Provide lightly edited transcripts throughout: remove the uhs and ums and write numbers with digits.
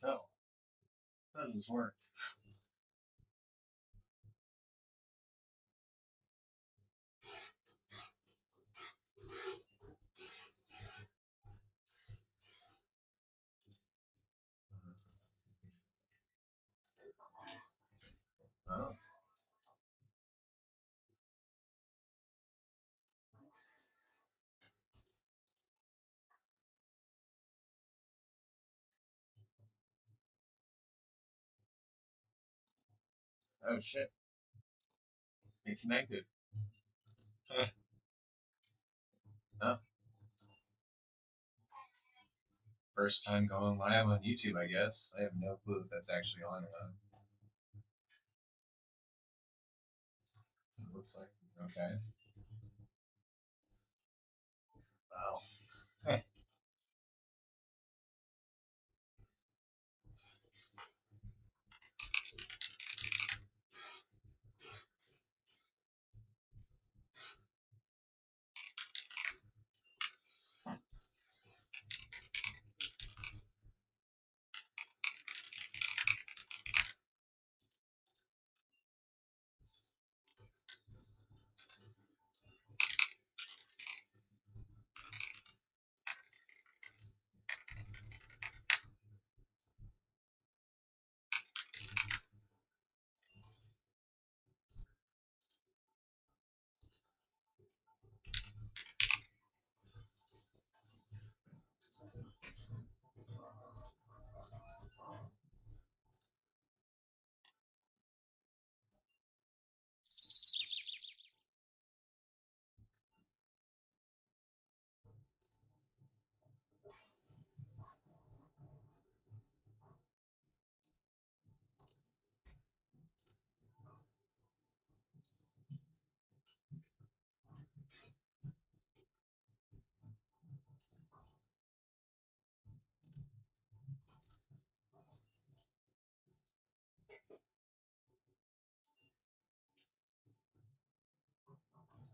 No, how does this work? Oh, oh shit. It connected. Oh, first time going live on YouTube, I guess. I have no clue if that's actually on or not. It looks like. Okay. Wow.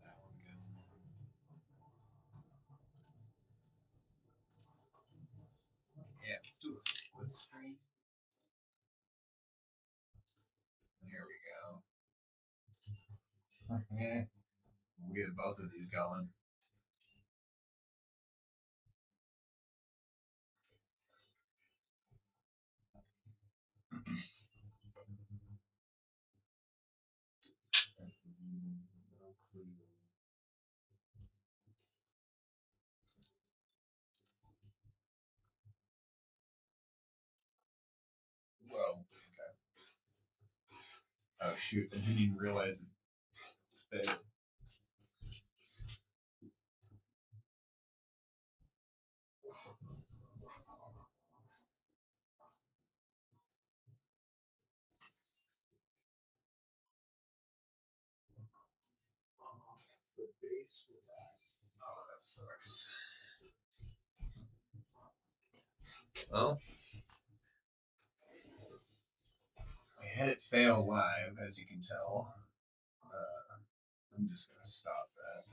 That one good. Yeah, let's do a split screen. There we go. Yeah, we'll get both of these going. No clue. Whoa. Okay. Oh shoot! I didn't even realize that. The base for that. Oh, that sucks. Well, I had it fail live, as you can tell. I'm just gonna stop that.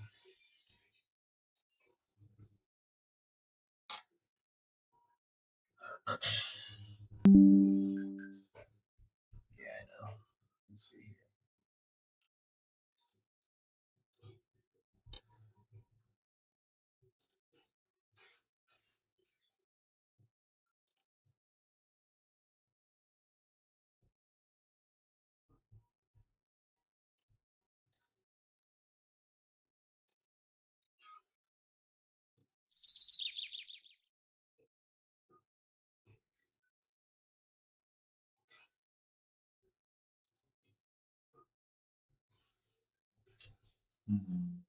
Yeah, I know. Let's see here. Mm-hmm.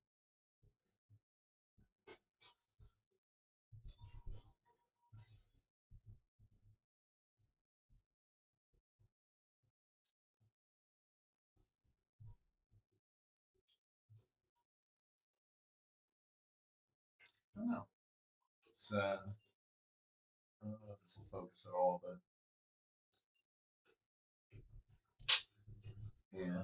I don't know. It's I don't know if it's in focus at all, but yeah.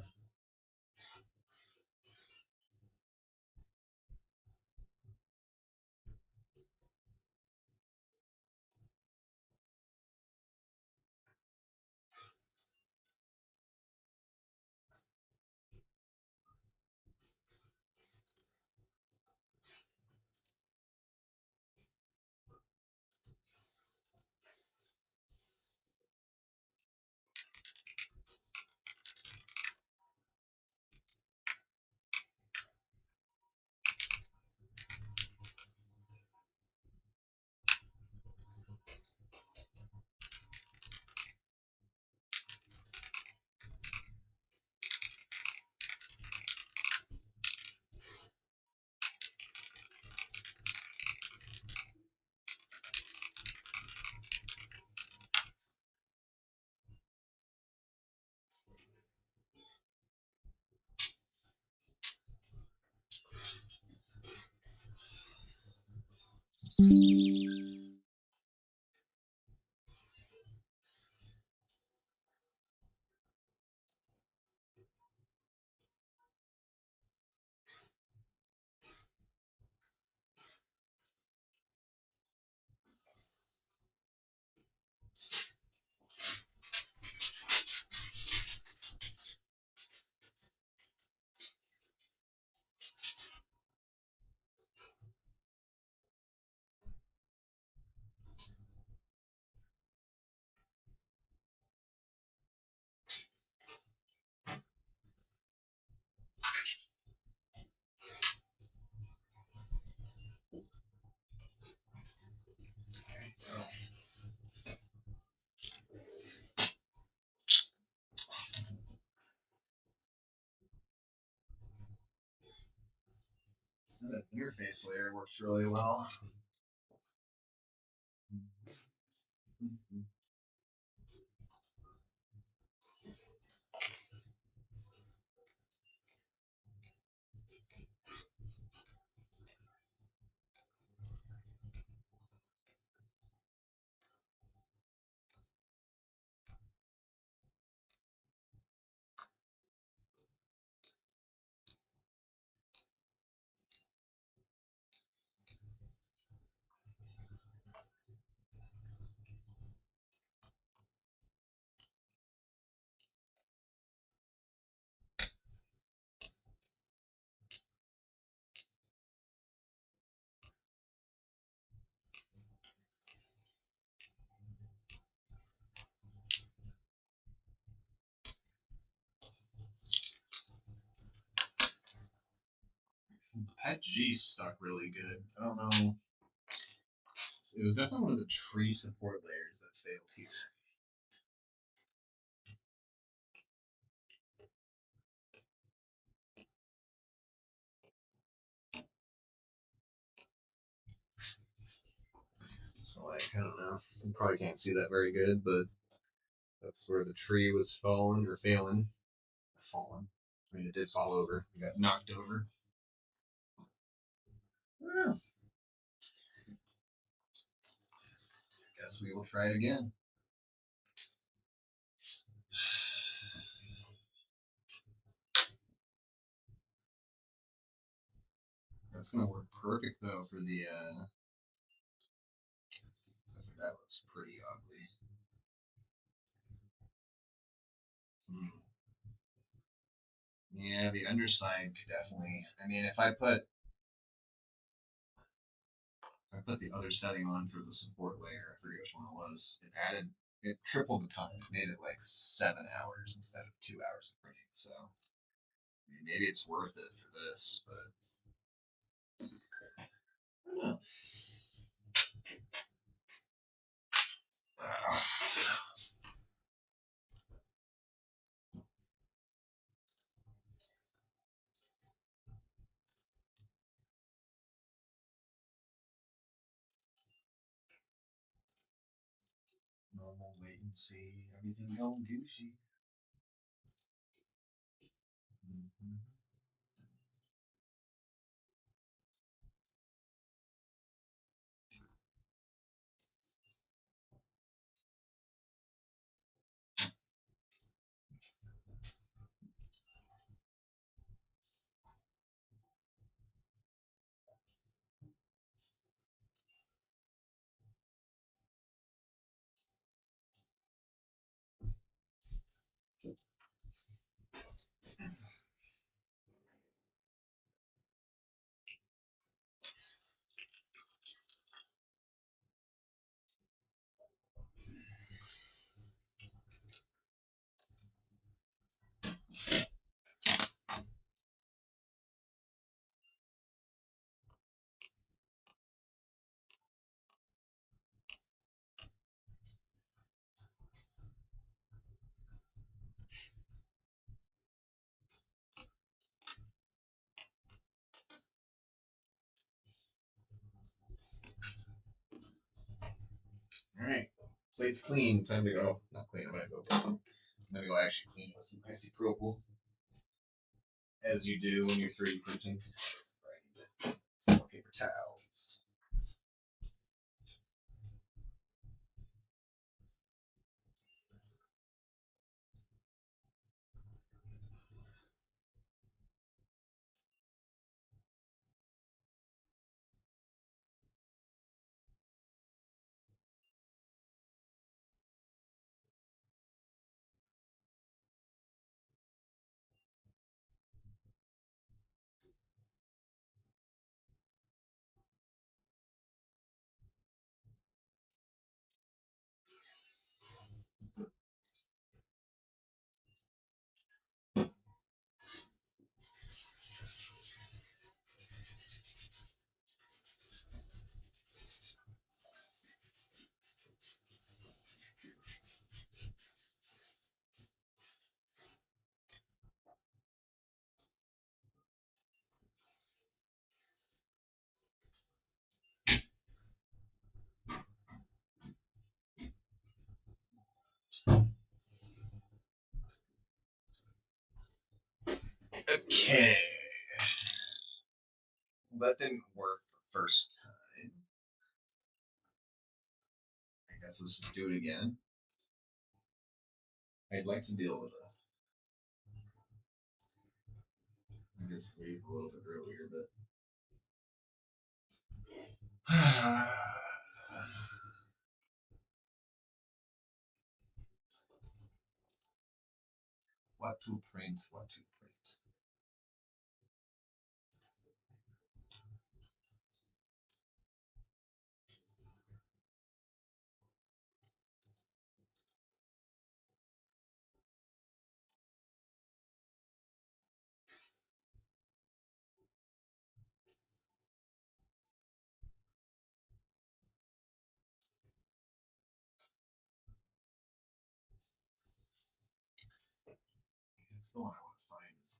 That interface layer works really well. Pet G stuck really good. I don't know. It was definitely one of the tree support layers that failed here. So like, I don't know. You probably can't see that very good, but that's where the tree was falling or failing. Fallen. I mean, it did fall over. It got knocked over. Well, guess we will try it again. That's gonna work perfect though for the. That looks pretty ugly. Yeah, the underside could definitely. I mean, if I put the other setting on for the support layer, I forget which one it was. It tripled the time. It made it like 7 hours instead of 2 hours of printing. So I mean, maybe it's worth it for this, but I don't know. Normal wait and see. Everything going goosey. Mm-hmm. All right, plate's clean. Time to go. Not clean. I'm gonna go actually clean it with some isopropyl, as you do when you're 3D printing. Some paper towels. Okay. Well, that didn't work the first time. I guess let's just do it again. I'd like to deal with it. I just leave a little bit earlier, but what to print, what to print. It's the one I want to find. Is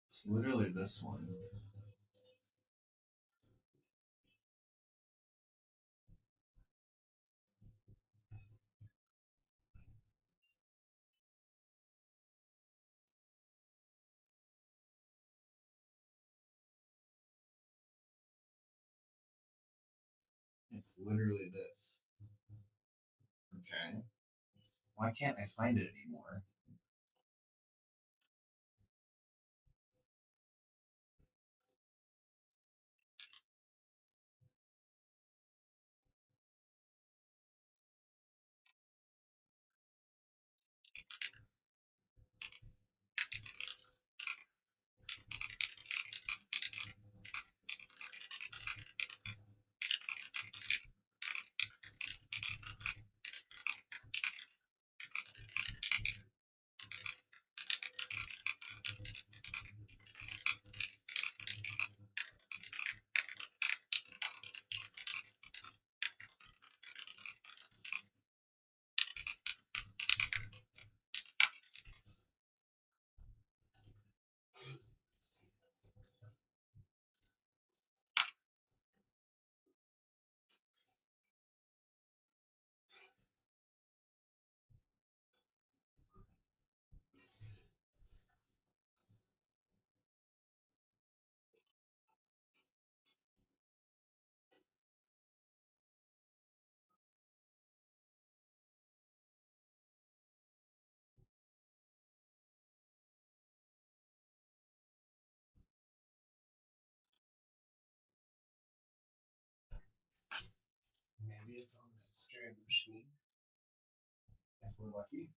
It's literally this one. It's literally this. Okay. Why can't I find it anymore? Maybe it's on that strand machine. If we're lucky.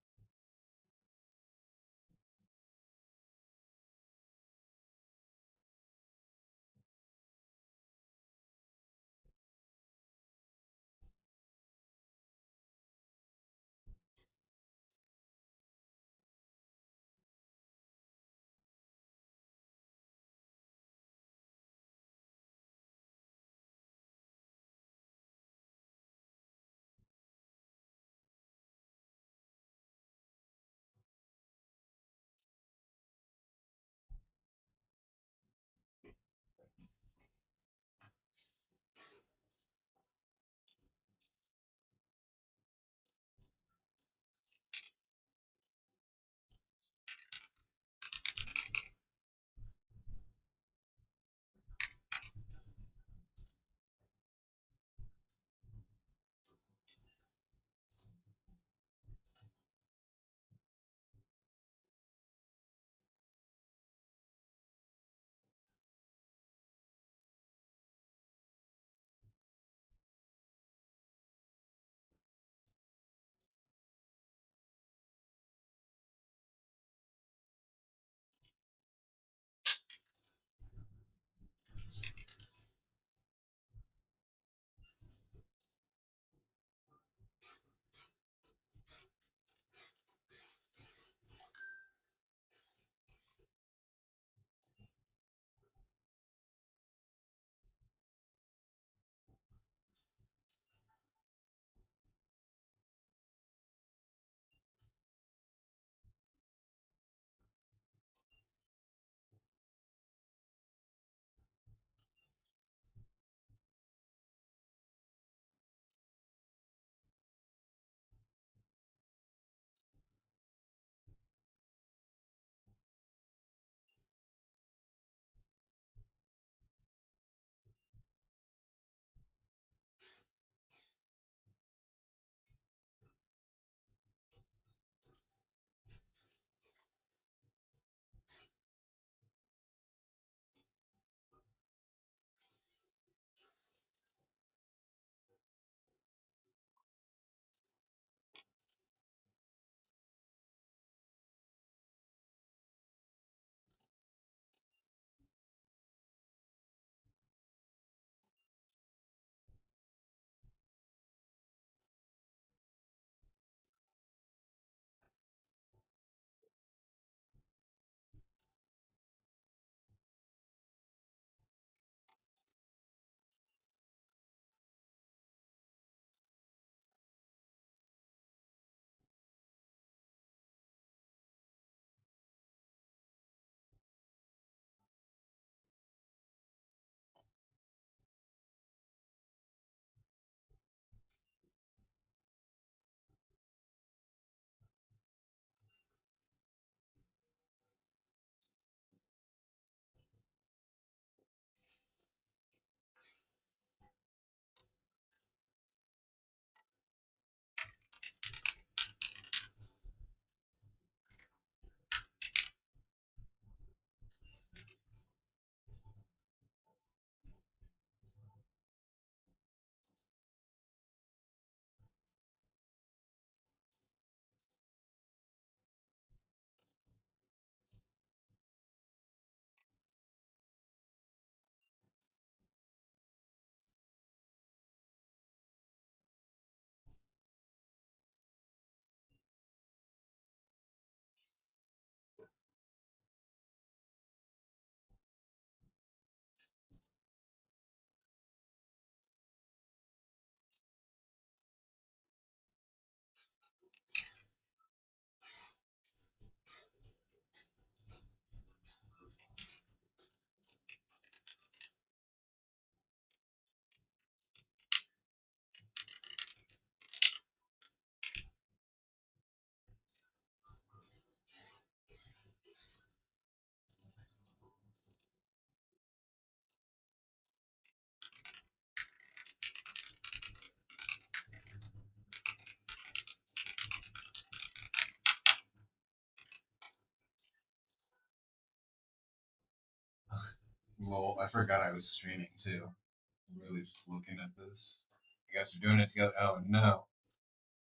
Well, I forgot I was streaming too. I'm really just looking at this. I guess we're doing it together. Oh no.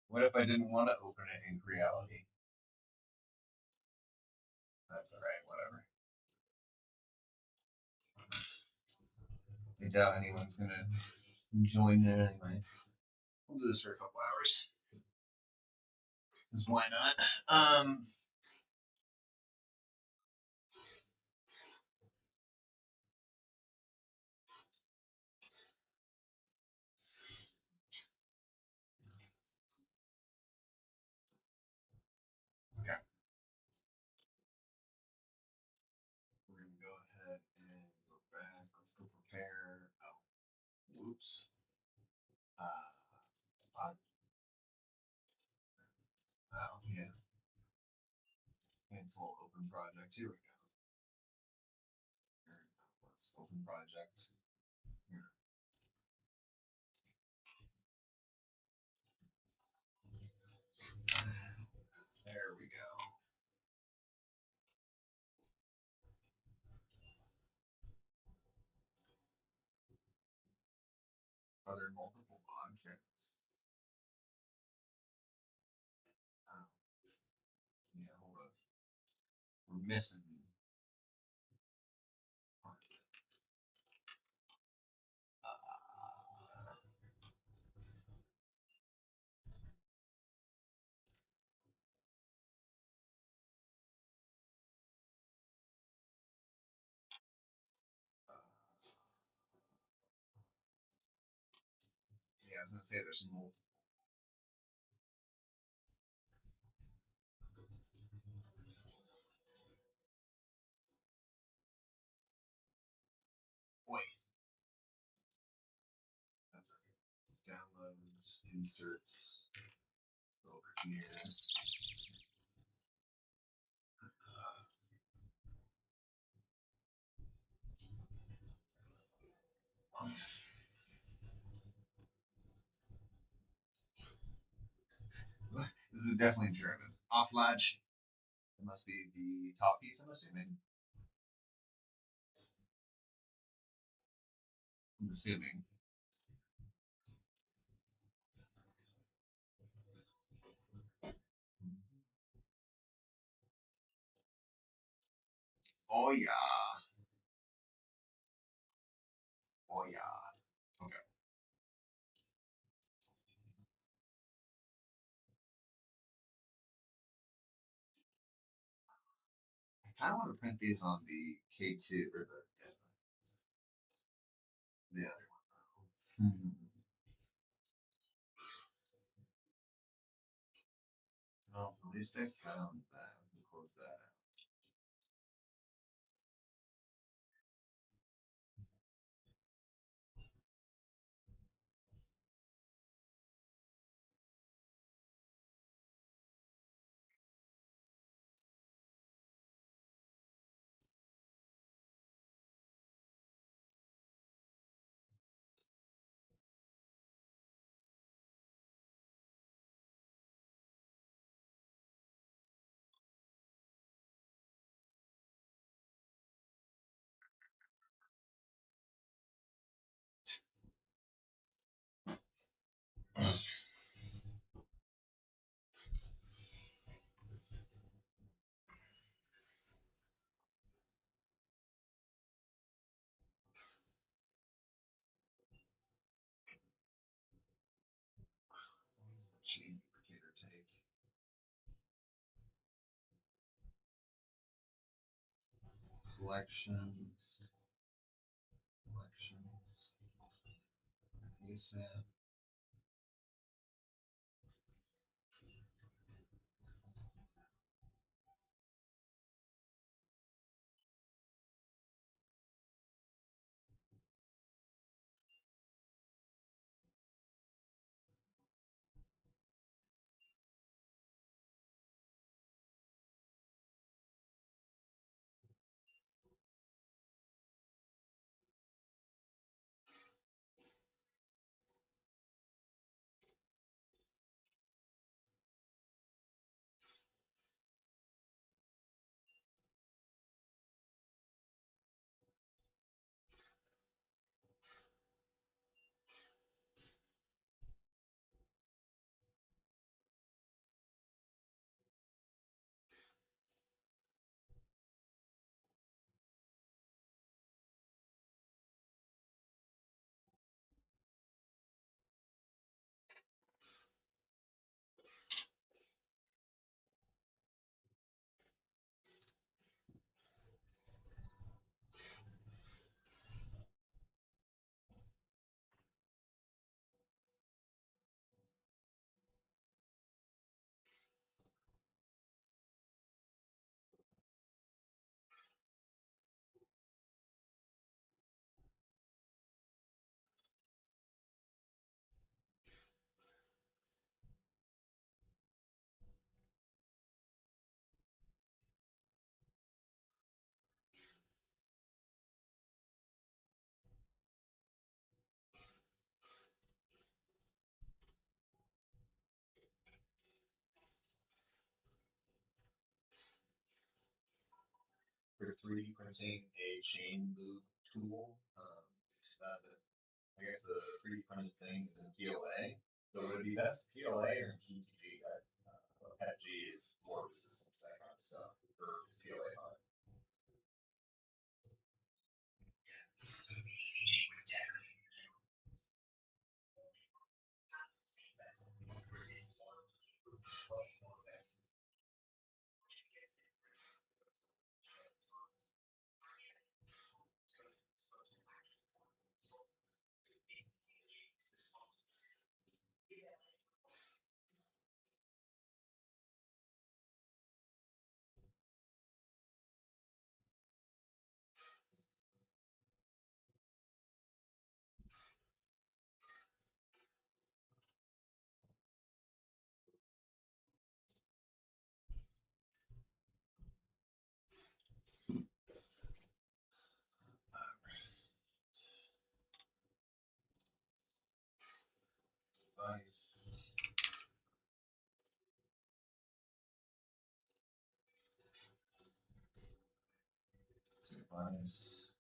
What if I didn't want to open it in reality? That's alright, whatever. I doubt anyone's gonna join in anyway. We'll do this for a couple hours. Because why not? Okay. We're gonna go ahead and go back. Let's go prepare. Oh, whoops. Uh, oh, yeah. Cancel open project. Here we go. Let's open project. Here. There we go. Are there multiple objects? Oh, yeah, hold on. We're missing part of it. Yeah, I was gonna say there's multiple. Wait, that's okay. Downloads, inserts, over here. This is definitely German. Offlage. It must be the top piece, I'm assuming. I'm assuming. Oh yeah. Oh yeah. Okay. I kind of want to print these on the K2 or the other one. Well, at least I found that. I can close that out. What does the chain duplicator take? Collections. Collections. ASAP. 3D printing a chain move tool. I guess the 3D printed thing is in PLA. So would it be best PLA or in PETG? PETG is more resistant to that kind of stuff, or is PLA hot? Device. Device.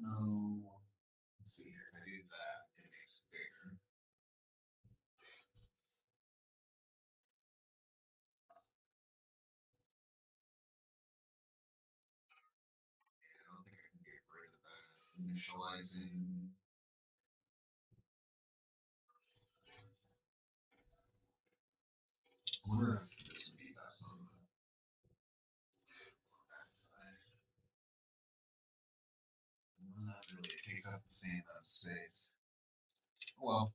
No. Let's see here. If I do that, it makes it bigger. I don't think I can get rid of that. Initializing. I wonder if this would be best on that side. Not really. It takes up the same amount of space. Well.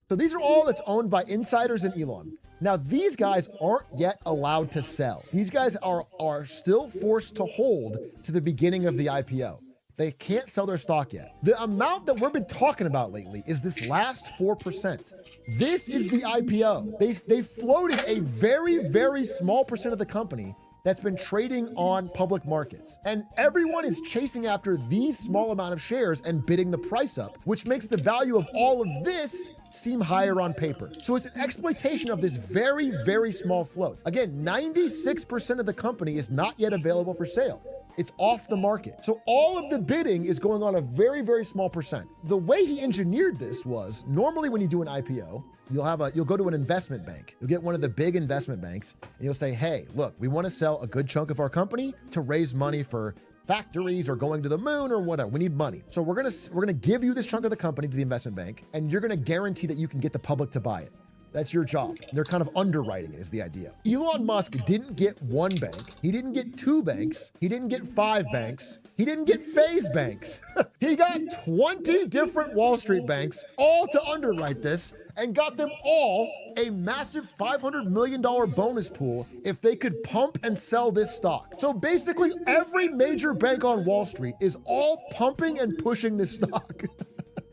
So these are all that's owned by insiders and Elon. Now, these guys aren't yet allowed to sell. These guys are still forced to hold to the beginning of the IPO. They can't sell their stock yet. The amount that we've been talking about lately is this last 4%. This is the IPO. They floated a very, very small percent of the company that's been trading on public markets. And everyone is chasing after these small amount of shares and bidding the price up, which makes the value of all of this seem higher on paper. So it's an exploitation of this very, very small float. Again, 96% of the company is not yet available for sale. It's off the market. So all of the bidding is going on a very, very small percent. The way he engineered this was, normally when you do an IPO, you'll go to an investment bank. You'll get one of the big investment banks and you'll say, hey, look, we want to sell a good chunk of our company to raise money for factories or going to the moon or whatever. We need money. So we're gonna give you this chunk of the company to the investment bank, and you're gonna guarantee that you can get the public to buy it. That's your job. They're kind of underwriting it is the idea. Elon Musk didn't get one bank. He didn't get two banks. He didn't get 5 banks. He didn't get phase banks. He got 20 different Wall Street banks, all to underwrite this, and got them all a massive $500 million bonus pool if they could pump and sell this stock. So basically every major bank on Wall Street is all pumping and pushing this stock.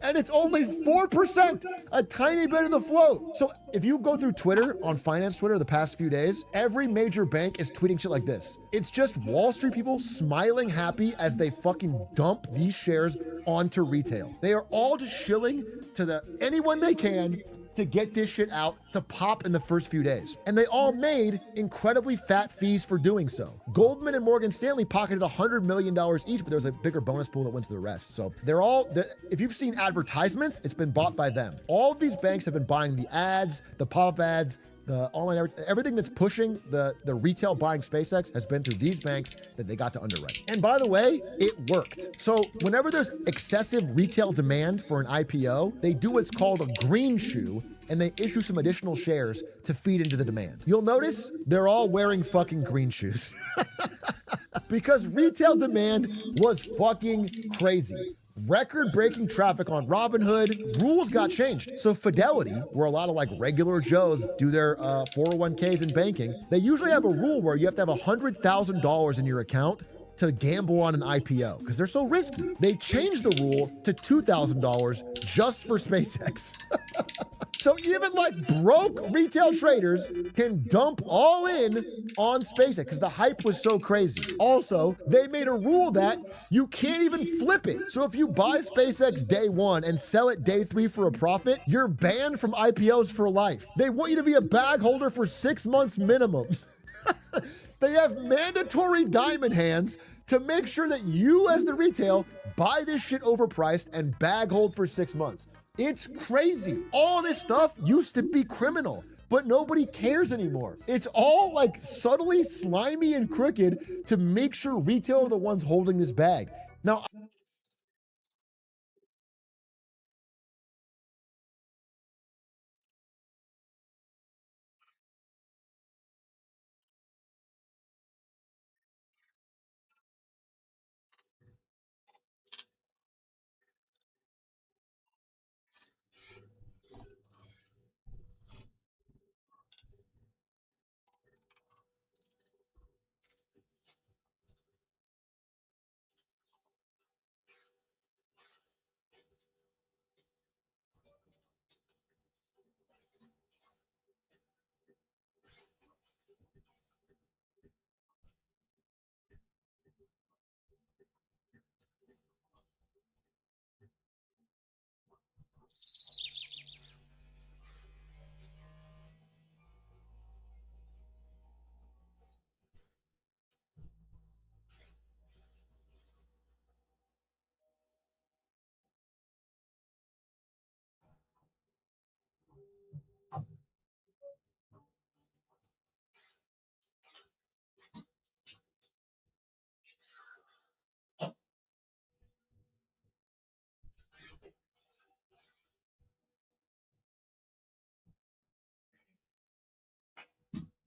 And it's only 4%, a tiny bit of the float. So if you go through Twitter, on finance Twitter the past few days, every major bank is tweeting shit like this. It's just Wall Street people smiling happy as they fucking dump these shares onto retail. They are all just shilling to anyone they can to get this shit out to pop in the first few days. And they all made incredibly fat fees for doing so. Goldman and Morgan Stanley pocketed $100 million each, but there's a bigger bonus pool that went to the rest. So if you've seen advertisements, it's been bought by them. All of these banks have been buying the ads, the pop-up ads, the online, everything that's pushing the retail buying SpaceX has been through these banks that they got to underwrite. And by the way, it worked. So whenever there's excessive retail demand for an IPO, they do what's called a green shoe, and they issue some additional shares to feed into the demand. You'll notice they're all wearing fucking green shoes because retail demand was fucking crazy. Record-breaking traffic on Robinhood. Rules got changed. So Fidelity, where a lot of like regular Joes do their 401ks in banking, they usually have a rule where you have to have $100,000 in your account to gamble on an IPO because they're so risky. They changed the rule to $2,000 just for SpaceX. So even like broke retail traders can dump all in on SpaceX because the hype was so crazy. Also, they made a rule that you can't even flip it. So if you buy SpaceX day one and sell it day three for a profit, you're banned from IPOs for life. They want you to be a bag holder for 6 months minimum. They have mandatory diamond hands to make sure that you as the retail buy this shit overpriced and bag hold for 6 months. It's crazy. All this stuff used to be criminal, but nobody cares anymore. It's all like subtly slimy and crooked to make sure retail are the ones holding this bag. Now,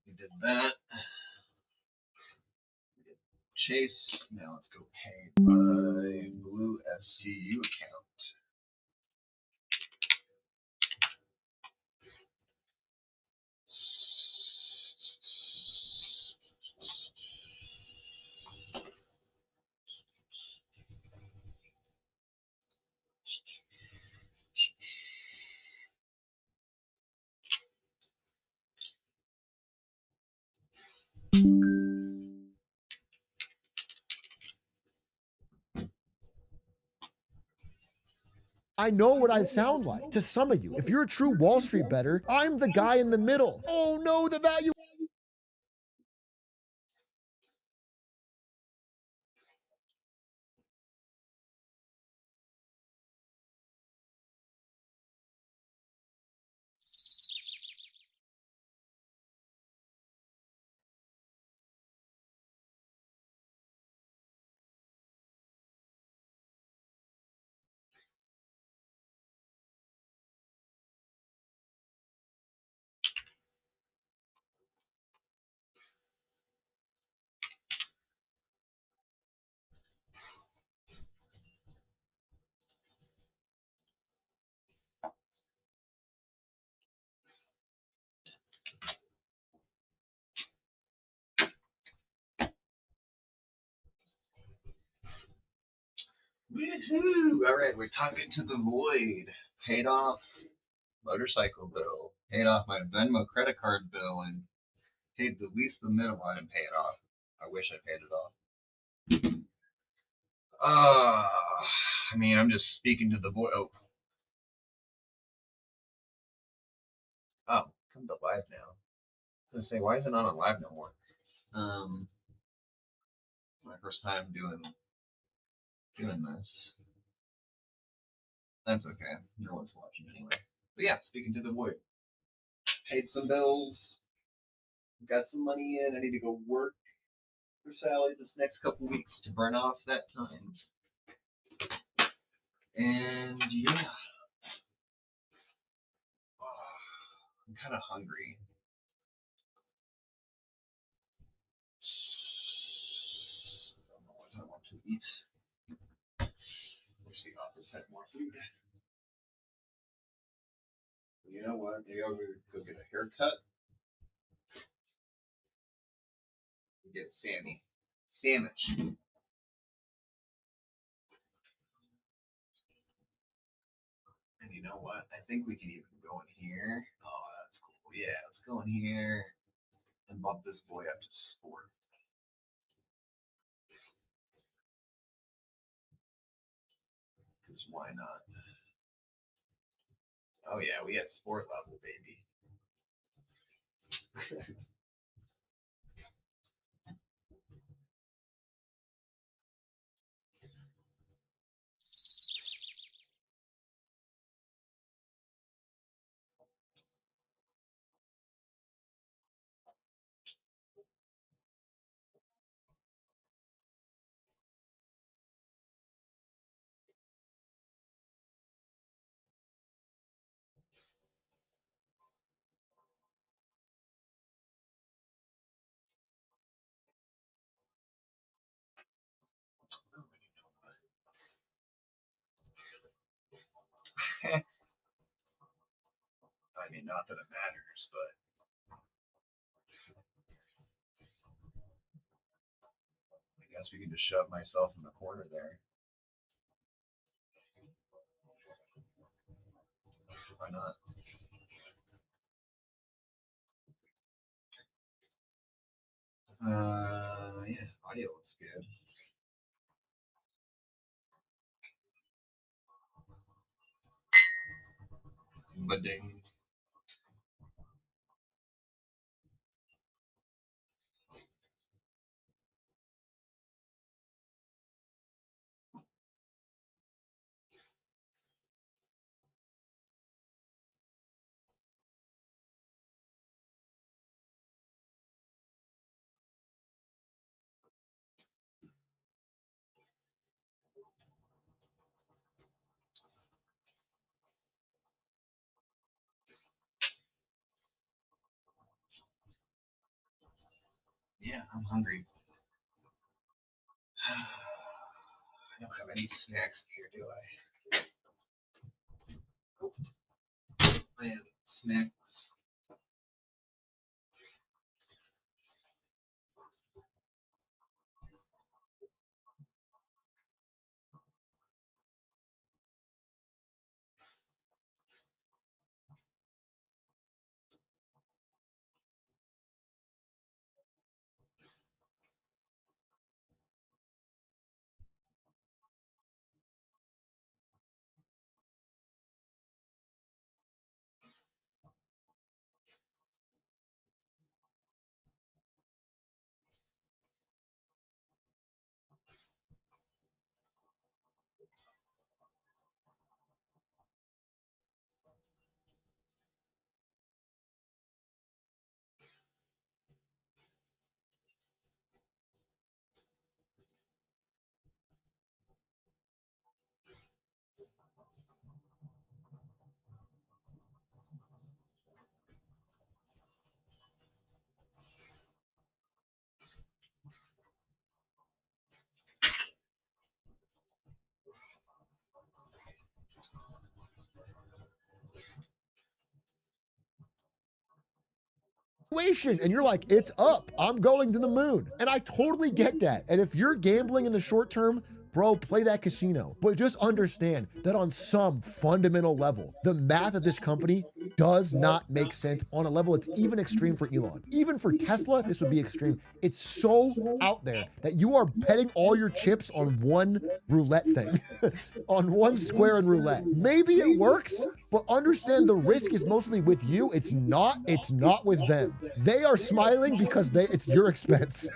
We did that. Chase. Now let's go pay my Blue FCU account. I know what I sound like to some of you. If you're a true Wall Street bettor, I'm the guy in the middle. Oh no, the value. Woohoo! All right, we're talking to the void. Paid off motorcycle bill. Paid off my Venmo credit card bill and paid the least the minimum. I didn't pay it off. I wish I paid it off. I mean, I'm just speaking to the void. Oh, on to live now. I was gonna say, why is it not on live no more? It's my first time doing this. That's okay. No one's watching anyway. But yeah, speaking to the void. Paid some bills. Got some money in. I need to go work for Sally this next couple weeks to burn off that time. And yeah. I'm kind of hungry. I don't know what I want to eat. Wish the office had more food. You know what? Maybe I'll go get a haircut. Get Sammy. Sandwich. And you know what? I think we can even go in here. Oh, that's cool. Yeah, let's go in here and bump this boy up to sport. Because why not? Oh yeah, we had sport level, baby. I mean, not that it matters, but I guess we can just shove myself in the corner there. Why not? Yeah, audio looks good. Ba-ding. Yeah, I'm hungry. I don't have any snacks here, do I? I have snacks. And you're like, it's up. I'm going to the moon. And I totally get that. And if you're gambling in the short term, bro, play that casino. But just understand that on some fundamental level, the math of this company does not make sense on a level it's even extreme for Elon. Even for Tesla, this would be extreme. It's so out there that you are betting all your chips on one roulette thing, on one square in roulette. Maybe it works, but understand the risk is mostly with you. It's not with them. They are smiling because it's your expense.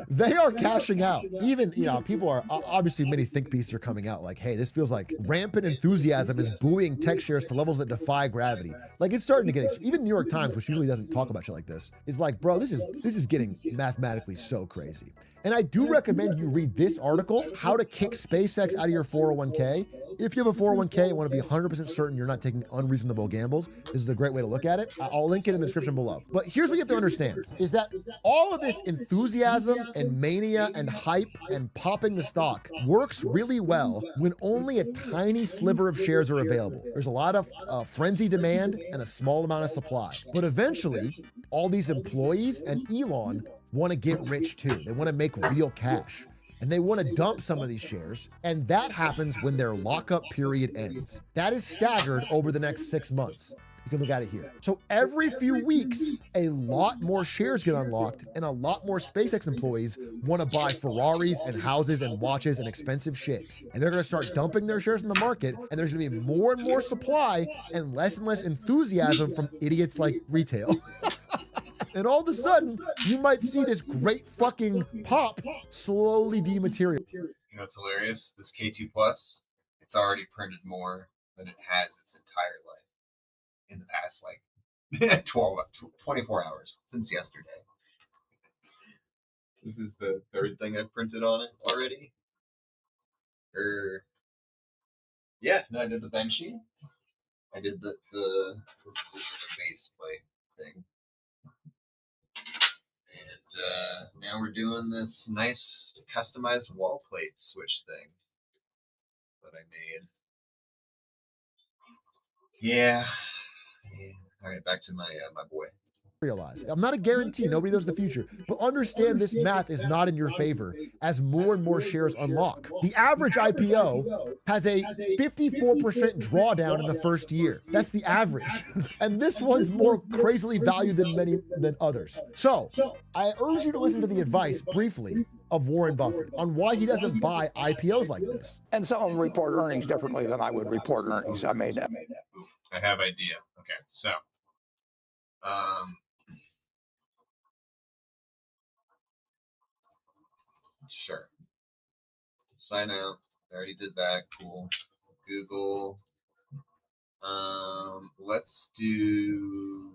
They are cashing out. Even, people are obviously, many think pieces are coming out like, hey, this feels like rampant enthusiasm is buoying tech shares to levels that defy gravity. Like, it's starting to get, even New York Times, which usually doesn't talk about shit like this, is like, bro, this is getting mathematically so crazy. And I do recommend you read this article, How to Kick SpaceX Out of Your 401k. If you have a 401k and want to be 100% certain you're not taking unreasonable gambles, this is a great way to look at it. I'll link it in the description below. But here's what you have to understand, is that all of this enthusiasm and mania and hype and popping the stock works really well when only a tiny sliver of shares are available. There's a lot of frenzy demand and a small amount of supply. But eventually, all these employees and Elon want to get rich too. They want to make real cash. And they want to dump some of these shares. And that happens when their lockup period ends. That is staggered over the next 6 months. You can look at it here. So every few weeks, a lot more shares get unlocked and a lot more SpaceX employees want to buy Ferraris and houses and watches and expensive shit. And they're going to start dumping their shares in the market, and there's going to be more and more supply and less enthusiasm from idiots like retail. And all of a sudden, you might see this great fucking pop slowly dematerialize. You know, it's hilarious. This K2 Plus, it's already printed more than it has its entire life in the past, like 24 hours since yesterday. This is the third thing I've printed on it already. Yeah, no, I did the Banshee. I did the base plate thing. And now we're doing this nice customized wall plate switch thing that I made. Yeah. All right, back to my boy. I'm not a guarantee, nobody knows the future, but understand this math is not in your favor as more and more shares unlock. The average IPO has a 54% drawdown in the first year. That's the average. And this one's more crazily valued than others. So I urge you to listen to the advice briefly of Warren Buffett on why he doesn't buy IPOs like this. And some of them report earnings differently than I would report earnings. I made that. I have idea. Okay, so sure. Sign out. I already did that. Cool. Google. Let's do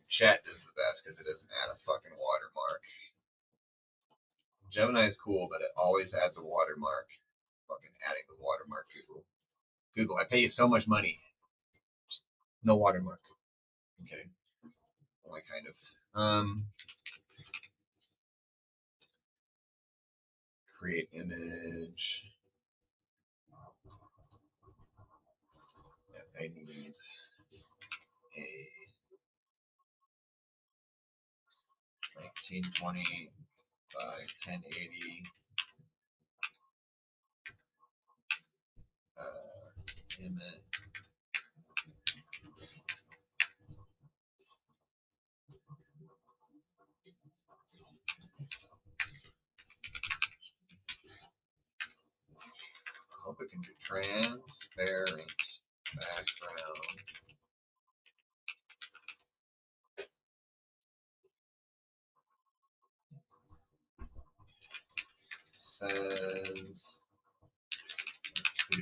chat is the best because it doesn't add a fucking watermark. Gemini is cool, but it always adds a watermark. Fucking adding the watermark, Google. Google, I pay you so much money. Just no watermark. I'm kidding. Only kind of. Create image. I need a 1920 by 1080 image. Hope it can do transparent background. Says to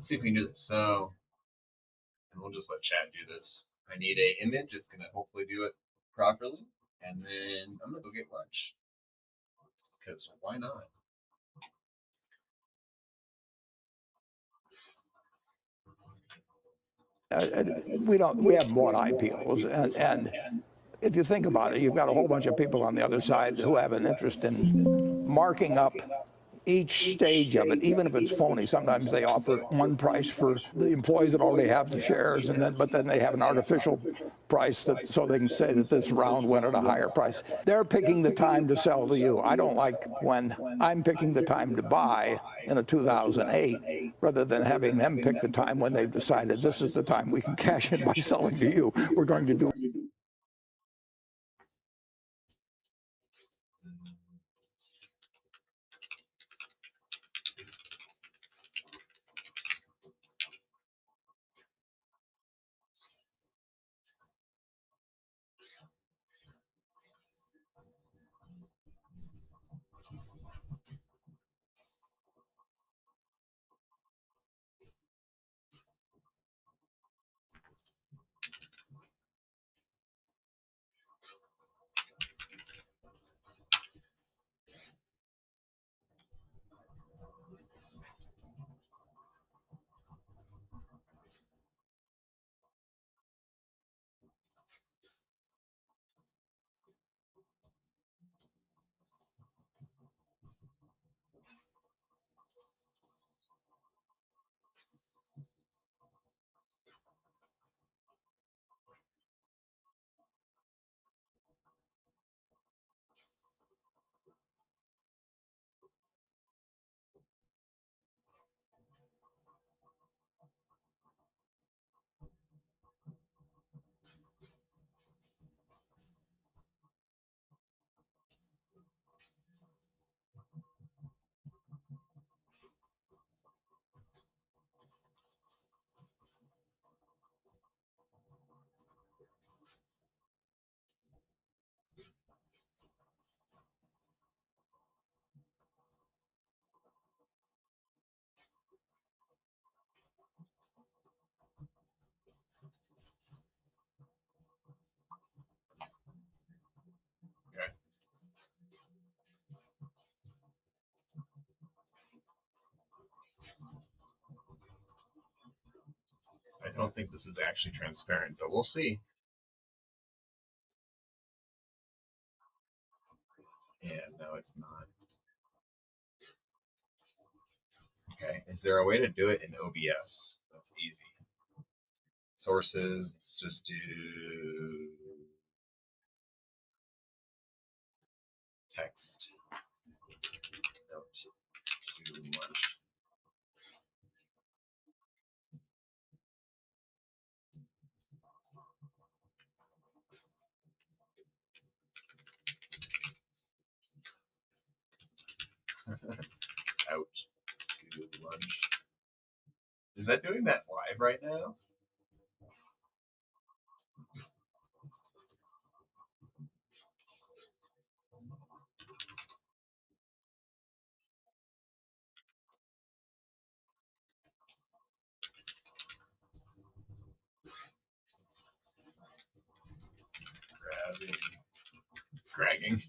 let's see if we can do this. So, and we'll just let chat do this. I need a image. It's gonna hopefully do it properly, and then I'm gonna go get lunch because why not? We haven't bought IPOs, and if you think about it, you've got a whole bunch of people on the other side who have an interest in marking up each stage of it, even if it's phony. Sometimes they offer one price for the employees that already have the shares, but then they have an artificial price so they can say that this round went at a higher price. They're picking the time to sell to you. I don't like when I'm picking the time to buy in a 2008 rather than having them pick the time when they've decided this is the time we can cash in by selling to you. We're going to do Okay. I don't think this is actually transparent, but we'll see. And no, it's not. Okay, is there a way to do it in OBS? That's easy. Sources, let's just do text. Note too much. Out to lunch. Is that doing that live right now? Grabbing.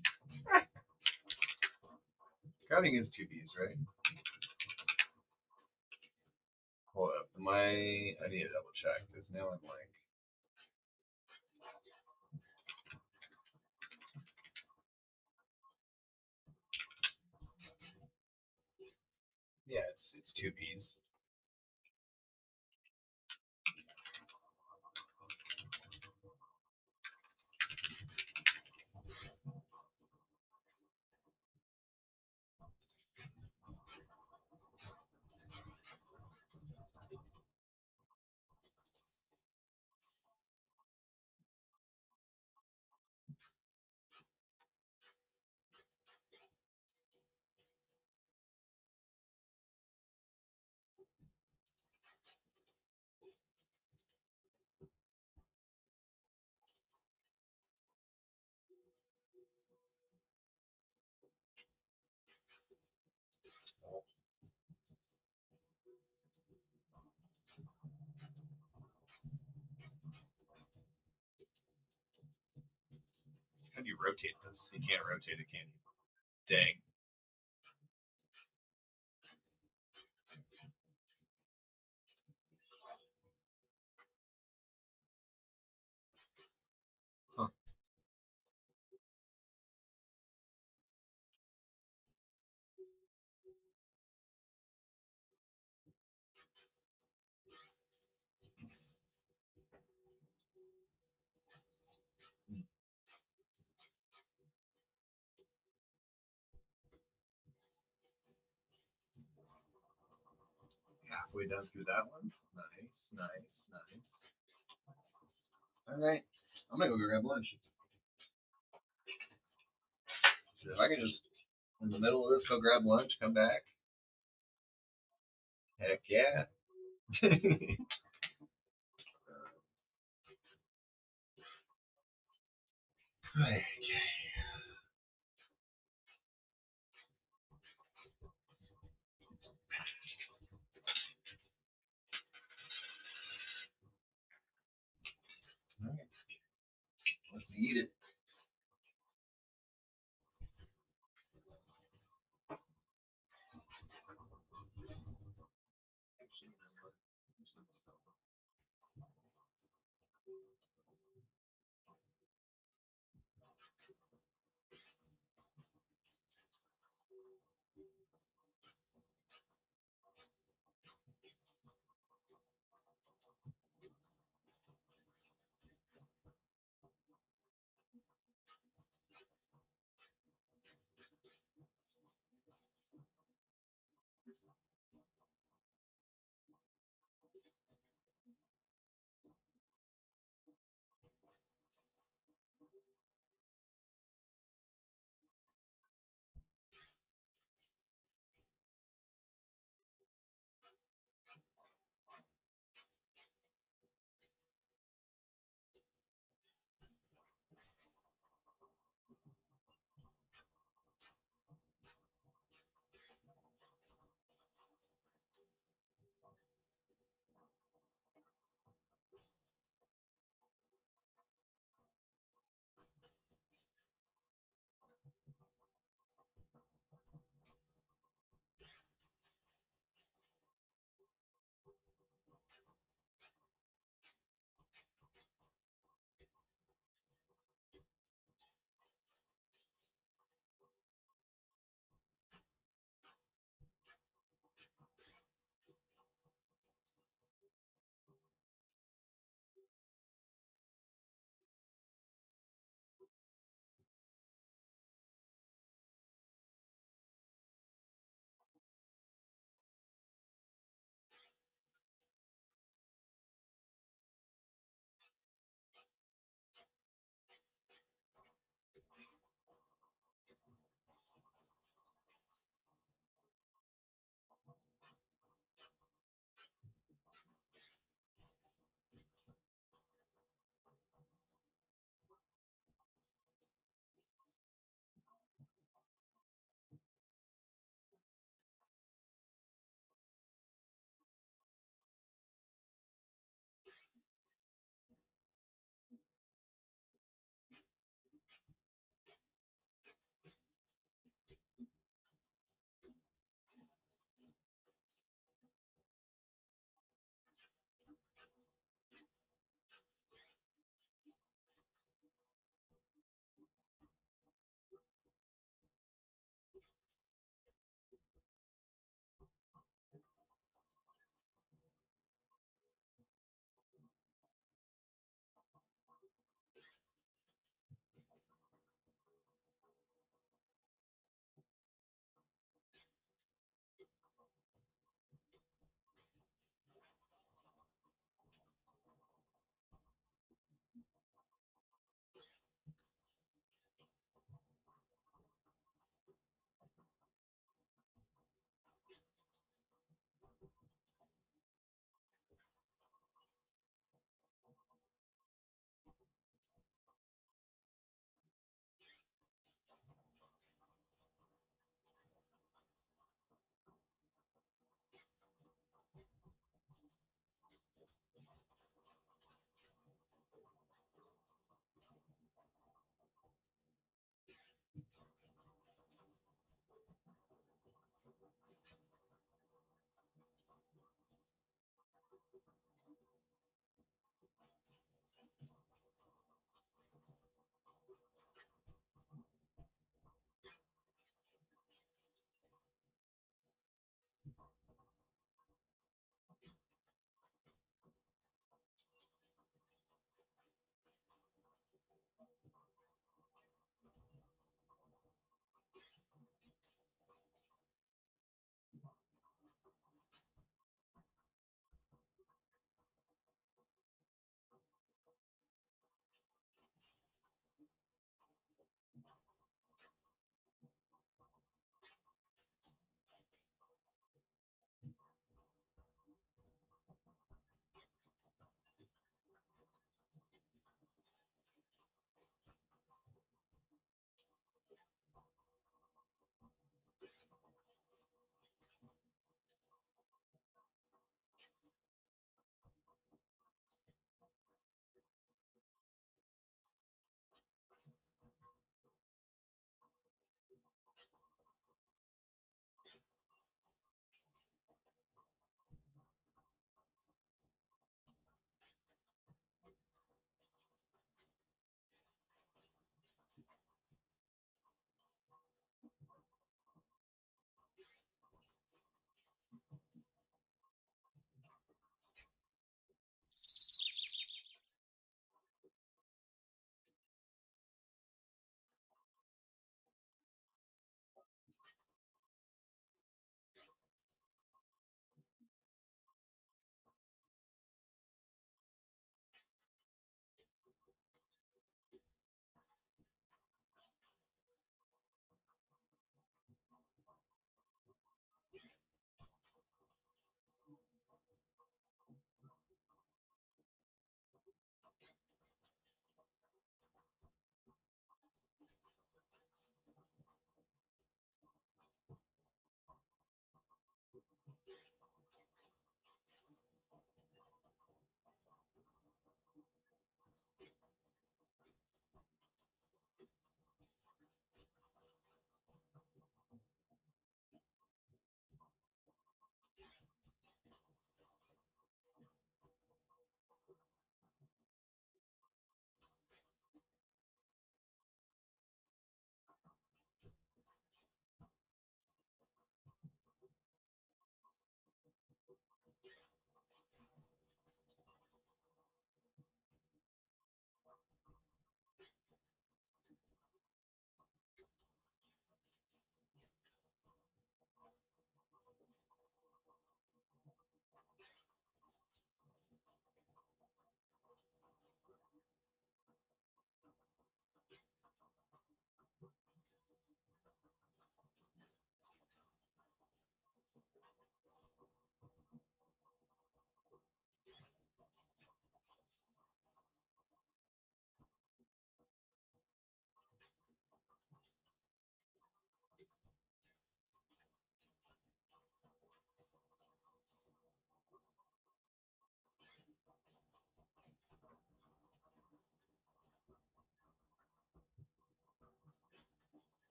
Grabbing is two B's, right? Hold up. I need to double check because now I'm like. Yeah, it's two B's. rotate this. You can't rotate it, can you? Dang. Huh. Halfway done through that one. Nice, nice, nice. All right, I'm gonna go grab lunch. If I can just, in the middle of this, go grab lunch, come back. Heck yeah. Okay. All right. Let's eat it.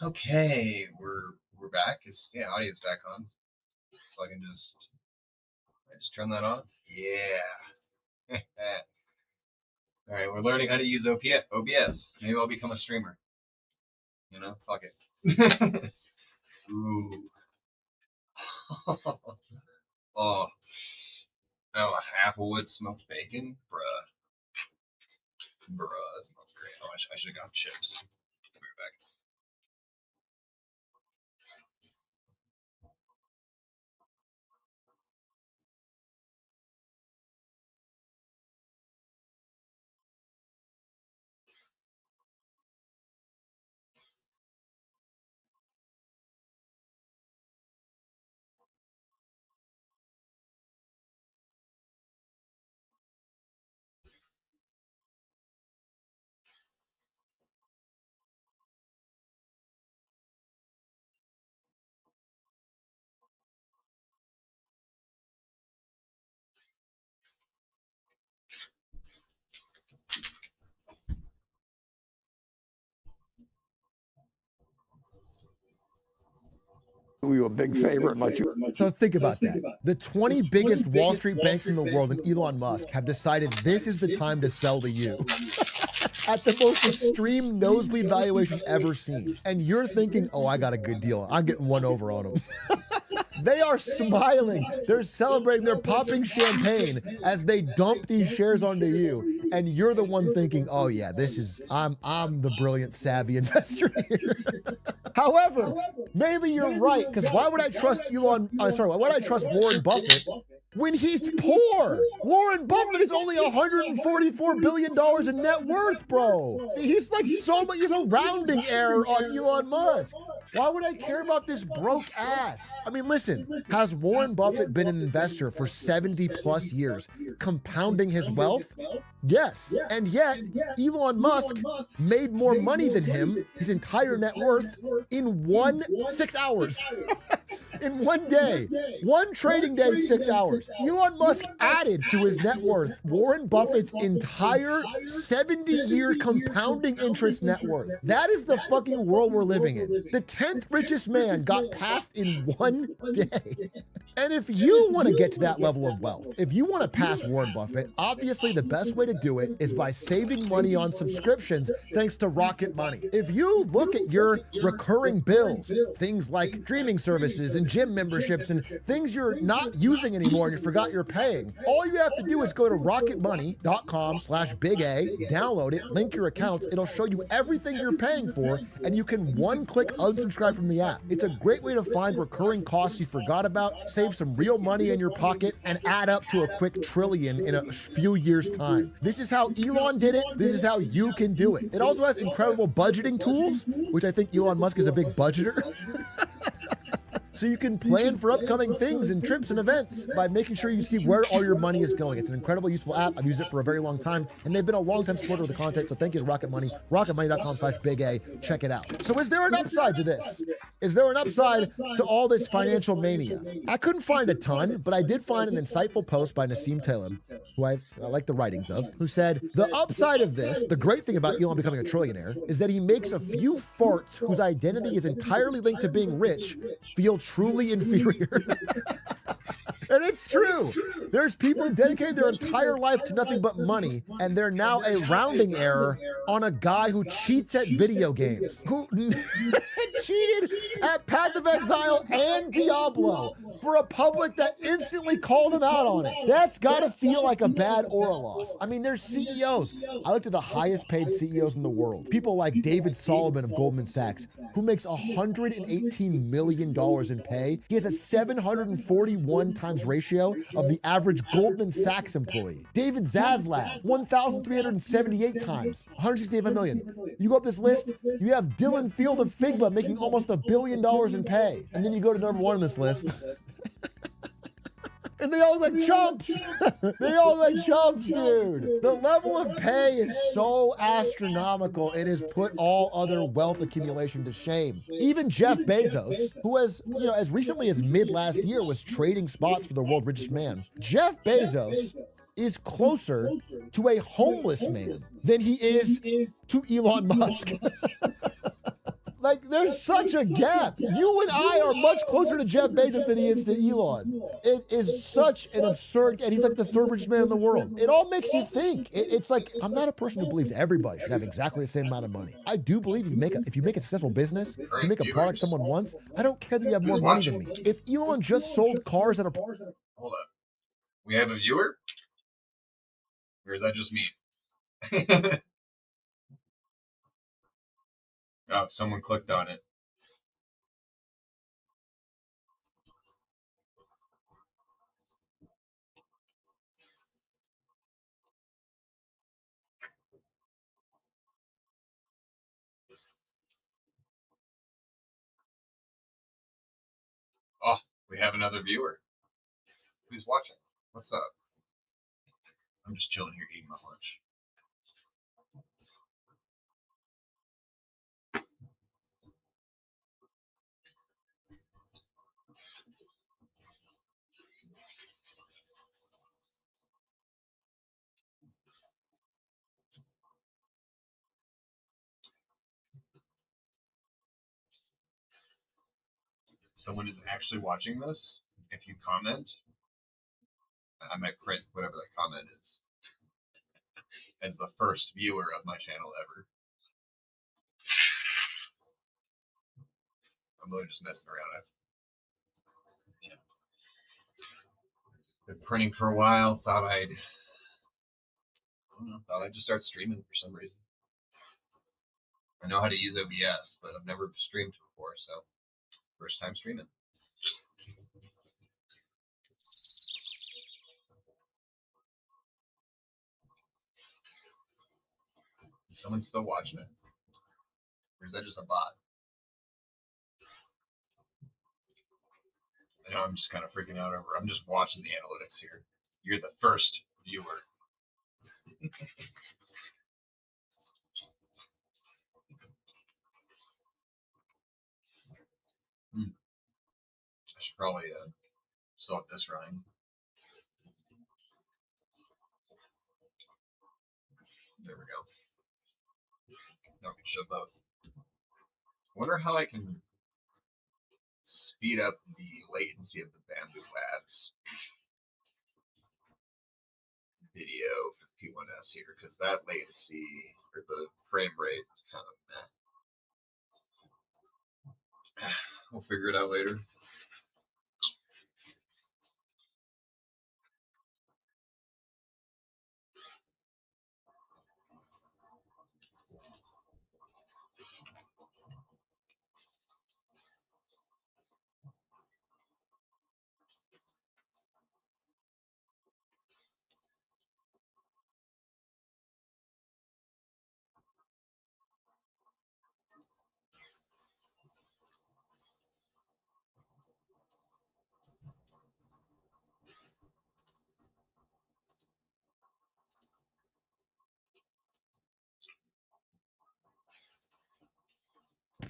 Okay, we're back. Audio's back on, so I just turn that on. Yeah. All right, we're learning how to use OBS. Maybe I'll become a streamer. You know, fuck it. Ooh. Oh. Oh, Applewood smoked bacon, bruh. That smells great. Oh, I should have gotten chips. Be right back. Do you a big favor and let you. So think about that. The 20 biggest Wall Street banks in the world and Elon Musk have decided this is the time to sell to you. At the most extreme nosebleed valuation ever seen. And you're thinking, oh, I got a good deal. I'm getting one over on them. They are smiling. They're celebrating. They're popping champagne as they dump these shares onto you. And you're the one thinking, oh yeah, I'm the brilliant, savvy investor here. However, maybe you're right, because why would I trust Warren Buffett when he's poor? Warren Buffett is only $144 billion in net worth, bro. He's like he's a rounding error on Elon Musk. Why would I care about this broke ass? I mean, listen, has Warren Buffett been an investor for 70 plus years, compounding his wealth? Yes. And yet, Elon Musk made more money than him, his entire net worth, in 6 hours. In one day, one trading day, 6 hours. Elon Musk added to his net worth Warren Buffett's entire 70-year compounding interest net worth. That is the fucking world we're living in. The 10th richest man got passed in one day. And if you want to get to that level of wealth, if you want to pass Warren Buffett, obviously the best way to do it is by saving money on subscriptions thanks to Rocket Money. If you look at your recurring bills, things like streaming services and gym memberships and things you're not using anymore and you forgot you're paying, all you have to do is go to rocketmoney.com/big A, download it, link your accounts. It'll show you everything you're paying for, and you can one-click unsubscribe from the app. It's a great way to find recurring costs you forgot about, save some real money in your pocket, and add up to a quick trillion in a few years' time. This is how Elon did it. This is how you can do it. It also has incredible budgeting tools, which I think Elon Musk is a big budgeter. So you can plan for upcoming things and trips and events by making sure you see where all your money is going. It's an incredibly useful app. I've used it for a very long time, and they've been a long-time supporter of the content, so thank you to Rocket Money, rocketmoney.com/big A. Check it out. So is there an upside to this? Is there an upside to all this financial mania? I couldn't find a ton, but I did find an insightful post by Nassim Taleb, who I like the writings of, who said, the upside of this, the great thing about Elon becoming a trillionaire, is that he makes a few farts whose identity is entirely linked to being rich feel truly inferior. And it's true. There's people who dedicated their entire life to nothing but money, and they're now a rounding error on a guy who cheats at video games, who cheated at Path of Exile and Diablo for a public that instantly called him out on it. That's gotta feel like a bad aura loss. I mean, there's CEOs. I looked at the highest paid CEOs in the world. People like David Solomon of Goldman Sachs, who makes $118 million in pay. He has a 741 times ratio of the average Goldman Sachs employee. David Zaslav, 1,378 times, 168 million. You go up this list, you have Dylan Field of Figma making almost $1 billion in pay. And then you go to number one on this list. And they all look like chumps. They all look like chumps, dude. The level of pay is so astronomical, it has put all other wealth accumulation to shame. Even Jeff Bezos, who has, as recently as mid last year was trading spots for the world's richest man. Jeff Bezos is closer to a homeless man than he is to Elon Musk. Like, there's such a gap. You and I are much closer to Jeff Bezos than he is to Elon. It is such an absurd, and he's like the third richest man in the world. It all makes you think. It's like, I'm not a person who believes everybody should have exactly the same amount of money. I do believe if you make a successful business, if you make a product someone wants, I don't care that you have more money than me. If Elon just sold cars at a... Hold up. We have a viewer? Or is that just me? Oh, someone clicked on it. Oh, we have another viewer. Who's watching? What's up? I'm just chilling here eating my lunch. Someone is actually watching this. If you comment, I might print whatever that comment is as the first viewer of my channel ever. I'm really just messing around. I've been printing for a while. Thought I'd just start streaming for some reason. I know how to use OBS, but I've never streamed before, so first time streaming. Someone's still watching it. Or is that just a bot? I know I'm just kind of freaking out over. I'm just watching the analytics here. You're the first viewer. I should probably stop this running. There we go. Now we can show both. I wonder how I can speed up the latency of the Bamboo Labs video for P1S here, because that latency or the frame rate is kind of meh. We'll figure it out later.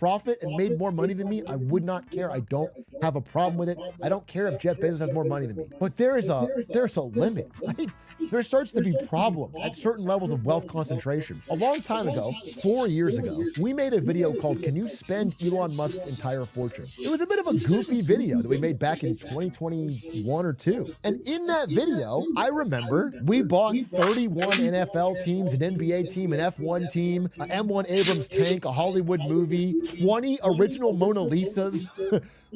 profit and made more money than me, I would not care. I don't have a problem with it. I don't care if Jeff Bezos has more money than me. But there's a limit, right? There starts to be problems at certain levels of wealth concentration. A long time ago, 4 years ago, we made a video called "Can You Spend Elon Musk's Entire Fortune?" It was a bit of a goofy video that we made back in 2021 or 2. And in that video, I remember we bought 31 NFL teams, an NBA team, an F1 team, a M1 Abrams tank, a Hollywood movie, 20 original Mona Lisas.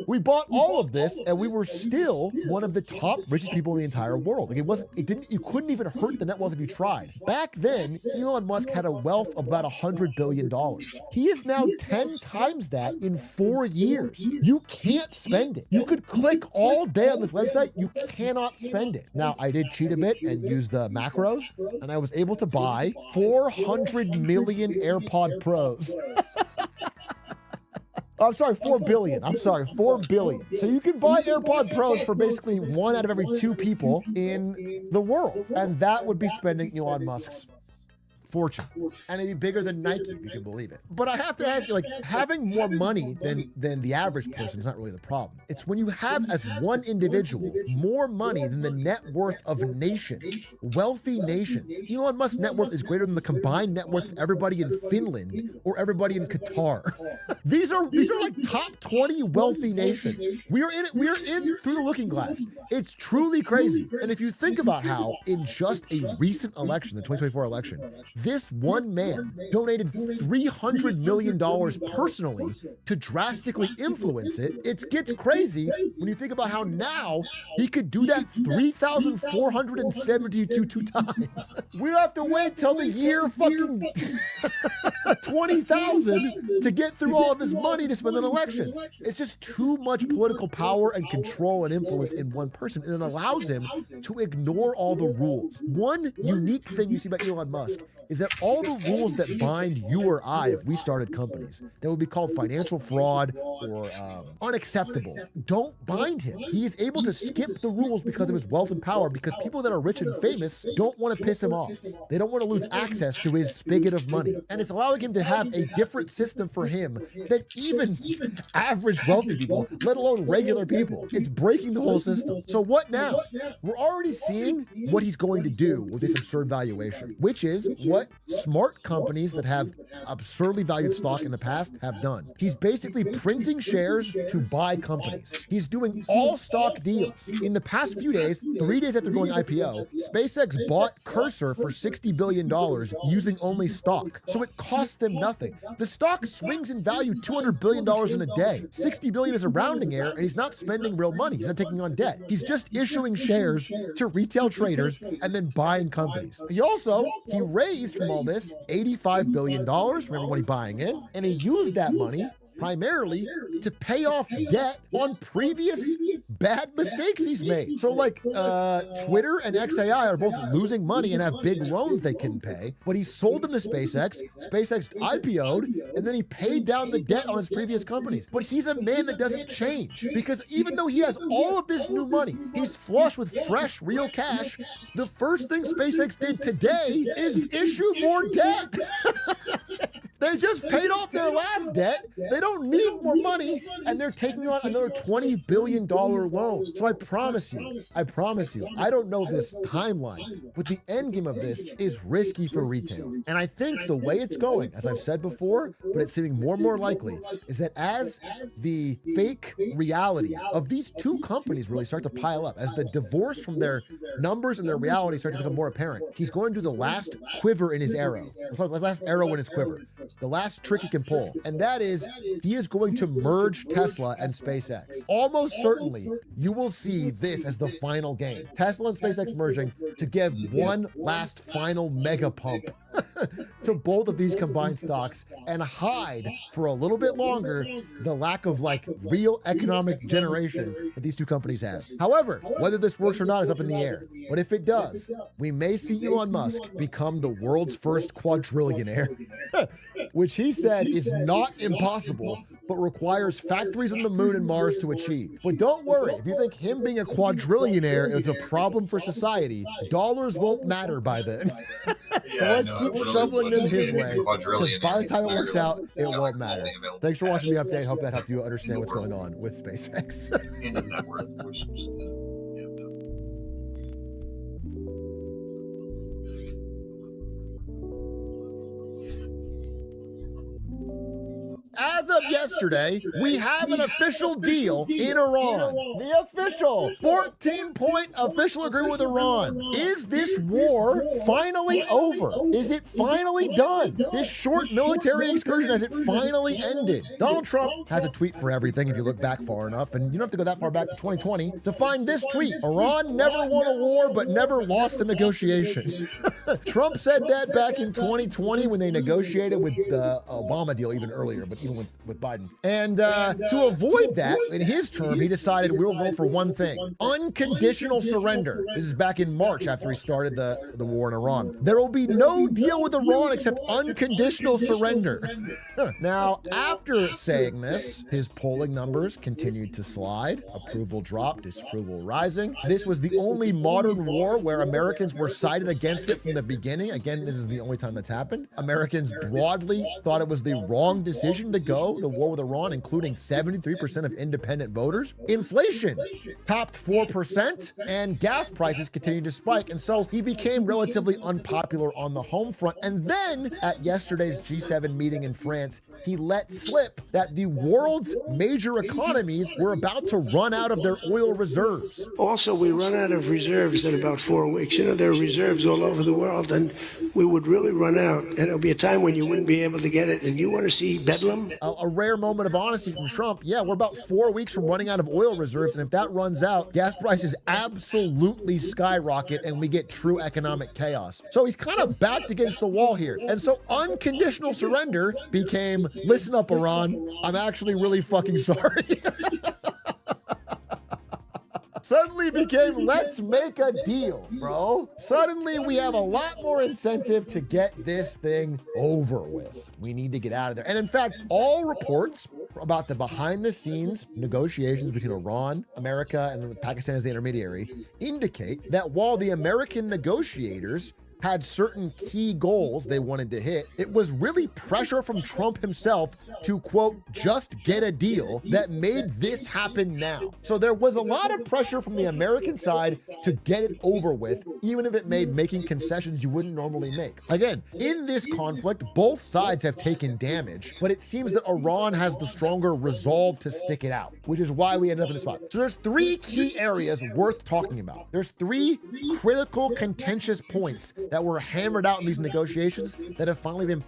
We bought all of this, and we were still one of the top richest people in the entire world. Like you couldn't even hurt the net wealth if you tried. Back then, Elon Musk had a wealth of about $100 billion. He is now 10 times that in 4 years. You can't spend it. You could click all day on this website. You cannot spend it. Now, I did cheat a bit and use the macros, and I was able to buy 400 million AirPod Pros. I'm sorry, 4 billion. I'm sorry, 4 billion. So you can buy AirPod Pros for basically 1 out of every 2 people in the world. And that would be spending Elon Musk's fortune. And it'd be bigger than Nike, if you can believe it. But I have to ask you, like, having more money than the average person is not really the problem. It's when you have, as one individual, more money than the net worth of nations, wealthy nations. Elon Musk's net worth is greater than the combined net worth of everybody in Finland or everybody in Qatar. These are like top 20 wealthy nations. We are in through the looking glass. It's truly crazy. And if you think about how in just a recent election, the 2024 election, this one man donated $300 million personally to drastically influence it. It gets crazy when you think about how now he could do that 3,472 times. We don't have to wait till the year fucking 20,000 to get through all of his money to spend on elections. It's just too much political power and control and influence in one person, and it allows him to ignore all the rules. One unique thing you see about Elon Musk is that all the rules that bind you or I, if we started companies, that would be called financial fraud or unacceptable, don't bind him. He is able to skip the rules because of his wealth and power, because people that are rich and famous don't want to piss him off. They don't want to lose access to his spigot of money. And it's allowing him to have a different system for him than even average wealthy people, let alone regular people. It's breaking the whole system. So what now? We're already seeing what he's going to do with this absurd valuation, which is what smart companies that have absurdly valued stock in the past have done. He's basically printing shares to buy companies. He's doing all stock deals. In the past few days, 3 days after going IPO, SpaceX bought Cursor for $60 billion using only stock. So it costs them nothing. The stock swings in value $200 billion in a day. $60 billion is a rounding error, and he's not spending real money. He's not taking on debt. He's just issuing shares to retail traders and then buying companies. He raised from all this $85 billion from everybody buying in, and he used that money primarily to pay off debt on previous bad mistakes he's made. So like Twitter and XAI are both losing money and have big loans they couldn't pay, but he sold them to SpaceX. SpaceX IPO'd, and then he paid down the debt on his previous companies. But he's a man that doesn't change, because even though he has all of this new money, he's flush with fresh, real cash. The first thing SpaceX did today is issue more debt. They just paid off their last debt. They don't need more money, and they're taking on another $20 billion loan. So I promise you, I don't know this timeline, but the end game of this is risky for retail. And I think the way it's going, as I've said before, but it's seeming more and more likely, is that as the fake realities of these two companies really start to pile up, as the divorce from their numbers and their reality start to become more apparent, he's going to do the last quiver in his arrow. The last arrow in his quiver. The last trick he can pull, and that is he is going to merge Tesla and SpaceX. Almost certainly, you will see this as the final game. Tesla and SpaceX merging to give one last final mega pump to both of these combined stocks and hide for a little bit longer the lack of like real economic generation that these two companies have. However, whether this works or not is up in the air. But if it does, we may see Elon Musk become the world's first quadrillionaire. which he said is not impossible, but requires factories on the moon and Mars to achieve. But don't worry, if you think him being a quadrillionaire is a problem for society, dollars won't matter by then. So let's keep shoveling them his way, because by the time it works out, it won't matter. Thanks for watching the update. Hope that helped you understand what's going on with SpaceX. And his net worth, which just isn't. As of yesterday, we have an official deal in Iran. The official 14-point official agreement with Iran. Is this war finally over? Is it finally done? This short military excursion, has it finally ended? Donald Trump has a tweet for everything if you look back far enough, and you don't have to go that far back to 2020 to find this tweet. Iran never won a war, but never lost a negotiation. Trump said that back in 2020 when they negotiated with the Obama deal, even earlier, but even with Biden. And to avoid that, in his term, he decided we'll go for one thing: unconditional surrender. This is back in March after he started the war in Iran. There will be no deal with Iran except unconditional surrender. Now, after saying this, his polling numbers continued to slide. Approval dropped, disapproval rising. This was the only modern war where Americans were sided against it from the beginning. Again, this is the only time that's happened. Americans broadly thought it was the wrong decision to go to war with Iran, including 73% of independent voters. Inflation topped 4%, and gas prices continued to spike. And so he became relatively unpopular on the home front. And then at yesterday's G7 meeting in France, he let slip that the world's major economies were about to run out of their oil reserves. Also, we run out of reserves in about 4 weeks. You know, there are reserves all over the world, and we would really run out. And there'll be a time when you wouldn't be able to get it. And you want to see bedlam? A rare moment of honesty from Trump. Yeah, we're about 4 weeks from running out of oil reserves, and if that runs out, gas prices absolutely skyrocket and we get true economic chaos. So he's kind of backed against the wall here. And so unconditional surrender became, listen up, Iran, I'm actually really fucking sorry. Suddenly became, let's make a deal, bro. Suddenly we have a lot more incentive to get this thing over with. We need to get out of there. And in fact, all reports about the behind the scenes negotiations between Iran, America, and Pakistan as the intermediary indicate that while the American negotiators had certain key goals they wanted to hit, it was really pressure from Trump himself to, quote, just get a deal that made this happen now. So there was a lot of pressure from the American side to get it over with, even if it made making concessions you wouldn't normally make. Again, in this conflict, both sides have taken damage, but it seems that Iran has the stronger resolve to stick it out, which is why we ended up in this spot. So there's 3 key areas worth talking about. There's 3 critical, contentious points that were hammered out in these negotiations that have finally been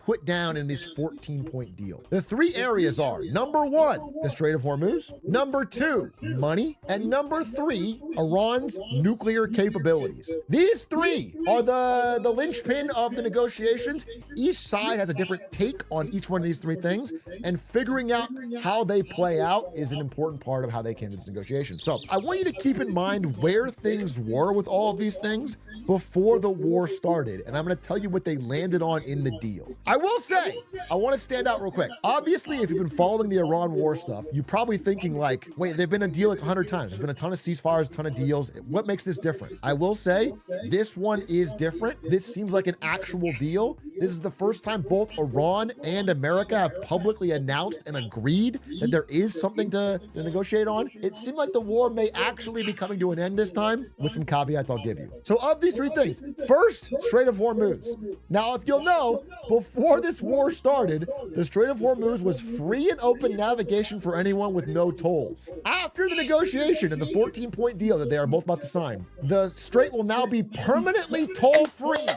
put down in this 14-point deal. The 3 areas are, number 1, the Strait of Hormuz, number 2, money, and number 3, Iran's nuclear capabilities. These 3 are the linchpin of the negotiations. Each side has a different take on each one of these 3 things, and figuring out how they play out is an important part of how they came to this negotiation. So I want you to keep in mind where things were with all of these things before the war started, and I'm going to tell you what they landed on in the deal. I will say, I want to stand out real quick. Obviously, if you've been following the Iran war stuff, you're probably thinking like, wait, they've been a deal like 100 times. There's been a ton of ceasefires, a ton of deals. What makes this different? I will say, this one is different. This seems like an actual deal. This is the first time both Iran and America have publicly announced and agreed that there is something to negotiate on. It seemed like the war may actually be coming to an end this time, with some caveats I'll give you. So of these 3 things, first, Strait of Hormuz. Now, if you'll know, before this war started, the Strait of Hormuz was free and open navigation for anyone with no tolls. After the negotiation and the 14-point deal that they are both about to sign, the strait will now be permanently toll-free.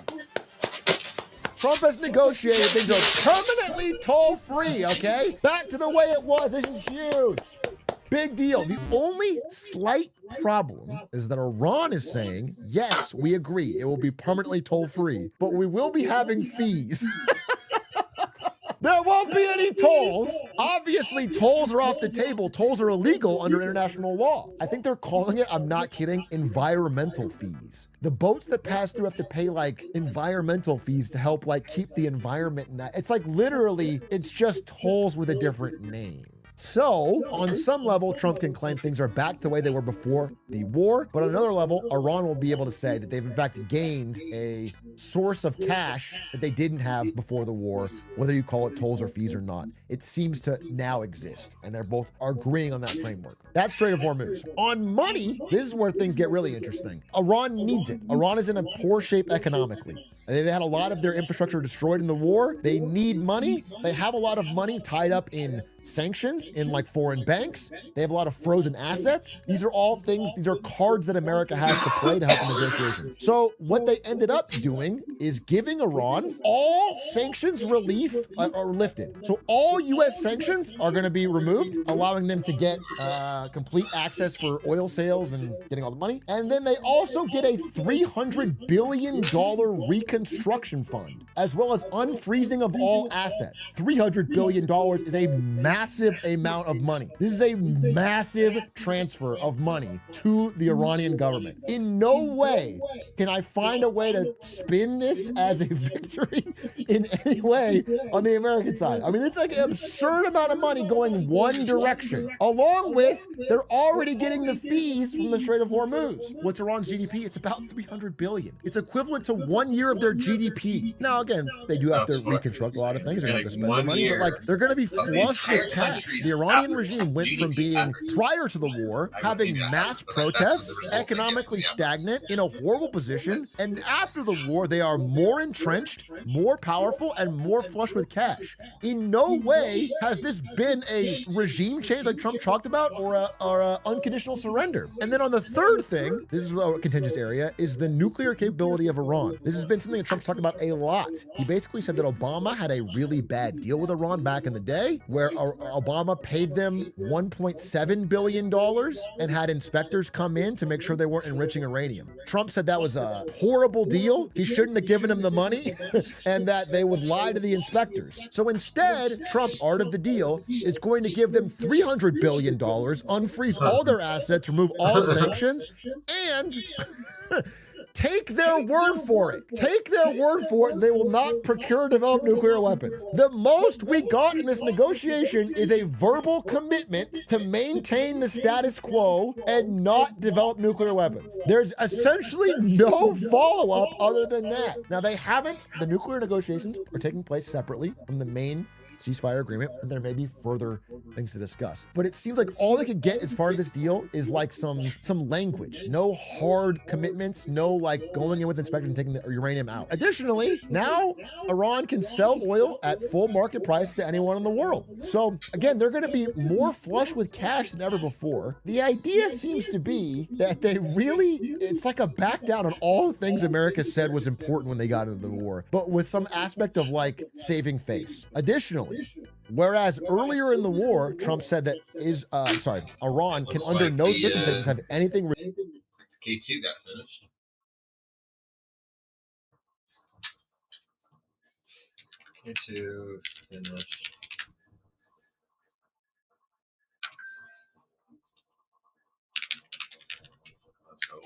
Trump has negotiated, things are permanently toll-free, okay? Back to the way it was. This is huge. Big deal. The only slight problem is that Iran is saying, yes, we agree, it will be permanently toll-free, but we will be having fees. There won't be any tolls. Obviously, tolls are off the table. Tolls are illegal under international law. I think they're calling it, I'm not kidding, environmental fees. The boats that pass through have to pay like environmental fees to help like keep the environment. It's like literally, it's just tolls with a different name. So, on some level, Trump can claim things are back the way they were before the war, but on another level, Iran will be able to say that they've in fact gained a source of cash that they didn't have before the war, whether you call it tolls or fees or not. It seems to now exist, and they're both agreeing on that framework. That's Strait of Hormuz. On money, this is where things get really interesting. Iran needs it. Iran is in a poor shape economically. They've had a lot of their infrastructure destroyed in the war. They need money. They have a lot of money tied up in sanctions in like foreign banks. They have a lot of frozen assets. These are all things, these are cards that America has to play to help in negotiation. So what they ended up doing is giving Iran all sanctions relief are lifted. So all US sanctions are going to be removed, allowing them to get complete access for oil sales and getting all the money. And then they also get a $300 billion reconstruction fund, as well as unfreezing of all assets. $300 billion is a massive amount of money. This is a massive transfer of money to the Iranian government. In no way can I find a way to spin this as a victory in any way on the American side. I mean, it's like an absurd amount of money going one direction, along with they're already getting the fees from the Strait of Hormuz. What's Iran's GDP? It's about 300 billion. It's equivalent to 1 year of their GDP. Now, again, they do have to reconstruct a lot of things. They're going to have to spend the money, but like they're going to be flush with cash. The Iranian regime went from being, prior to the war, having mass protests, economically stagnant, in a horrible position, and after the war, they are more entrenched, more powerful, and more flush with cash. In no way has this been a regime change like Trump talked about, or a unconditional surrender. And then on the third thing, this is a contentious area, is the nuclear capability of Iran. This has been something that Trump's talked about a lot. He basically said that Obama had a really bad deal with Iran back in the day, where Obama paid them $1.7 billion and had inspectors come in to make sure they weren't enriching uranium. Trump said that was a horrible deal. He shouldn't have given them the money and that they would lie to the inspectors. So instead, Trump, art of the deal, is going to give them $300 billion, unfreeze all their assets, remove all sanctions, and take their word for it. Take their word for it. They will not procure or develop nuclear weapons. The most we got in this negotiation is a verbal commitment to maintain the status quo and not develop nuclear weapons. There's essentially no follow-up other than that. Now, they haven't. The nuclear negotiations are taking place separately from the main ceasefire agreement, and there may be further things to discuss. But it seems like all they could get as far as this deal is like some language. No hard commitments, no like going in with inspection and taking the uranium out. Additionally, now Iran can sell oil at full market price to anyone in the world. So again, they're going to be more flush with cash than ever before. The idea seems to be that they really, it's like a back down on all the things America said was important when they got into the war, but with some aspect of like saving face. Additionally, whereas earlier in the war, Trump said that Iran can under no circumstances have anything. Looks like the K2 got finished. K2 finished. Let's go.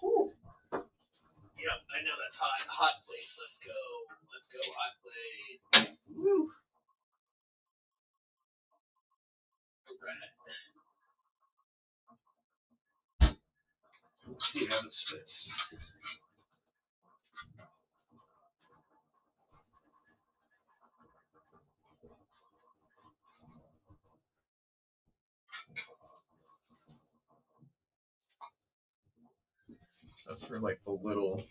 Woo. Yep, I know that's hot. Hot plate. Let's go. Let's go, hot plate. Woo. Alright. Let's see how this fits. So for like the little,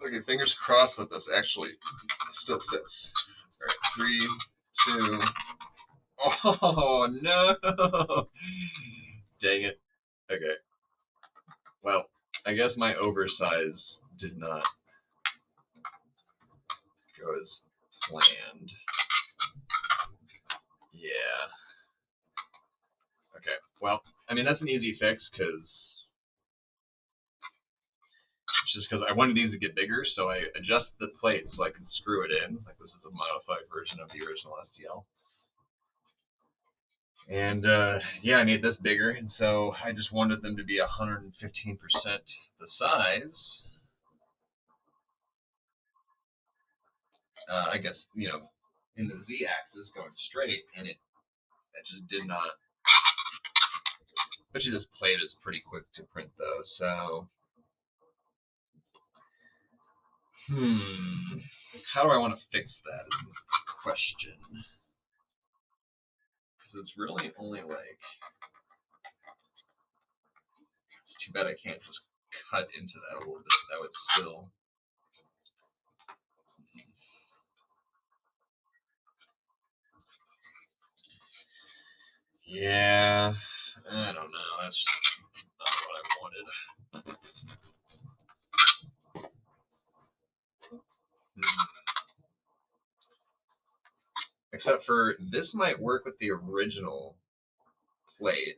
okay, fingers crossed that this actually still fits. All right, 3, 2. Oh, no! Dang it. Okay. Well, I guess my oversize did not go as planned. Yeah. Okay. Well, I mean, that's an easy fix, because it's just because I wanted these to get bigger, so I adjust the plate so I can screw it in. Like, this is a modified version of the original STL. And yeah, I made this bigger, and so I just wanted them to be 115% the size. I guess, in the Z-axis going straight, and it just did not. Bet you this plate is pretty quick to print, though, so. How do I want to fix that is the question. Because it's really only like. It's too bad I can't just cut into that a little bit. That would still. Yeah, I don't know. That's just not what I wanted. Except for this might work with the original plate.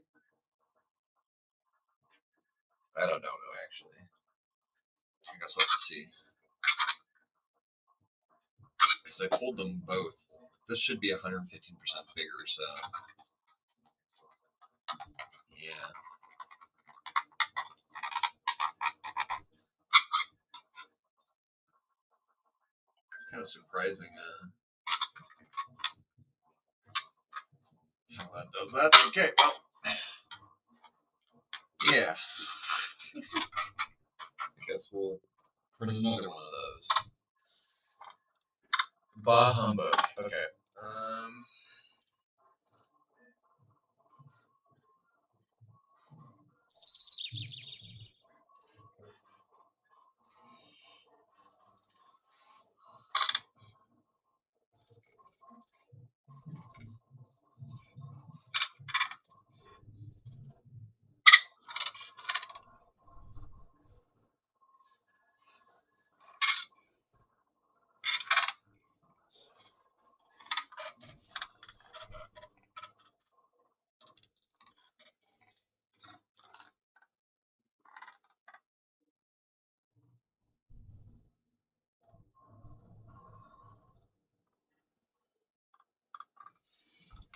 I don't know, actually. I guess we'll have to see. Because I pulled them both. This should be 115% bigger, so. Yeah. It's kind of surprising how that does that. Okay, well. Yeah. I guess we'll print another one of those. Bah humbug. Okay.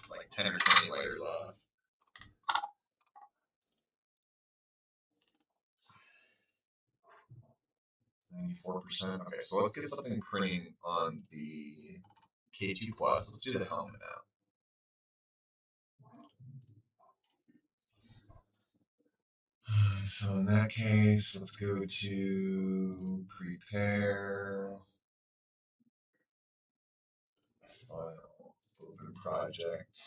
It's like 10 or 20 layers off. 94%. Okay, so let's get something printing on the K2 Plus. Let's do the helmet now. So in that case, let's go to prepare, file, open project.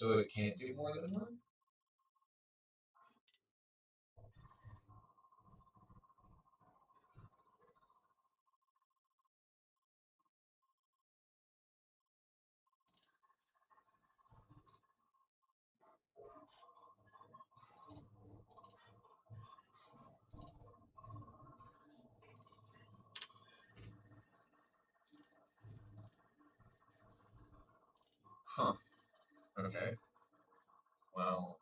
So it can't do more than one? Okay. Well,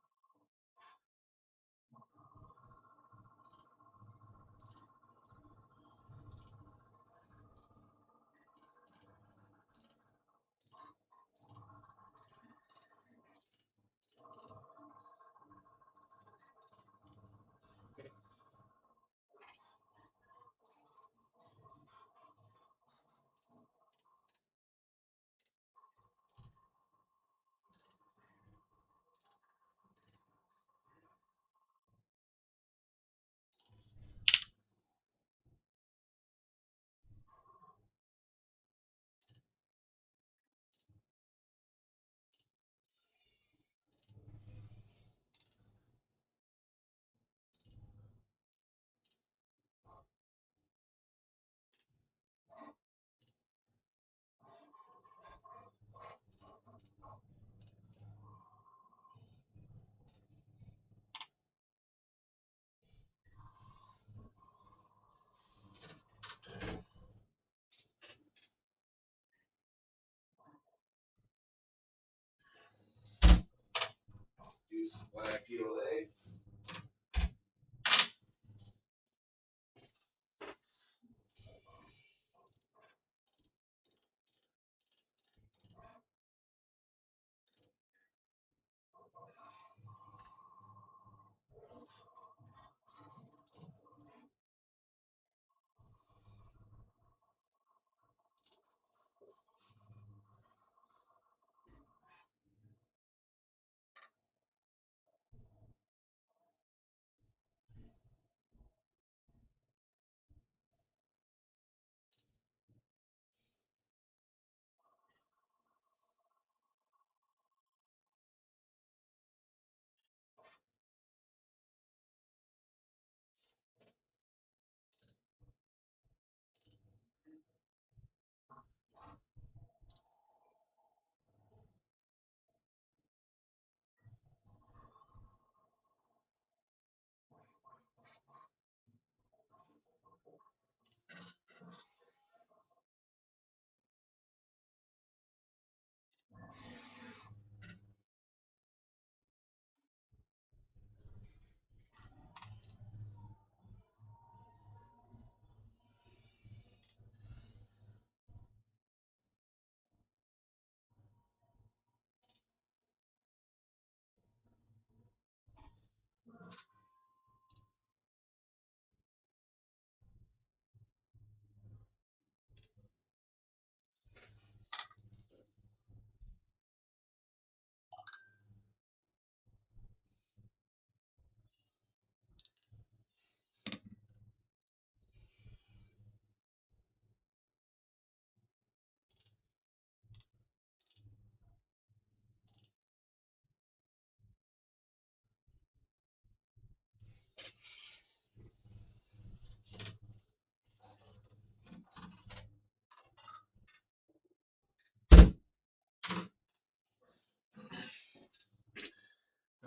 do some black PLA.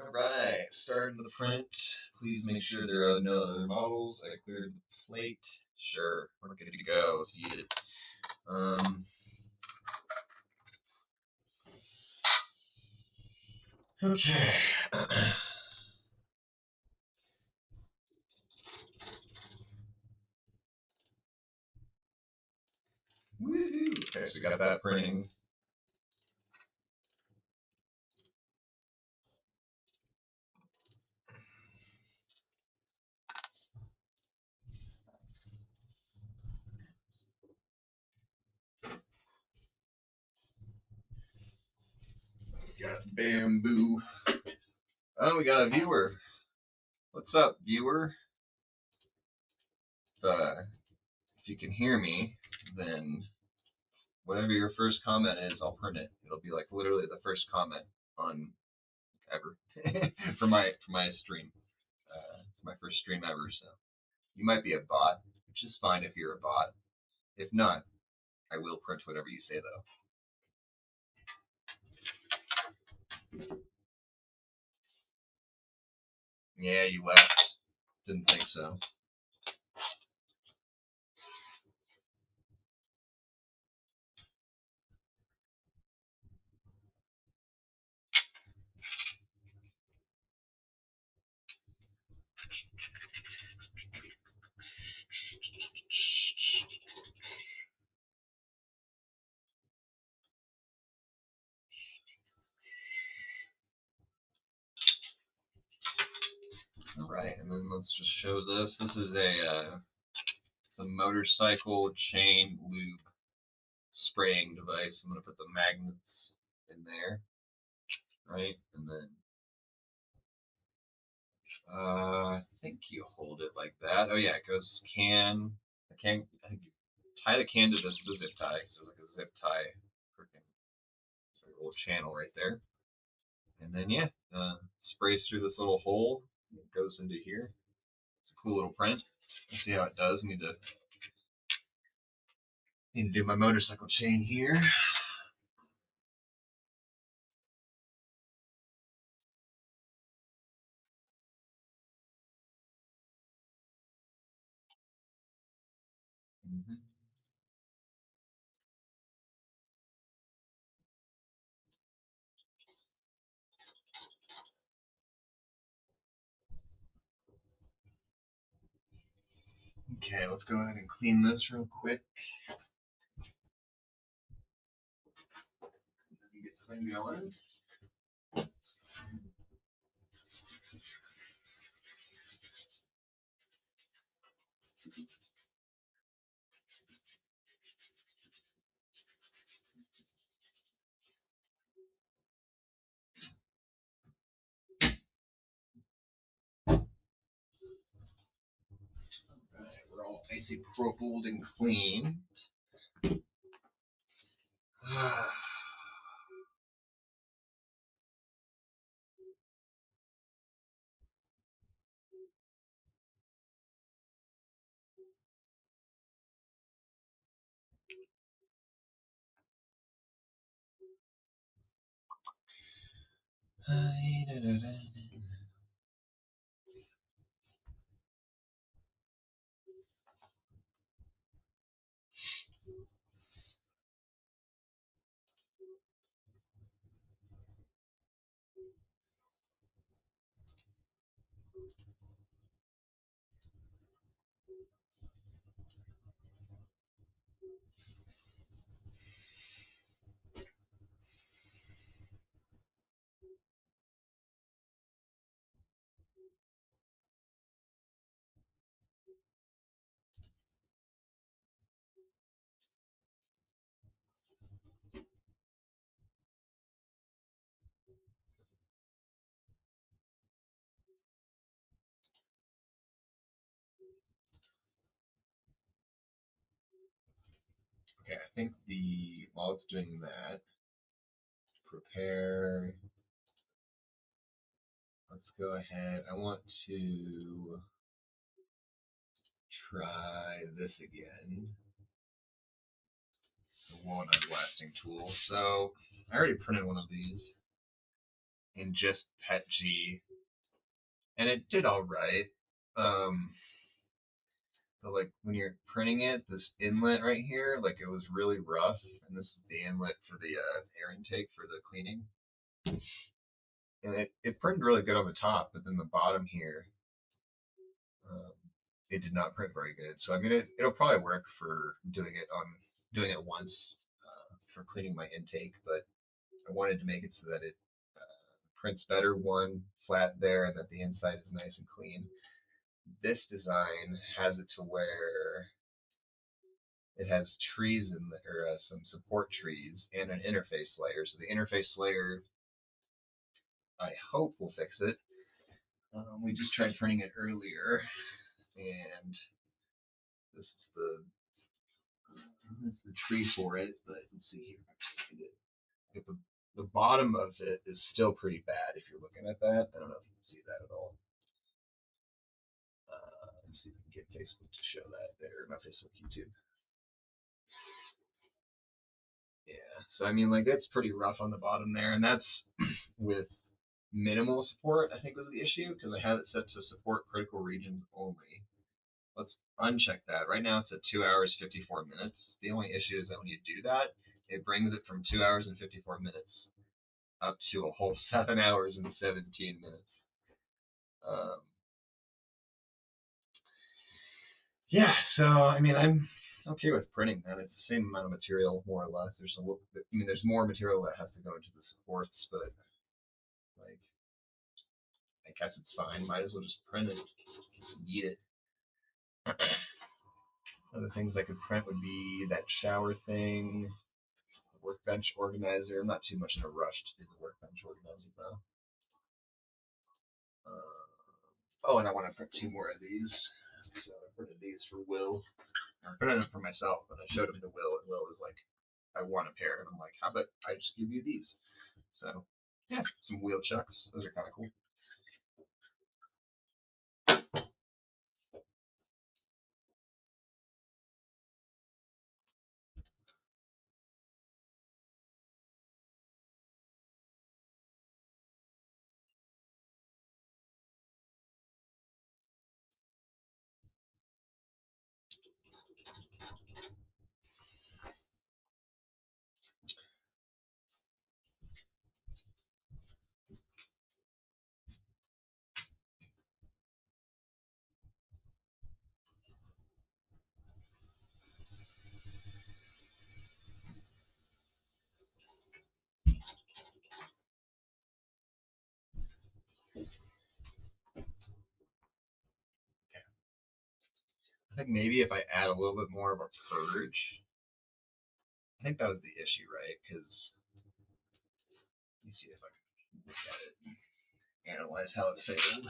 Alright, starting the print. Please make sure there are no other models. I cleared the plate. Sure, we're good to go. Let's eat it. Okay. Woohoo! Okay, so we got that printing. Got bamboo. Oh, we got a viewer. What's up, viewer? If you can hear me, then whatever your first comment is, I'll print it. It'll be like literally the first comment on ever for my stream. It's my first stream ever, so you might be a bot, which is fine if you're a bot. If not, I will print whatever you say though. Yeah, you left. Didn't think so. All right, and then let's just show this. This is it's a motorcycle chain lube spraying device. I'm gonna put the magnets in there, right? And then I think you hold it like that. Oh yeah, it goes can. I think you tie the can to this with a zip tie. So there's like a zip tie, freaking, it's like a little channel right there. And then yeah, sprays through this little hole. It goes into here. It's a cool little print. Let's see how it does. Need to do my motorcycle chain here. Mhm. Okay, let's go ahead and clean this real quick. Get something going. Alright, we're all isopropyled and clean. Okay, I think while it's doing that, prepare. Let's go ahead. I want to try this again. The walnut blasting tool. So I already printed one of these in just PETG, and it did all right. But like when you're printing it, this inlet right here, like it was really rough, and this is the inlet for the air intake for the cleaning. And it printed really good on the top, but then the bottom here, um, it did not print very good. So I mean, it'll probably work for doing it once for cleaning my intake, but I wanted to make it so that it prints better, one flat there, and that the inside is nice and clean. This design has it to where it has trees in or some support trees and an interface layer. So the interface layer, I hope, will fix it. We just tried printing it earlier, and this is that's the tree for it. But let's see here if I can get the bottom of it is still pretty bad if you're looking at that. I don't know if you can see that at all. Let's see if we can get Facebook to show that, or not Facebook, YouTube. Yeah, so I mean, like, it's pretty rough on the bottom there, and that's with minimal support, I think was the issue, because I have it set to support critical regions only. Let's uncheck that. Right now it's at 2 hours 54 minutes. The only issue is that when you do that, it brings it from 2 hours and 54 minutes up to a whole 7 hours and 17 minutes. Yeah, so I mean, I'm okay with printing that. It's the same amount of material, more or less. There's more material that has to go into the supports, but like, guess it's fine. Might as well just print it. Need it. Other things I could print would be that shower thing, workbench organizer. I'm not too much in a rush to do the workbench organizer though. Oh, and I want to print 2 more of these. So I printed these for Will. I printed them for myself, and I showed them to Will, and Will was like, I want a pair. And I'm like, how about I just give you these? So, yeah, some wheel chucks. Those are kind of cool. I think maybe if I add a little bit more of a purge, I think that was the issue, right? Because let me see if I can look at it, analyze how it failed.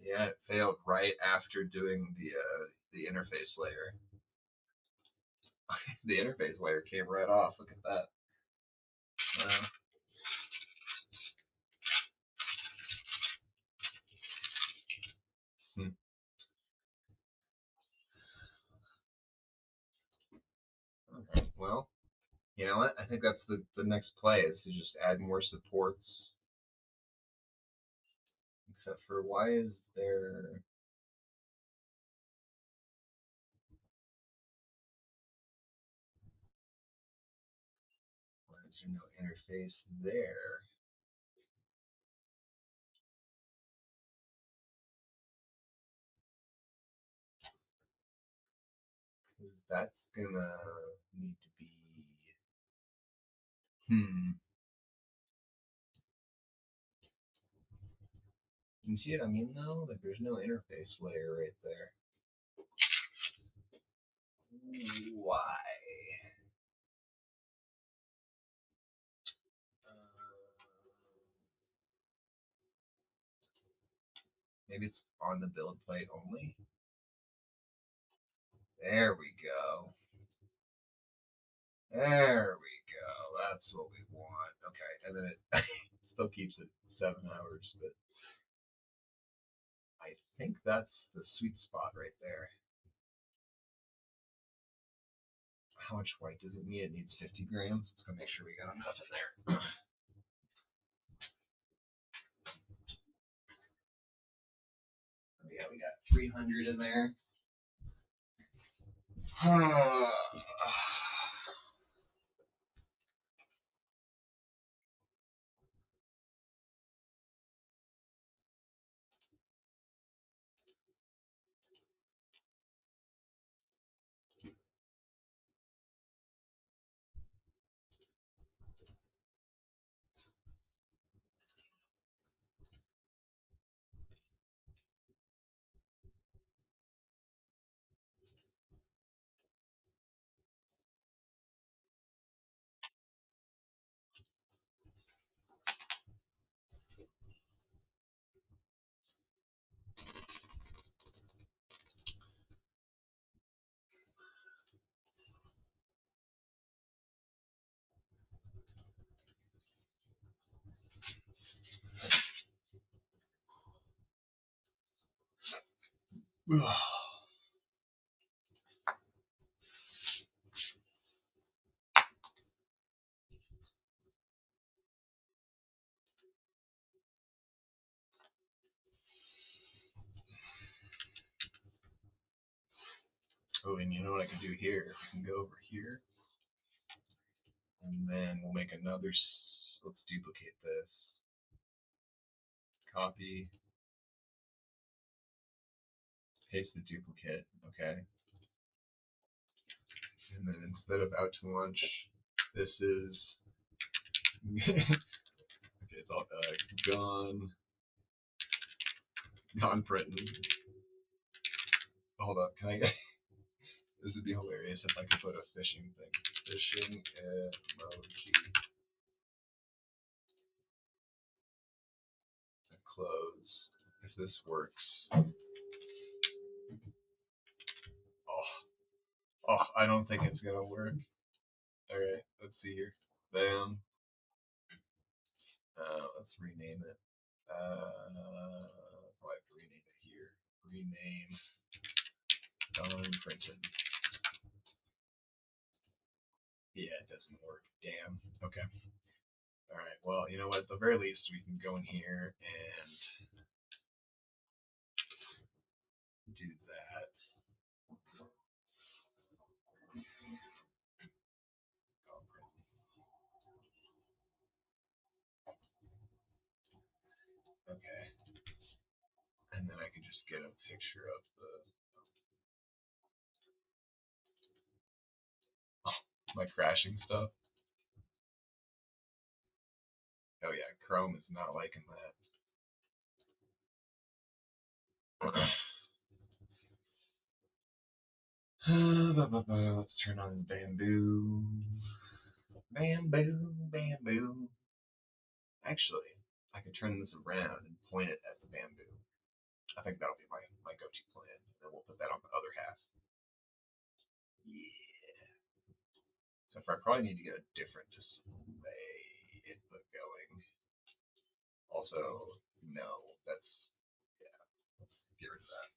Yeah, it failed right after doing the interface layer. The interface layer came right off. Look at that. Okay, well, you know what? I think that's the next play is to just add more supports. Except for why is there no interface there? Because that's gonna need to be You see what I mean though? Like there's no interface layer right there. Why? Maybe it's on the build plate only. There we go. There we go. That's what we want. Okay, and then it still keeps it 7 hours, but I think that's the sweet spot right there. How much white does it need? It needs 50 grams. Let's go make sure we got enough in there. Yeah, we got 300 in there. Oh, and you know what I can do here? I can go over here, and then we'll make another. Let's duplicate this. Copy. Paste the duplicate. Okay. And then instead of out to lunch, this is okay. It's all gone printing. Hold up, can I? This would be hilarious if I could put a fishing thing. Fishing emoji. Close. If this works. Oh, I don't think it's gonna work. Alright, let's see here. Bam. Let's rename it. Oh, I have to rename it here. Rename Don Printed. Yeah, it doesn't work. Damn. Okay. Alright, well, you know what? At the very least, we can go in here and do that. Okay. And then I can just get a picture of my crashing stuff. Oh yeah, Chrome is not liking that. Let's turn on Bamboo. Bamboo. Actually, I could turn this around and point it at the bamboo. I think that'll be my go-to plan. And then we'll put that on the other half. Yeah. So I probably need to get a different display input going. Also, no, let's get rid of that.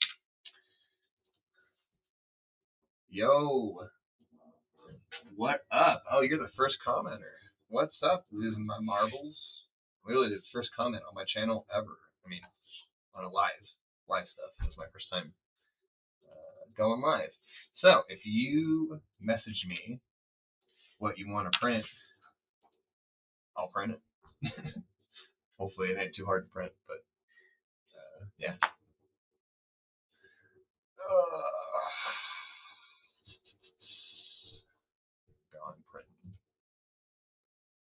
Yo, what up? Oh, you're the first commenter. What's up, losing my marbles? Literally the first comment on my channel ever. I mean, on a live stuff. It was my first time going live. So if you message me what you want to print, I'll print it. Hopefully it ain't too hard to print, but yeah. Gone printing.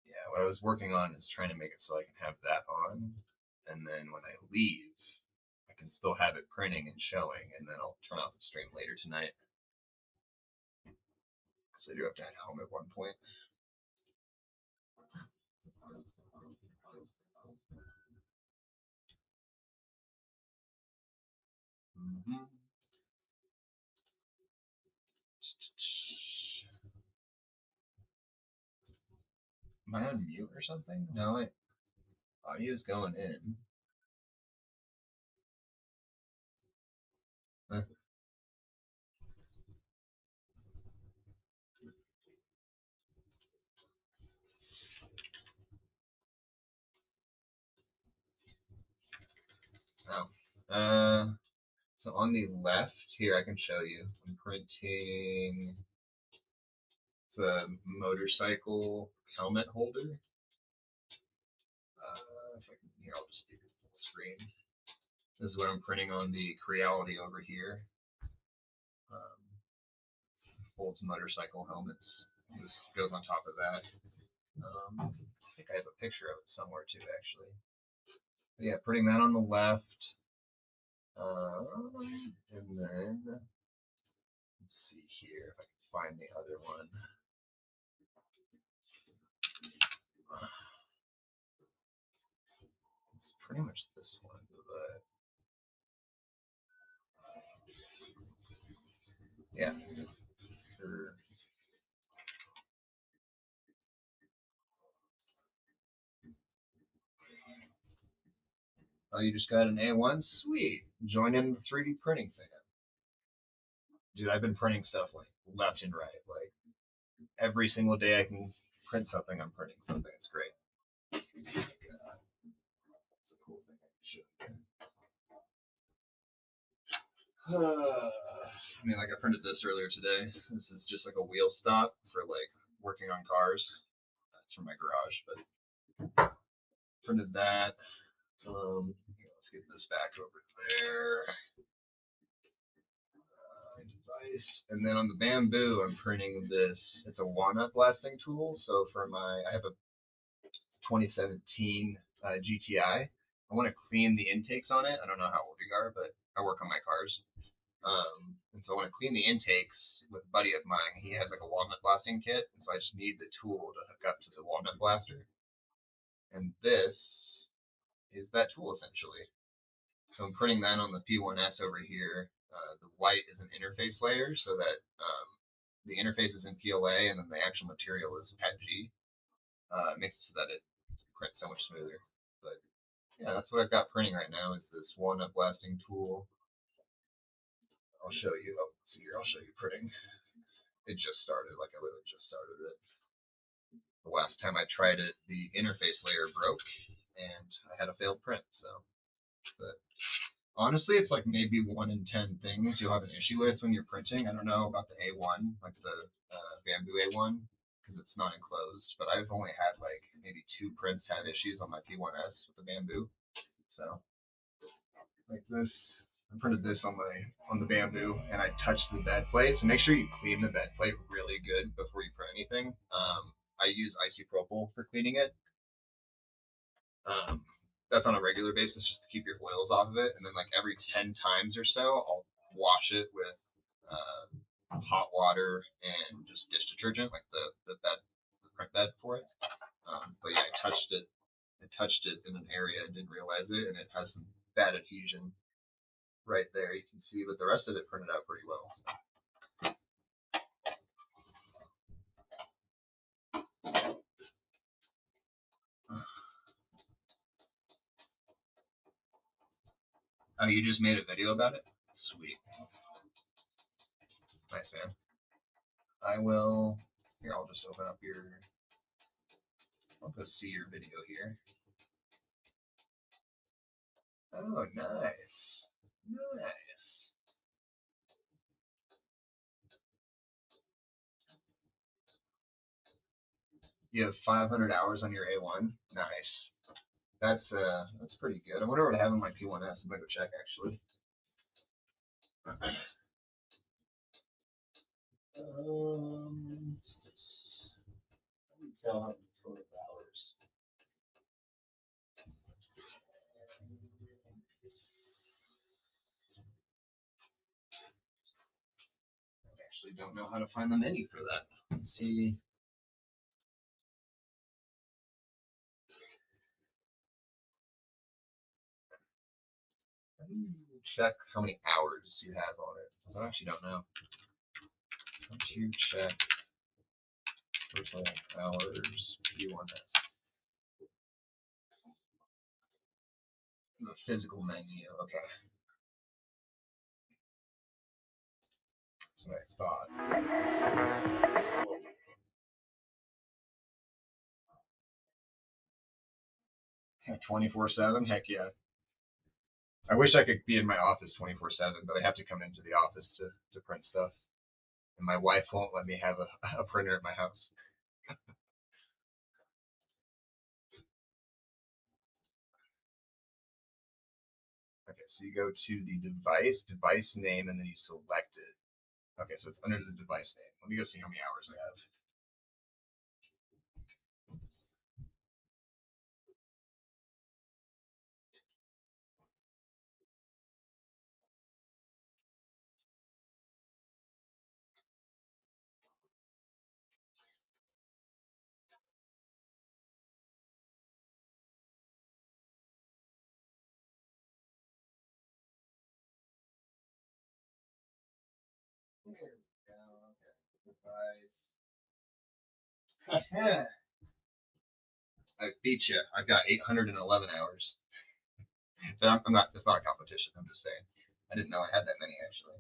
Yeah, what I was working on is trying to make it so I can have that on, and then when I leave, I can still have it printing and showing, and then I'll turn off the stream later tonight. Because I do have to head home at one point. Am I on mute or something? No, audio's going in. Huh. Oh. So on the left here, I can show you. I'm printing. It's a motorcycle helmet holder. If I can, here, I'll just give it full screen. This is what I'm printing on the Creality over here. Holds motorcycle helmets. This goes on top of that. I think I have a picture of it somewhere too, actually. But yeah, putting that on the left. And then, let's see here if I can find the other one. It's pretty much this one, but yeah. Oh, you just got an A1? Sweet. Join in the 3D printing fan. Dude, I've been printing stuff like left and right. Like every single day I can print something, I'm printing something. It's great. It's a cool thing I should I mean, like I printed this earlier today. This is just like a wheel stop for like working on cars. That's from my garage, but printed that. Let's get this back over there. device. And then on the bamboo, I'm printing this. It's a walnut blasting tool. So for I have a 2017 GTI. I want to clean the intakes on it. I don't know how old you are, but I work on my cars. And so I want to clean the intakes with a buddy of mine. He has like a walnut blasting kit, and so I just need the tool to hook up to the walnut blaster. And this is that tool essentially. So I'm printing that on the P1S over here. The white is an interface layer, so that the interface is in PLA, and then the actual material is PETG. It makes it so that it prints so much smoother. But yeah, that's what I've got printing right now is this walnut blasting tool. I'll show you. Oh, let's see here. I'll show you printing. It just started. Like I literally just started it. The last time I tried it, the interface layer broke, and I had a failed print. So, but honestly, it's like maybe 1 in 10 things you'll have an issue with when you're printing. I don't know about the A1, like the Bamboo A1, because it's not enclosed. But I've only had like maybe 2 prints have issues on my P1S with the Bamboo. So, like this. I printed this on the bamboo, and I touched the bed plate. So make sure you clean the bed plate really good before you print anything. I use isopropyl for cleaning it. That's on a regular basis just to keep your oils off of it. And then like every 10 times or so, I'll wash it with hot water and just dish detergent, like the print bed for it. But yeah, I touched it in an area and didn't realize it, and it has some bad adhesion right there, you can see, but the rest of it printed out pretty well. So. Oh, you just made a video about it? Sweet. Nice, man. I will. Here, I'll just open up your. I'll go see your video here. Oh, nice. Nice. You have 500 hours on your A1. Nice. That's pretty good. I wonder what I have on my P1S. I'm gonna go check actually. Let me tell how many total hours. I actually don't know how to find the menu for that. Let's see. Check how many hours you have on it, because I actually don't know. How do you check total hours P1S? The physical menu, okay. That's what I thought. 24/7? Heck yeah. I wish I could be in my office 24/7, but I have to come into the office to print stuff. And my wife won't let me have a printer at my house. Okay, so you go to the device name, and then you select it. Okay, so it's under the device name. Let me go see how many hours I have. There we go. Okay, device. I beat you. I've got 811 hours. But I'm not. It's not a competition. I'm just saying. I didn't know I had that many actually.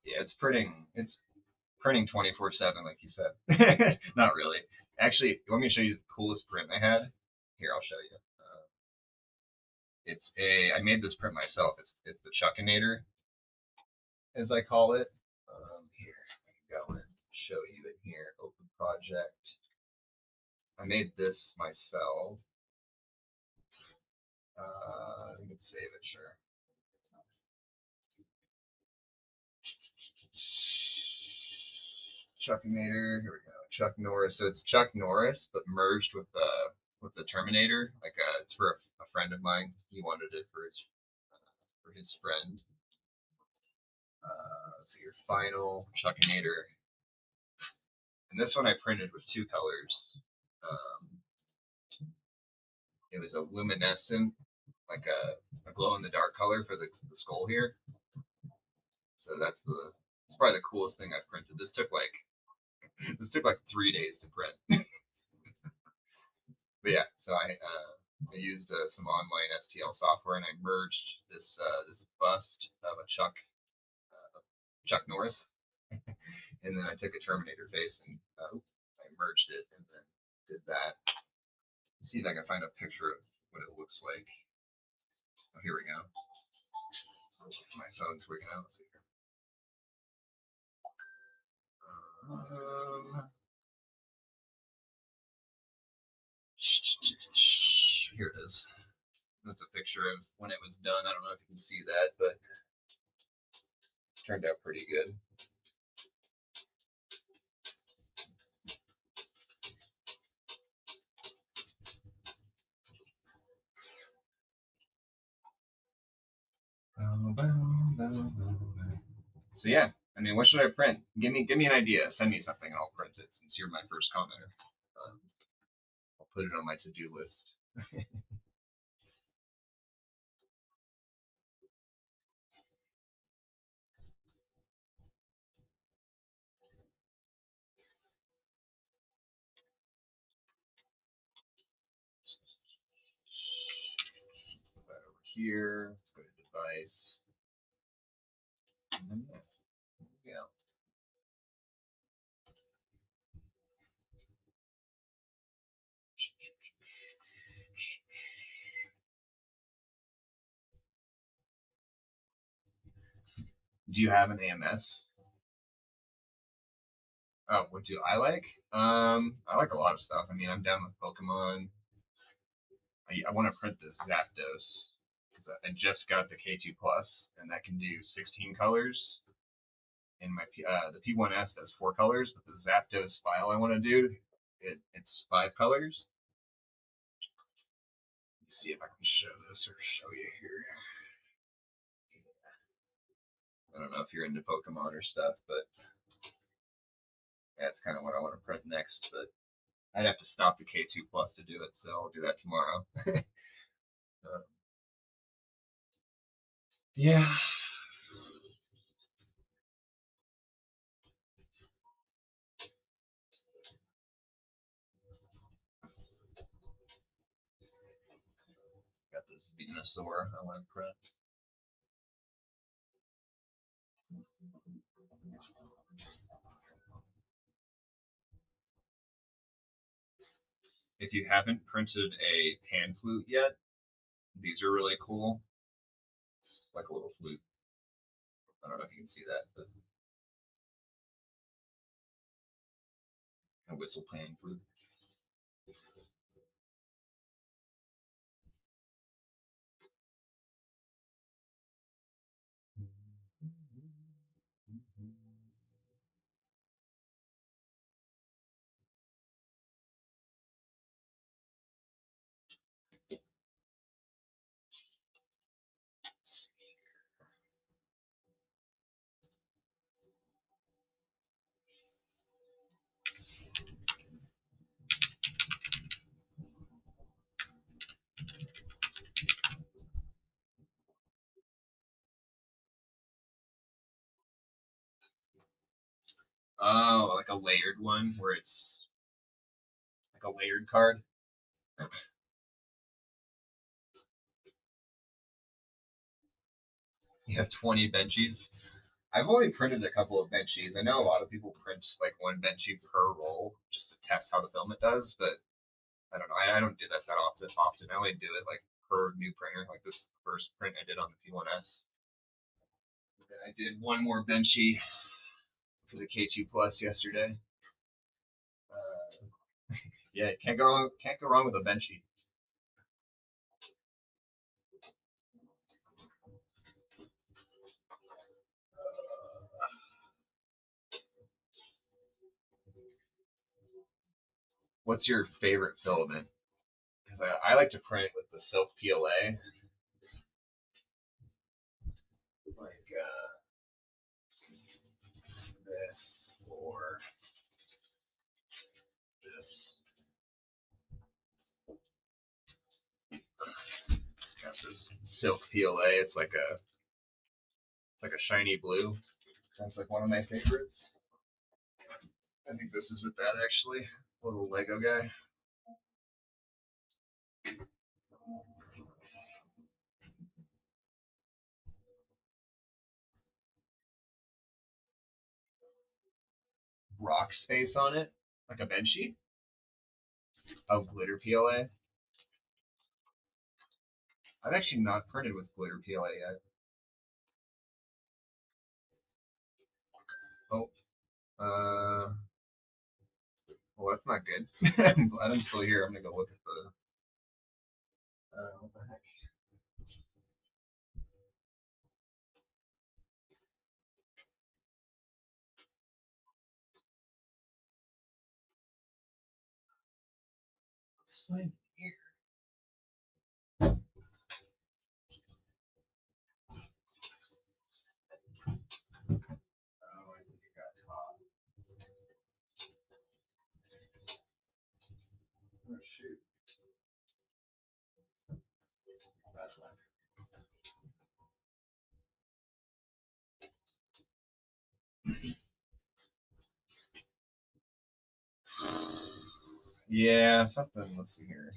Yeah, it's printing. It's printing 24/7, like you said. Not really. Actually, let me show you the coolest print I had. here, I'll show you. I made this print myself. It's the Chuckinator, as I call it. Here, I can go and show you in here. Open project. I made this myself. You can save it, sure. Chuckinator, here we go. Chuck Norris. So it's Chuck Norris, but merged with the Terminator. Like it's for a friend of mine. He wanted it for his friend. Let's see your final Chuckinator. And this one I printed with two colors. It was a luminescent, like a glow in the dark color for the skull here. So it's probably the coolest thing I've printed. This took like 3 days to print. But yeah, so I used some online STL software and I merged this bust of a Chuck Norris, and then I took a Terminator face and I merged it and then did that. Let's see if I can find a picture of what it looks like. Oh, here we go. My phone's working out. Let's see here. Here it is. That's a picture of when it was done. I don't know if you can see that, but it turned out pretty good. So yeah, I mean, what should I print? Give me an idea. Send me something and I'll print it. Since you're my first commenter, I'll put it on my to-do list. Put that over here. Let's go to device. And then yeah. Do you have an AMS? Oh, what do I like? I like a lot of stuff. I mean, I'm down with Pokemon. I want to print this Zapdos because I just got the K2 Plus, and that can do 16 colors. And the P1S does 4 colors, but the Zapdos file I want to do, it's 5 colors. Let's see if I can show this or show you here. I don't know if you're into Pokemon or stuff, but that's kind of what I want to print next. But I'd have to stop the K2 Plus to do it, so I'll do that tomorrow. Yeah. Got this Venusaur I want to print. If you haven't printed a pan flute yet, these are really cool. It's like a little flute. I don't know if you can see that, but a whistle pan flute. Oh, like a layered one where it's like a layered card. You have 20 benchies. I've only printed a couple of benchies. I know a lot of people print like one benchie per roll just to test how the filament does, but I don't know. I don't do that often. I only do it like per new printer. Like this first print I did on the P1S. Then I did one more benchy for the K2 Plus yesterday. Yeah, can't go wrong with a benchy. What's your favorite filament? Because I like to print with the silk PLA. Like this or this. Got this silk PLA. It's like a shiny blue. That's like one of my favorites. I think this is with that actually. Little Lego guy. Rock space on it, like a benchy. Oh, glitter PLA. I've actually not printed with glitter PLA yet. Oh, well, that's not good. I'm glad I'm still here. I'm gonna go look at the. What the heck? Sign here. Oh, I think it got caught. Oh shoot. That's not Yeah, something. Let's see here.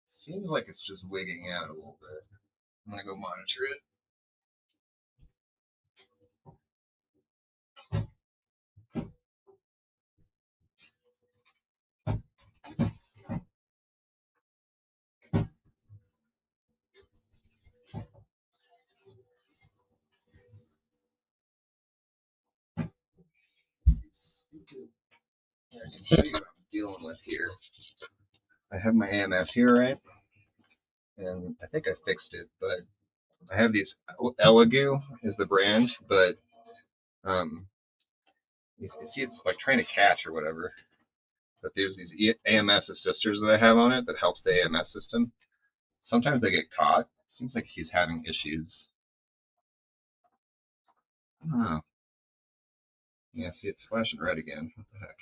Seems like it's just wigging out a little bit. I'm gonna go monitor it. I can show you what I'm dealing with here. I have my AMS here, right? And I think I fixed it, but I have these. Elegoo is the brand, but um, you see, it's like trying to catch or whatever. But there's these AMS assisters that I have on it that helps the AMS system. Sometimes they get caught. It seems like he's having issues. I don't know. Yeah, see, it's flashing red again. What the heck?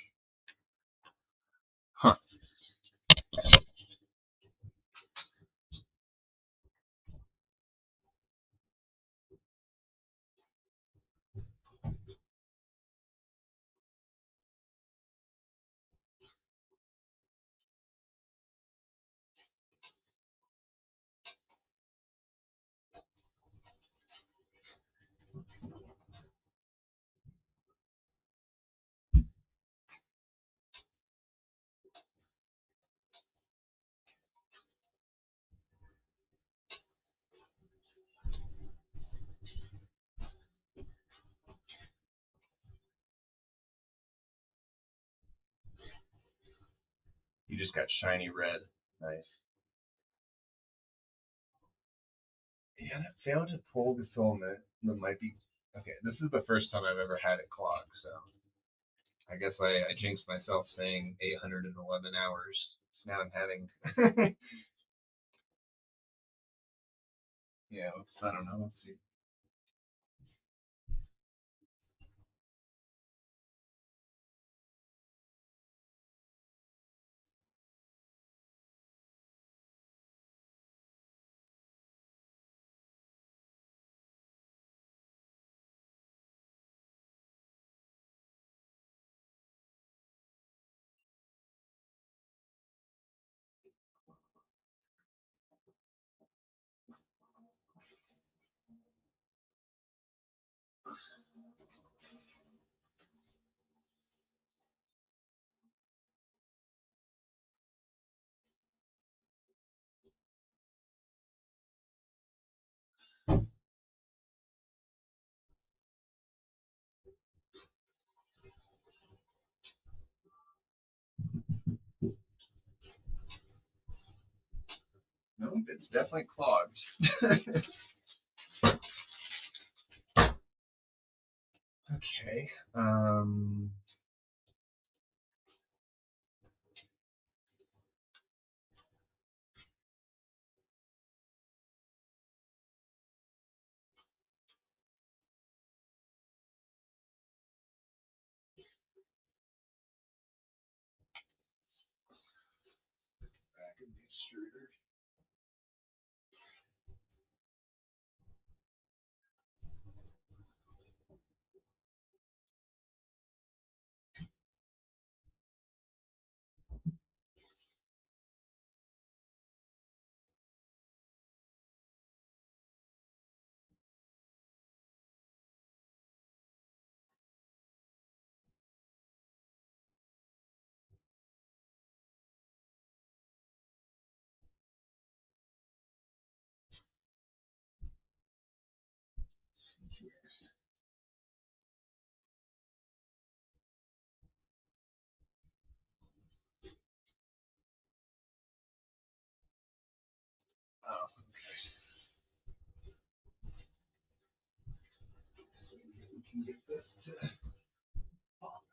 Huh. You just got shiny red. Nice. Yeah, I failed to pull the filament. That might be okay. This is the first time I've ever had it clog, so I guess I jinxed myself saying 811 hours. So now I'm having. Yeah, I don't know. Let's see. Nope, it's definitely clogged. Okay. Back in the extruder. Let's see here. Oh, okay. So we can get this to pop.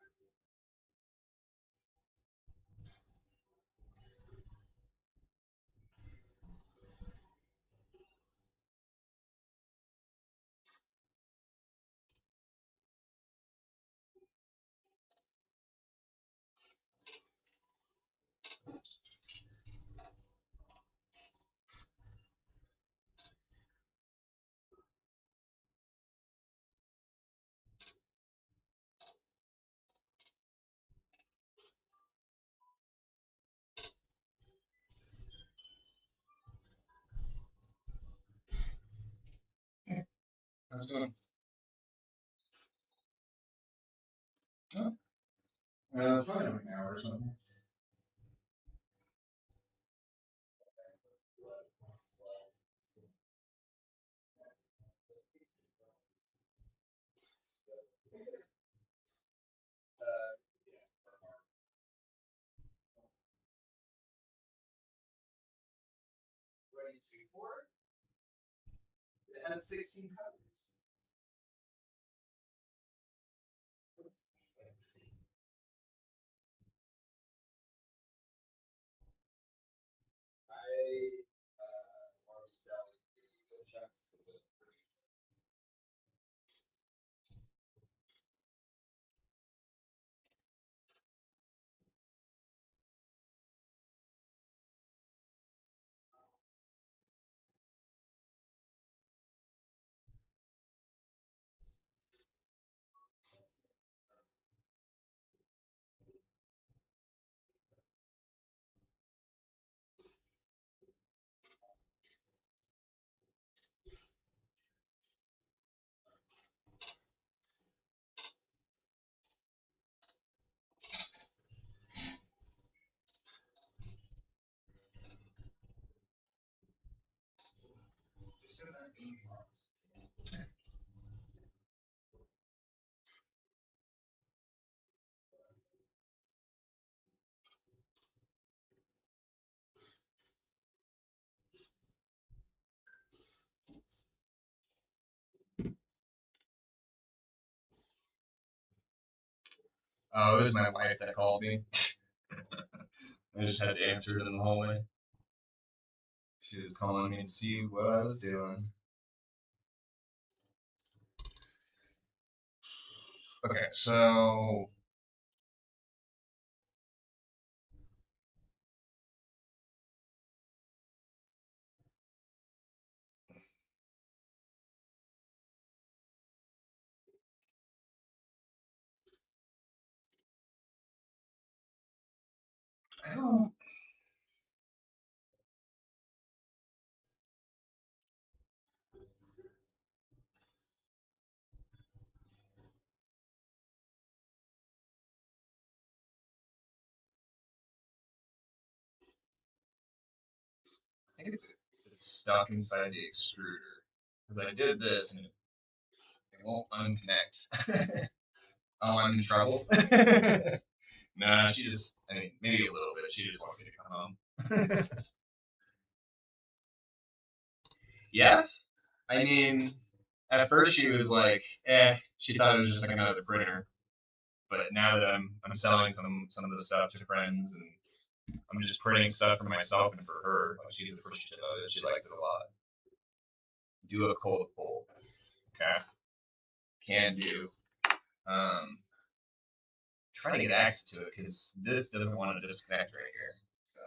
That's good. Oh, probably like an hour or something. Ready to pour? It has 16 colors. I already sell the checks to the just doesn't have any box. Oh, it was my wife that called me. I just had to answer it in the hallway. She was calling me to see what I was doing. Okay, so I don't. I think it's stuck inside the extruder because I did this and it won't unconnect. Oh, I'm in trouble. Nah, she just. I mean, maybe a little bit. She just wants me to come home. Yeah, I mean, at first she was like, she thought it was just like another printer. But now that I'm selling some of the stuff to friends, and I'm just printing stuff for myself and for her, like, she's appreciative of it. She likes it a lot. Do a cold pull. Okay. Can do. Trying to get access to it because this doesn't want to disconnect right here. So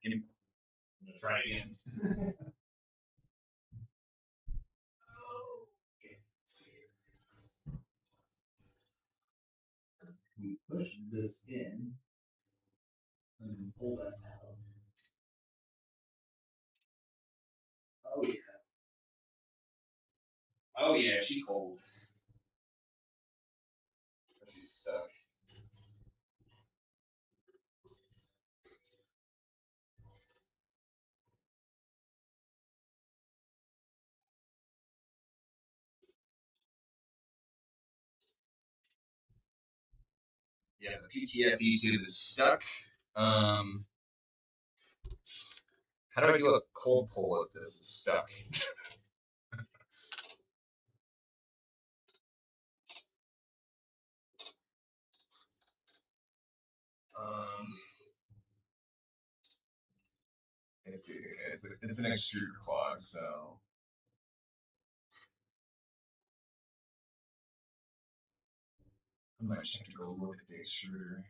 give me. I'm gonna try again. Let's see. We push this in and then pull that out. Oh yeah. Oh yeah, she cold. She's stuck. Yeah, the PTFE tube is stuck. How do I do a cold pull if this is stuck? um, it's an extruder clog, so. I might just have to go look at the extruder.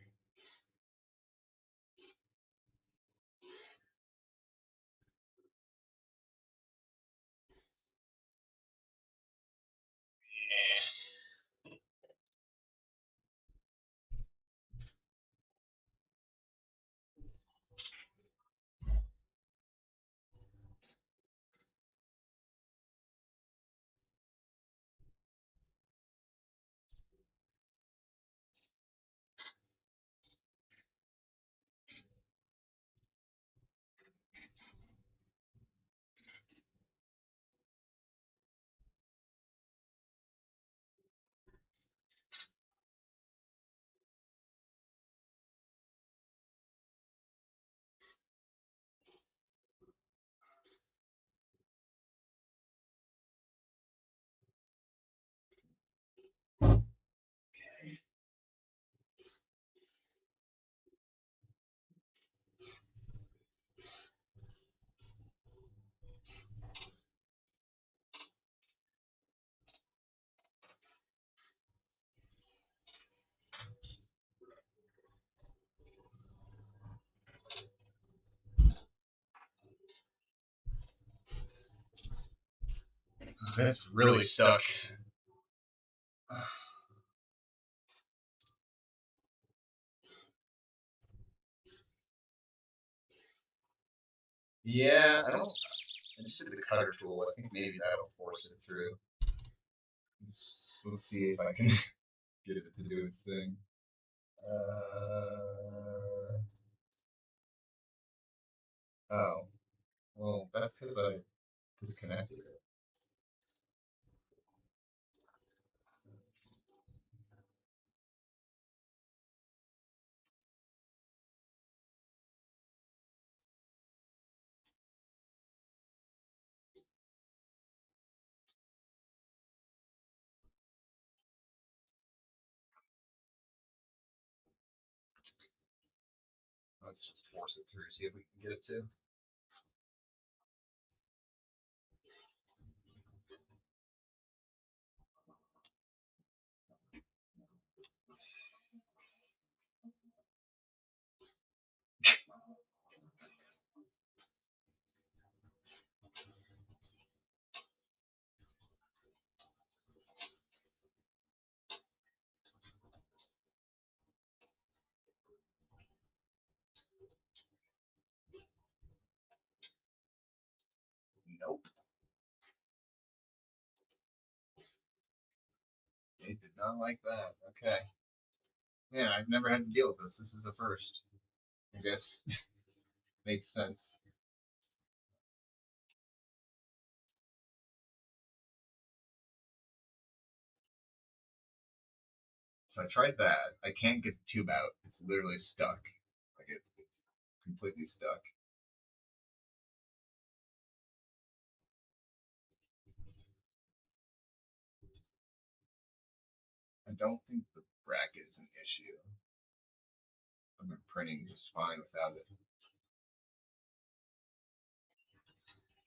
That's really stuck. Yeah, I don't. I just did the cutter tool. I think maybe that'll force it through. Let's see if I can get it to do its thing. Oh, well, that's because I disconnected it. Let's just force it through, see if we can get it to. Nope. It did not like that. Okay. Yeah, I've never had to deal with this. This is a first. I guess makes sense. So I tried that. I can't get the tube out. It's literally stuck. Like it's completely stuck. don't think the bracket is an issue. I've been printing just fine without it.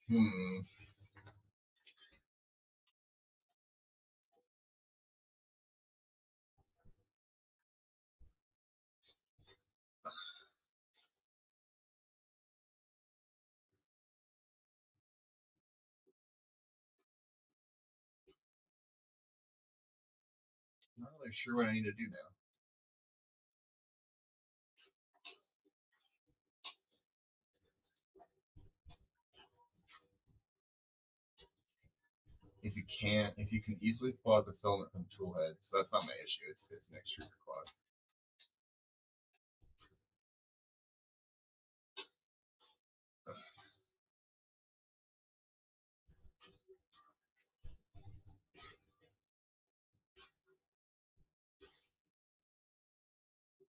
Hmm. Not really sure what I need to do now. If you can easily pull out the filament from the tool head, so that's not my issue. It's an extruder clog.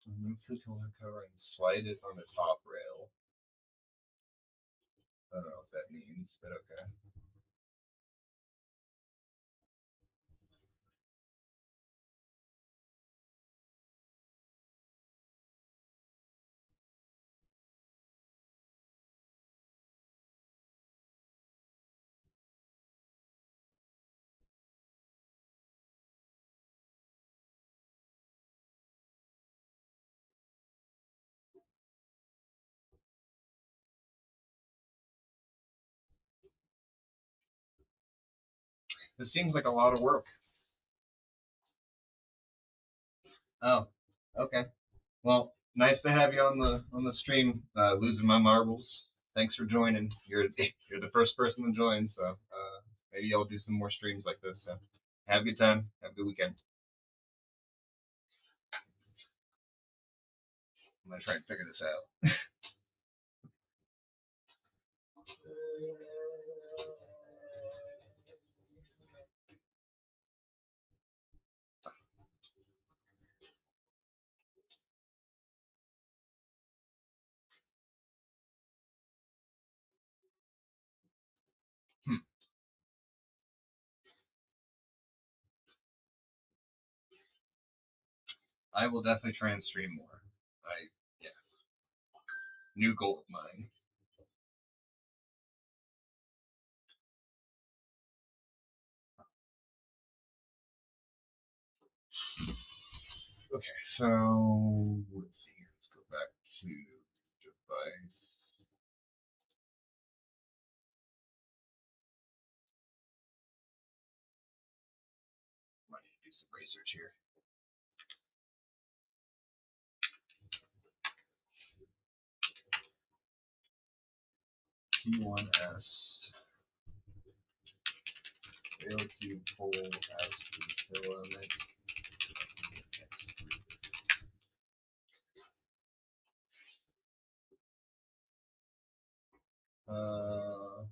Remove the tool head cover and slide it on the top rail. I don't know what that means, but okay. This seems like a lot of work. Oh, okay. Well, nice to have you on the stream. Losing my marbles. Thanks for joining. You're the first person to join, so maybe I'll do some more streams like this. So have a good time. Have a good weekend. I'm gonna try and figure this out. I will definitely try and stream more. Yeah. New goal of mine. Okay, so let's see here. Let's go back to device. Might need to do some research here. P1S. Fail to pull out the filament. Uh,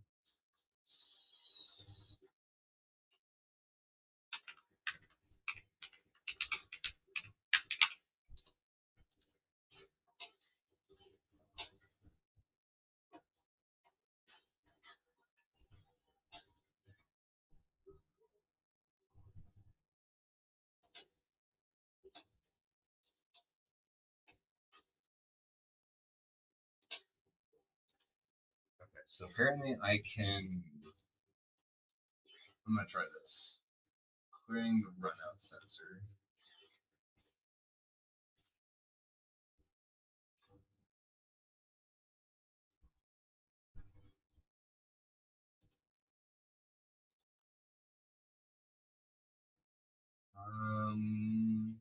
okay, so apparently I can. I'm gonna try this. Clearing the runout sensor. Um,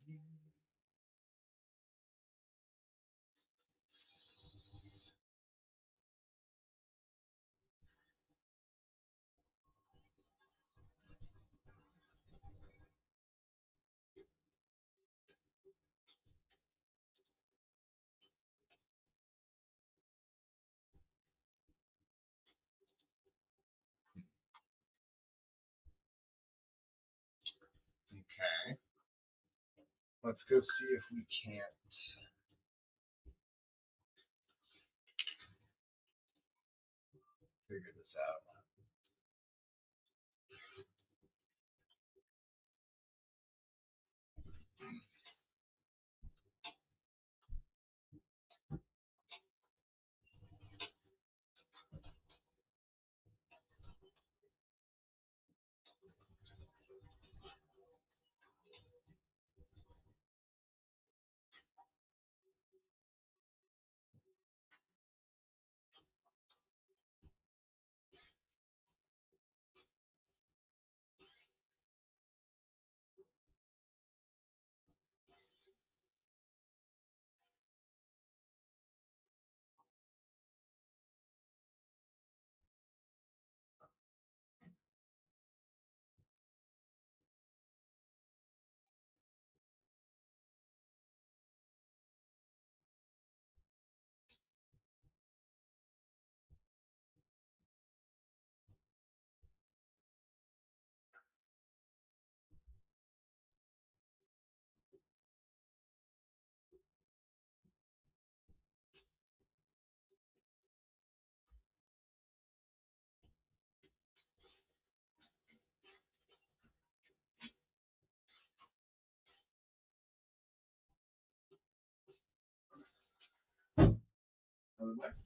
okay. Let's go see if we can't figure this out.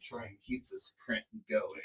Try and keep this print going.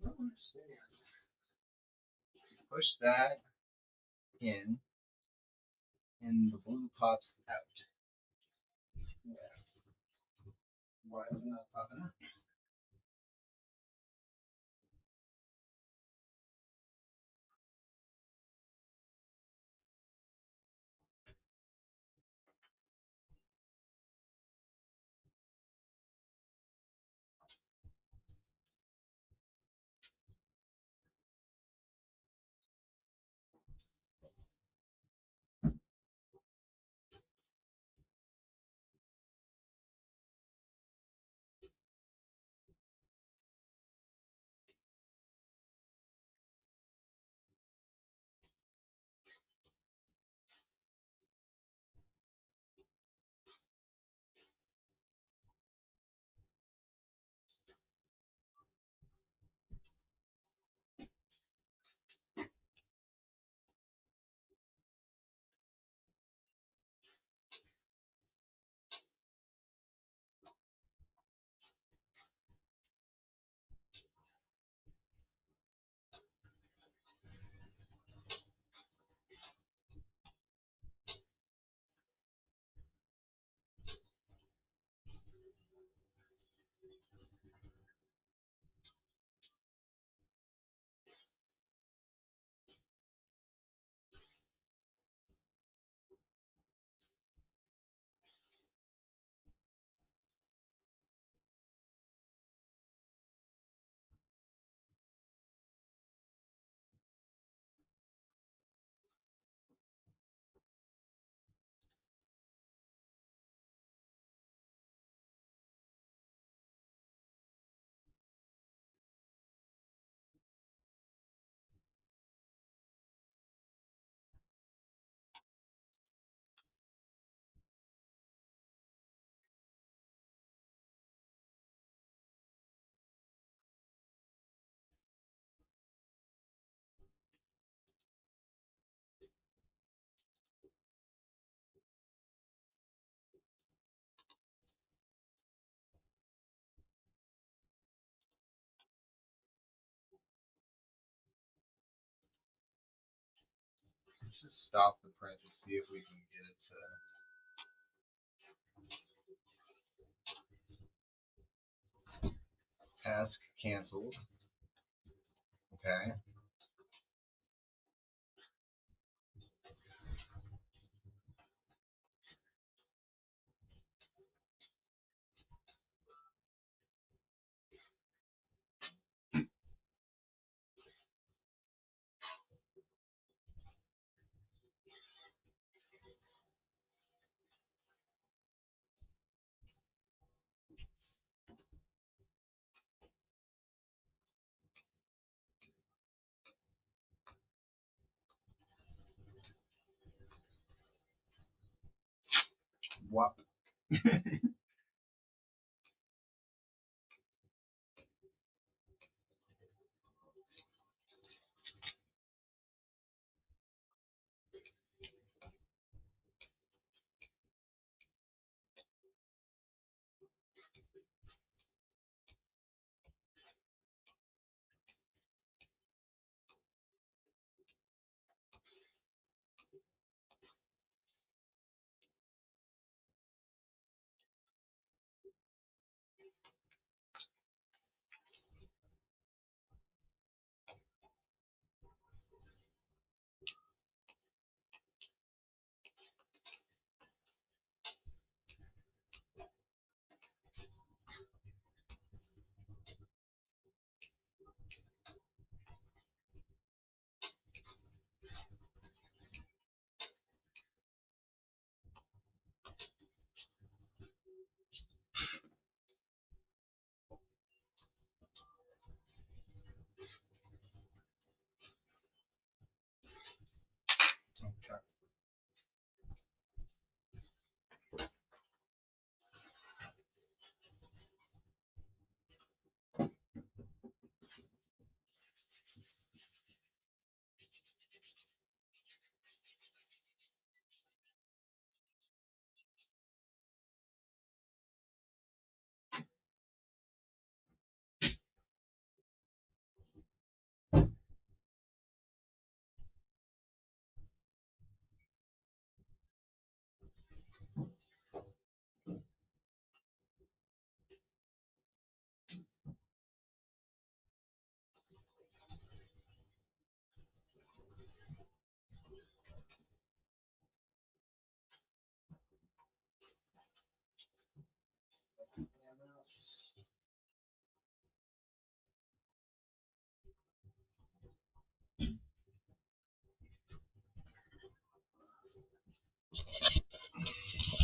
I don't understand. Push that in, and the blue pops out. Yeah. Why isn't that popping out? Let's just stop the print and see if we can get it to task canceled. Okay. Wop. Okay.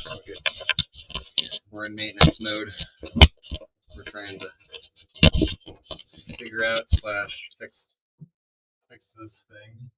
Okay. We're in maintenance mode. We're trying to figure out slash fix this thing.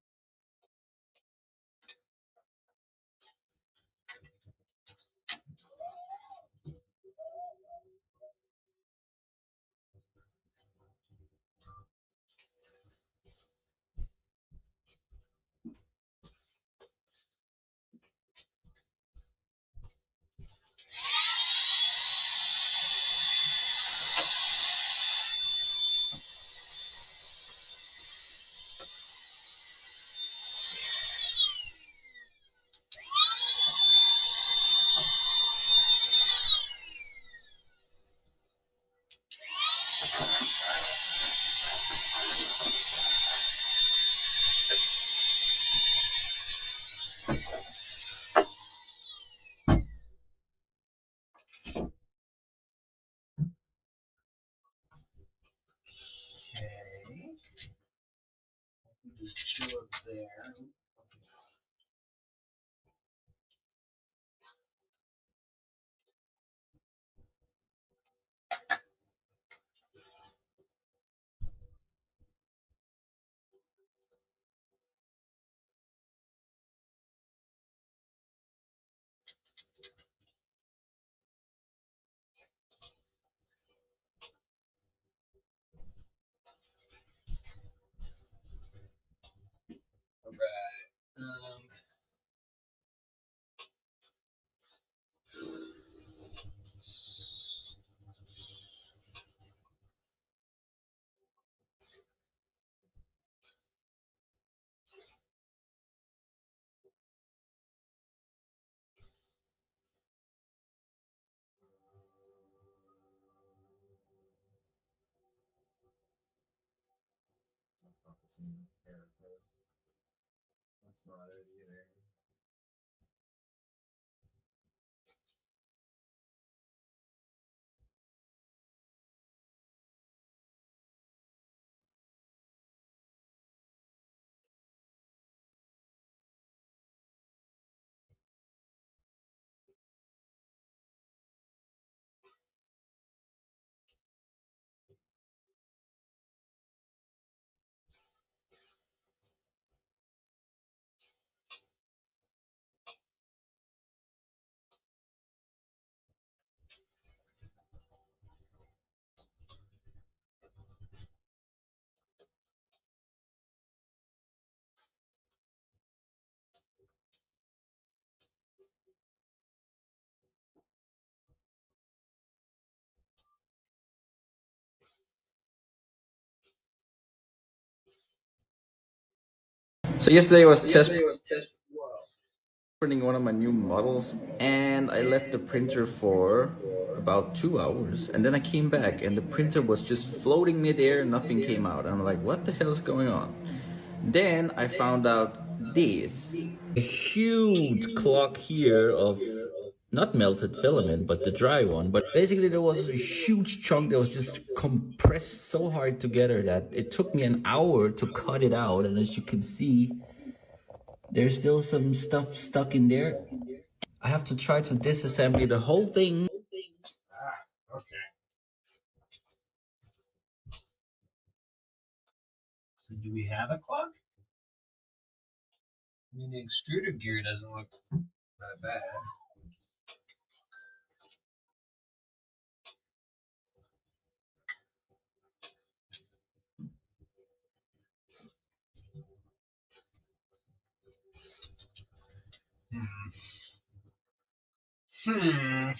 Okay. Just chill up there. Alright. That's not it either. So yesterday was test printing one of my new models, and I left the printer for about 2 hours, and then I came back and the printer was just floating midair and nothing came out. I'm like, what the hell is going on? Then I found out this. A huge clog here of not melted filament, but the dry one. But basically there was a huge chunk that was just compressed so hard together that it took me an hour to cut it out. And as you can see, there's still some stuff stuck in there. I have to try to disassemble the whole thing. Okay. So do we have a clock? I mean, the extruder gear doesn't look that bad. Hmm.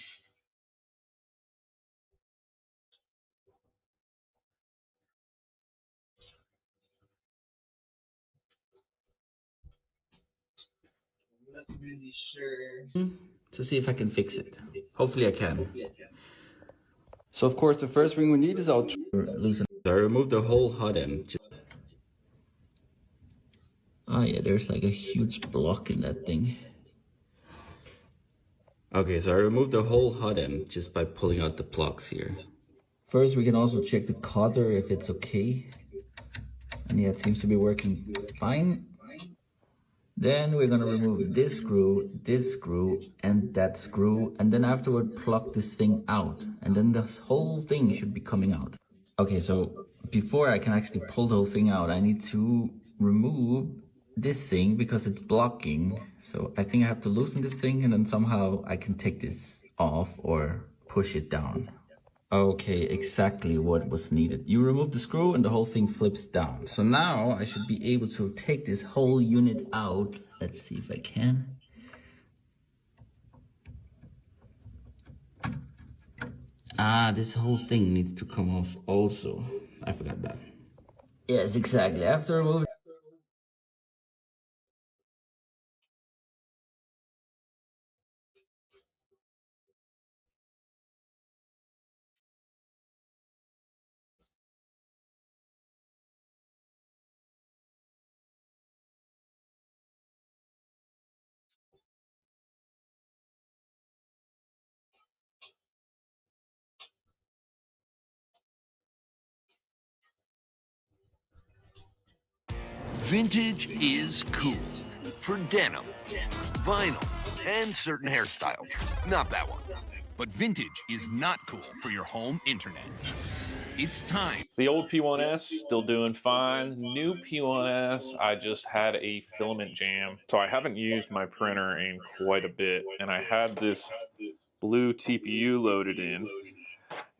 Not really sure. To see if I can fix it. Hopefully I can. So of course the first thing we need is our loosen. So I removed the whole hot end. Oh yeah, there's like a huge block in that thing. Okay, so I removed the whole hot end just by pulling out the plugs here. First we can also check the cotter if it's okay. And yeah, it seems to be working fine. Then we're gonna remove this screw, and that screw, and then afterward plug this thing out. And then this whole thing should be coming out. Okay, so before I can actually pull the whole thing out, I need to remove this thing because it's blocking. So I think I have to loosen this thing and then somehow I can take this off or push it down. Okay, exactly what was needed. You remove the screw and the whole thing flips down. So now I should be able to take this whole unit out. Let's see if I can. Ah, this whole thing needs to come off also. I forgot that. Yes, exactly. After removing Vintage is cool for denim, vinyl, and certain hairstyles. Not that one. But vintage is not cool for your home internet. It's time. The old P1S still doing fine. New P1S, I just had a filament jam. So I haven't used my printer in quite a bit. And I had this blue TPU loaded in.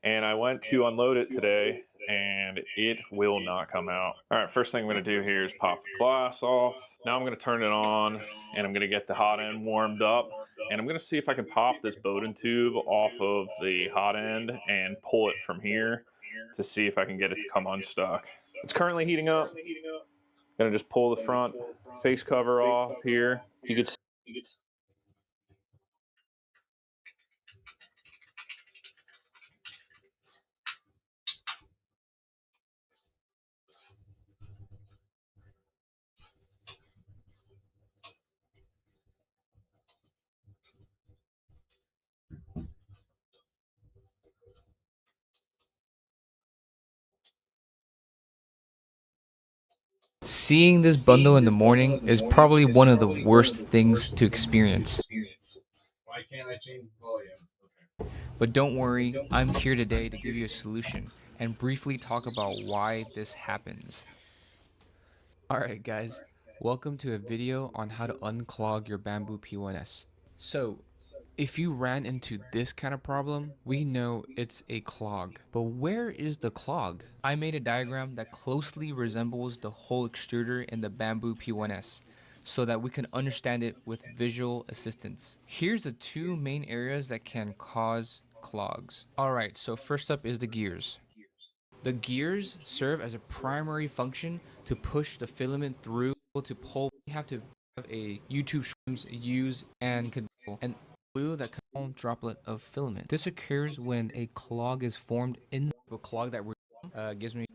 And I went to unload it today and it will not come out. All right, first thing I'm gonna do here is pop the glass off. Now I'm gonna turn it on and I'm gonna get the hot end warmed up. And I'm gonna see if I can pop this Bowden tube off of the hot end and pull it from here to see if I can get it to come unstuck. It's currently heating up. Gonna just pull the front face cover off here. You could see Seeing this bundle in the morning is probably one of the worst things to experience. Why can't I change the volume? But don't worry, I'm here today to give you a solution and briefly talk about why this happens. Alright guys, welcome to a video on how to unclog your Bambu P1S. So, if you ran into this kind of problem, we know it's a clog. But where is the clog? I made a diagram that closely resembles the whole extruder in the Bambu P1S so that we can understand it with visual assistance. Here's the two main areas that can cause clogs. Alright, so first up is the gears. The gears serve as a primary function to push the filament through able to pull, we have to have a YouTube Shorts use and control and glue that small droplet of filament. This occurs when a clog is formed in the clog that we're gives me.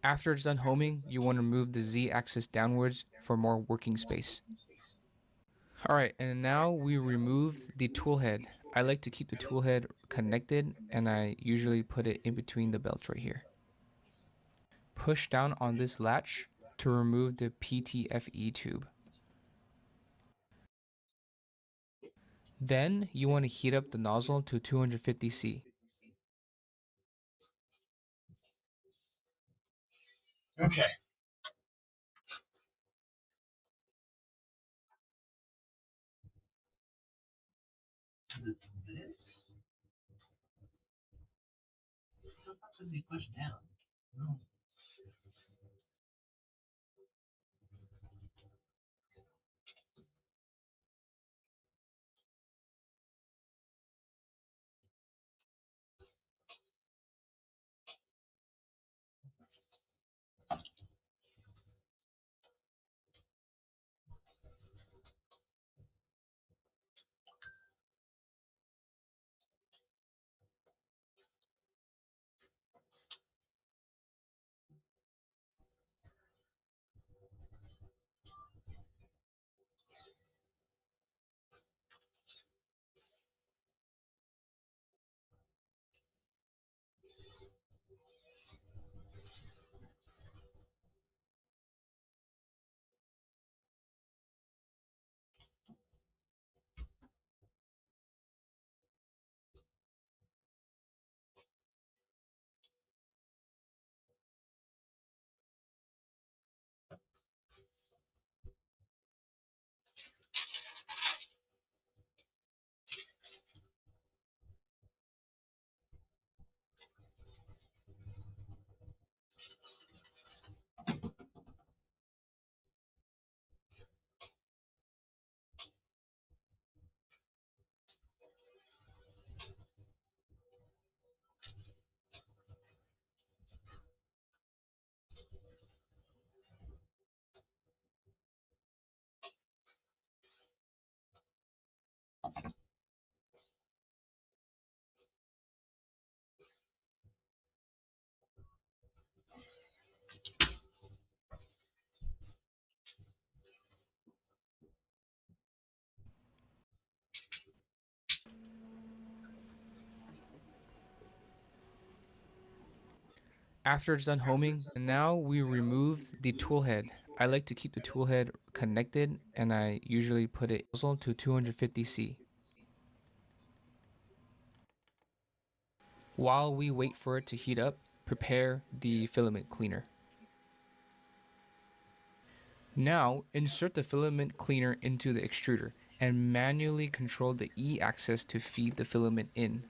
After it's done homing, you want to move the Z-axis downwards for more working space. Alright, and now we remove the tool head. I like to keep the tool head connected, and I usually put it in between the belts right here. Push down on this latch to remove the PTFE tube. Then you want to heat up the nozzle to 250C. Okay. Is it this? How the fuck does he push down? No. After it's done homing, and now we remove the tool head. I like to keep the tool head connected, and I usually put it to 250C. While we wait for it to heat up, prepare the filament cleaner. Now, insert the filament cleaner into the extruder and manually control the E axis to feed the filament in.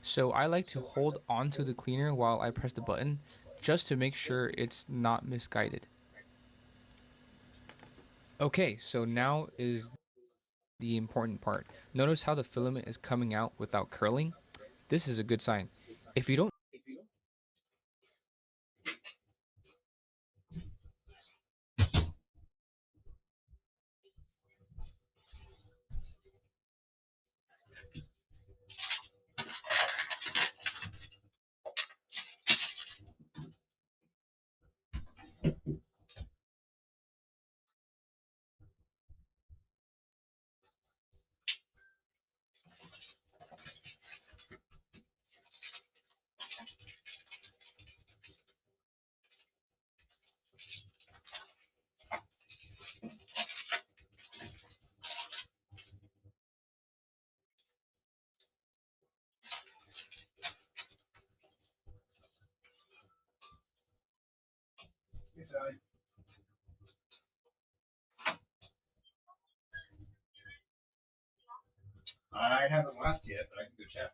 So I like to hold onto the cleaner while I press the button, just to make sure it's not misguided. Okay, so now is the important part. Notice how the filament is coming out without curling. This is a good sign. If you don't So I haven't left yet, but I can go check.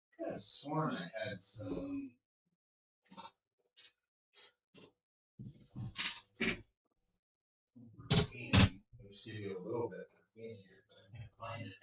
I could have sworn I had some cleaning. I'll just give you a little bit of cleaning here, but I can't find it.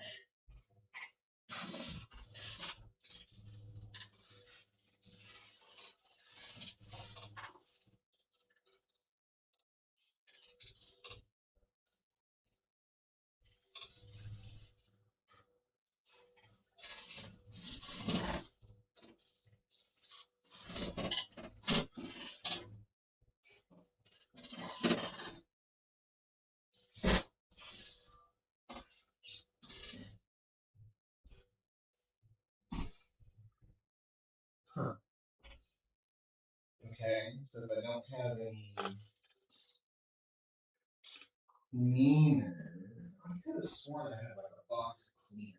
Huh. Okay, so if I don't have any cleaner, I could have sworn I had like a box of cleaners.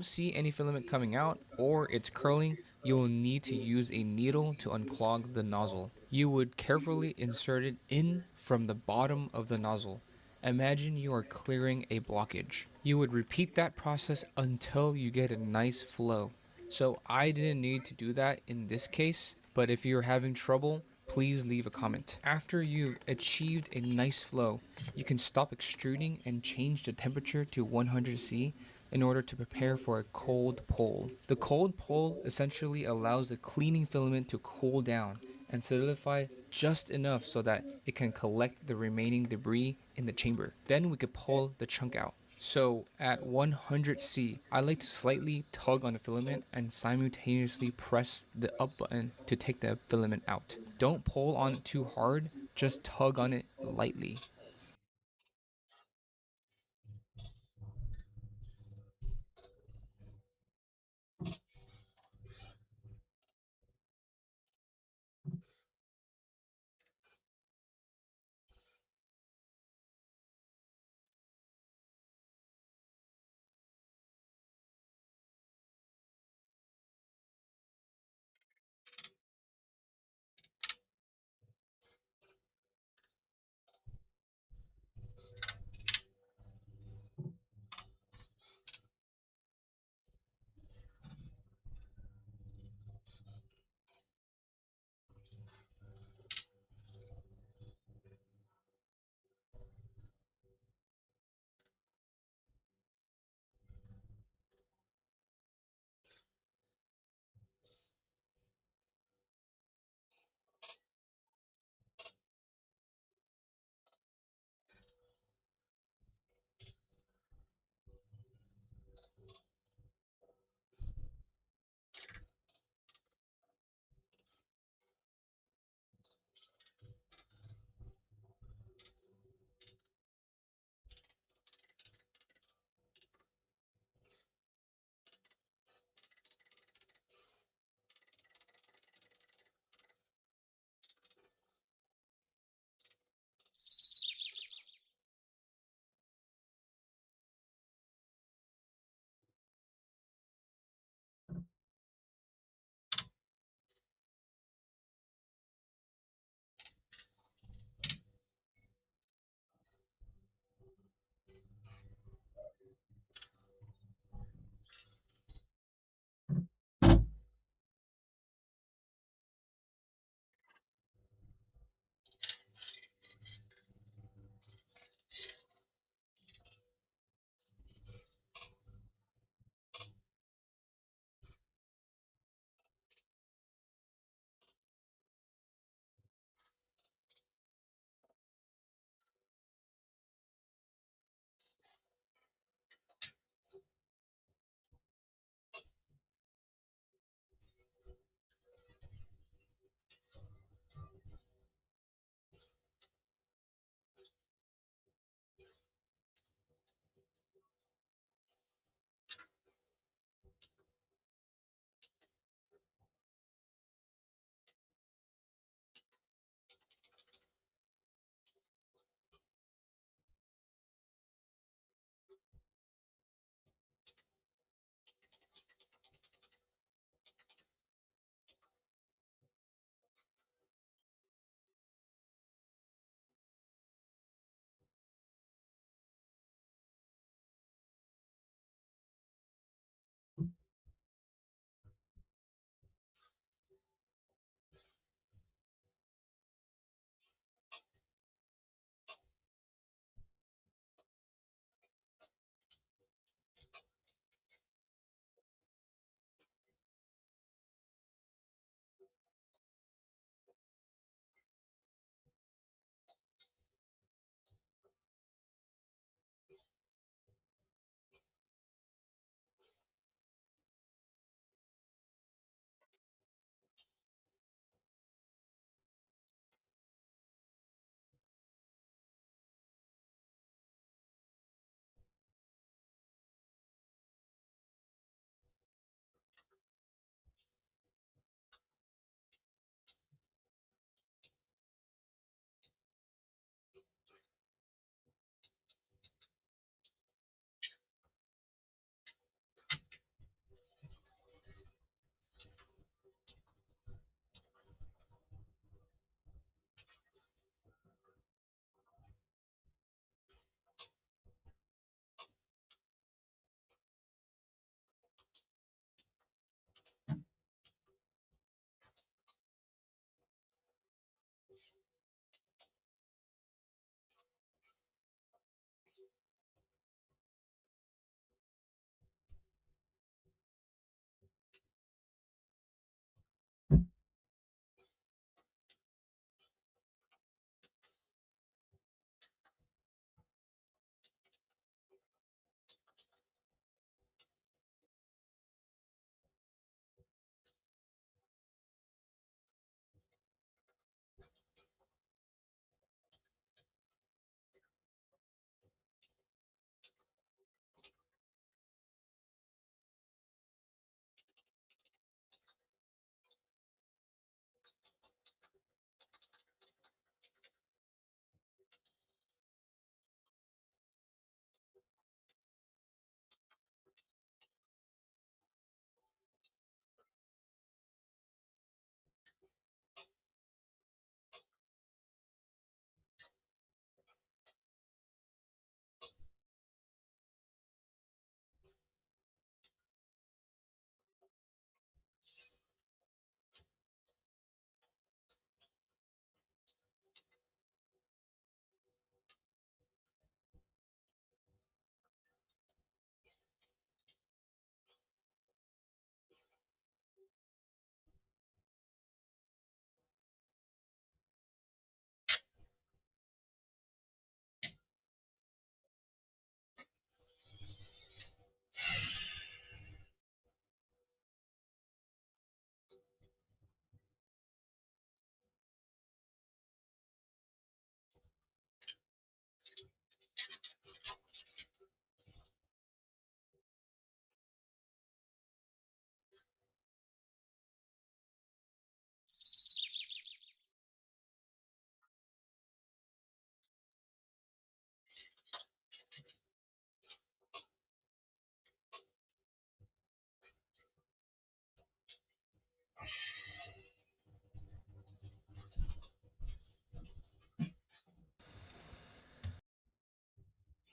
see any filament coming out or it's curling, you will need to use a needle to unclog the nozzle. You would carefully insert it in from the bottom of the nozzle. Imagine you are clearing a blockage. You would repeat that process until you get a nice flow. So I didn't need to do that in this case, but if you're having trouble, please leave a comment. After you've achieved a nice flow, you can stop extruding and change the temperature to 100°C in order to prepare for a cold pull. The cold pull essentially allows the cleaning filament to cool down and solidify just enough so that it can collect the remaining debris in the chamber. Then we could pull the chunk out. So at 100°C, I like to slightly tug on the filament and simultaneously press the up button to take the filament out. Don't pull on it too hard, just tug on it lightly.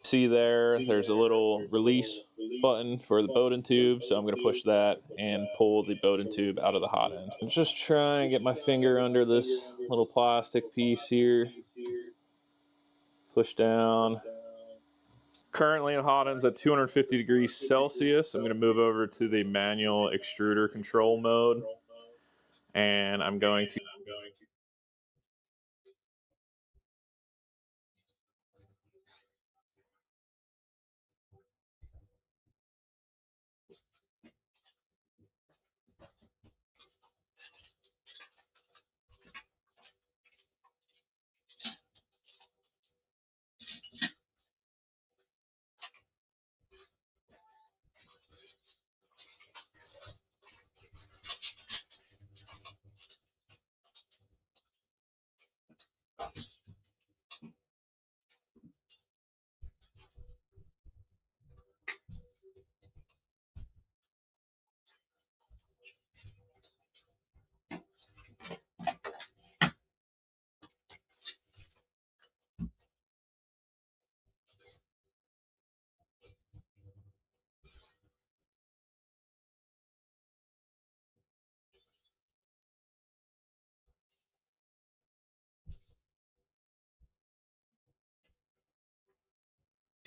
See there's a little release button for the Bowden tube, so I'm going to push that and pull the Bowden tube out of the hot end. I'm just trying to get my finger under this little plastic piece here. Push down. Currently in hot ends at 250 degrees Celsius. I'm going to move over to the manual extruder control mode, and I'm going to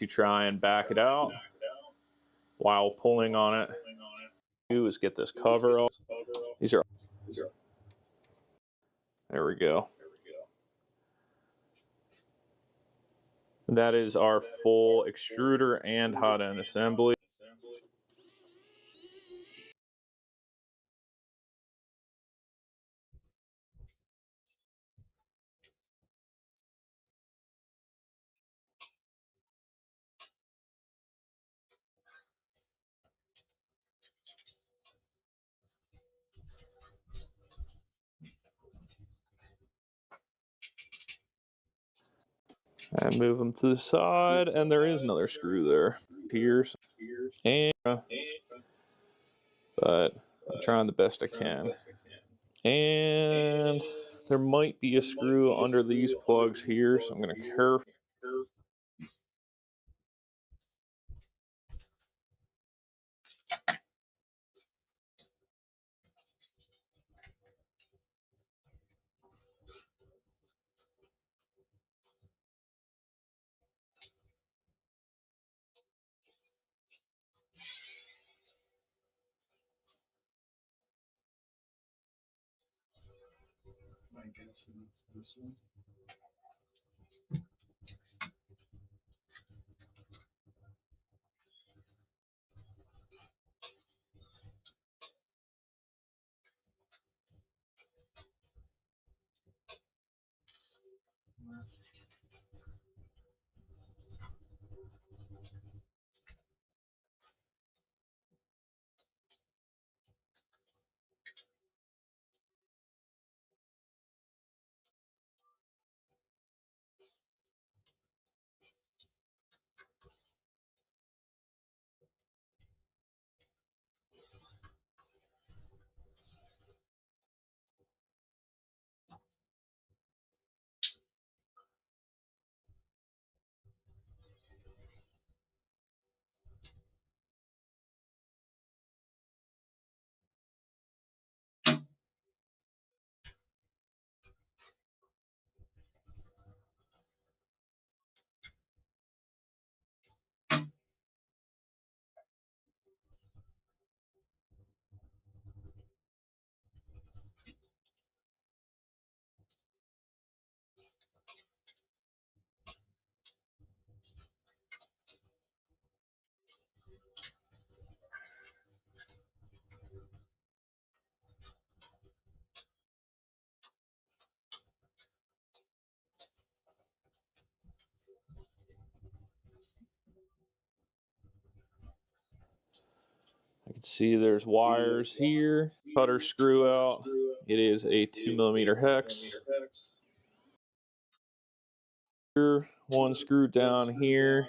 try and back it out while pulling on it. Do is get this cover off. These are, there we go. That is our full extruder and hot end assembly. And move them to the side, and there is another screw there. Pierce. And, but I'm trying the best I can. And there might be a screw under these plugs here, so I'm going to carefully. My guess is it's this one. I can see there's wires here. Cutter screw out. It is a 2mm hex. Here, one screw down here.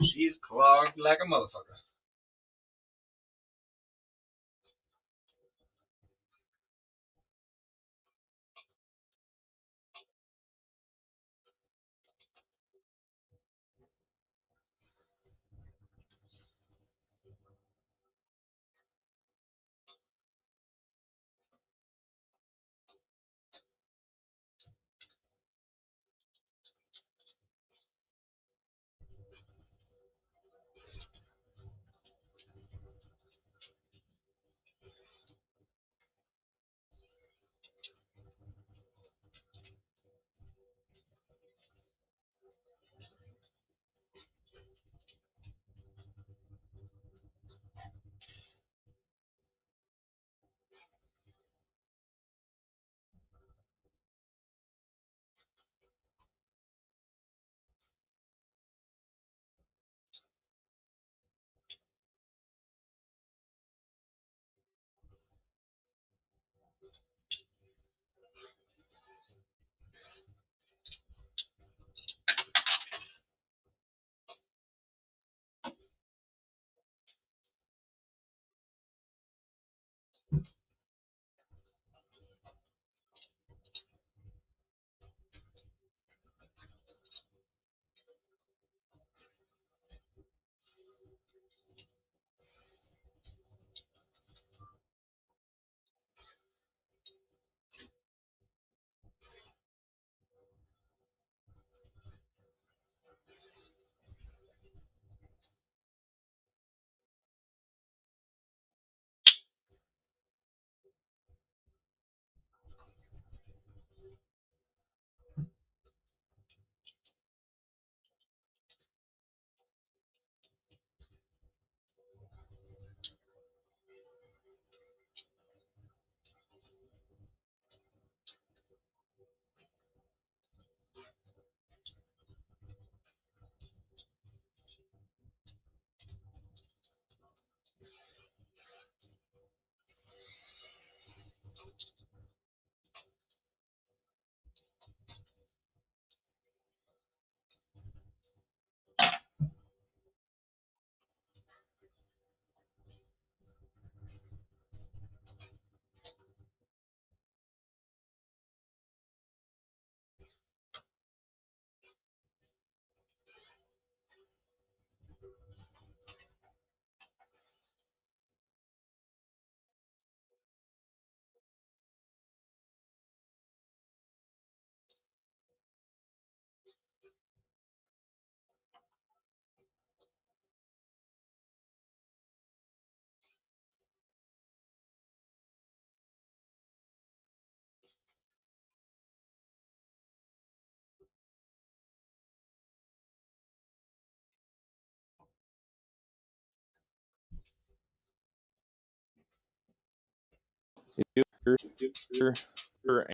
She's clogged like a motherfucker.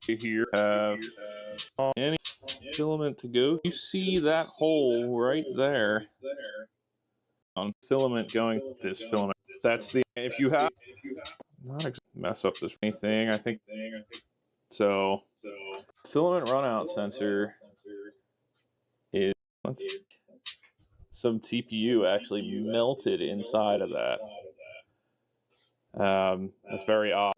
Here have any filament to go. You see that hole right there on filament going this filament. That's the if you have not mess up this thing. I think so. Filament runout sensor is some TPU actually melted inside of that. That's very odd.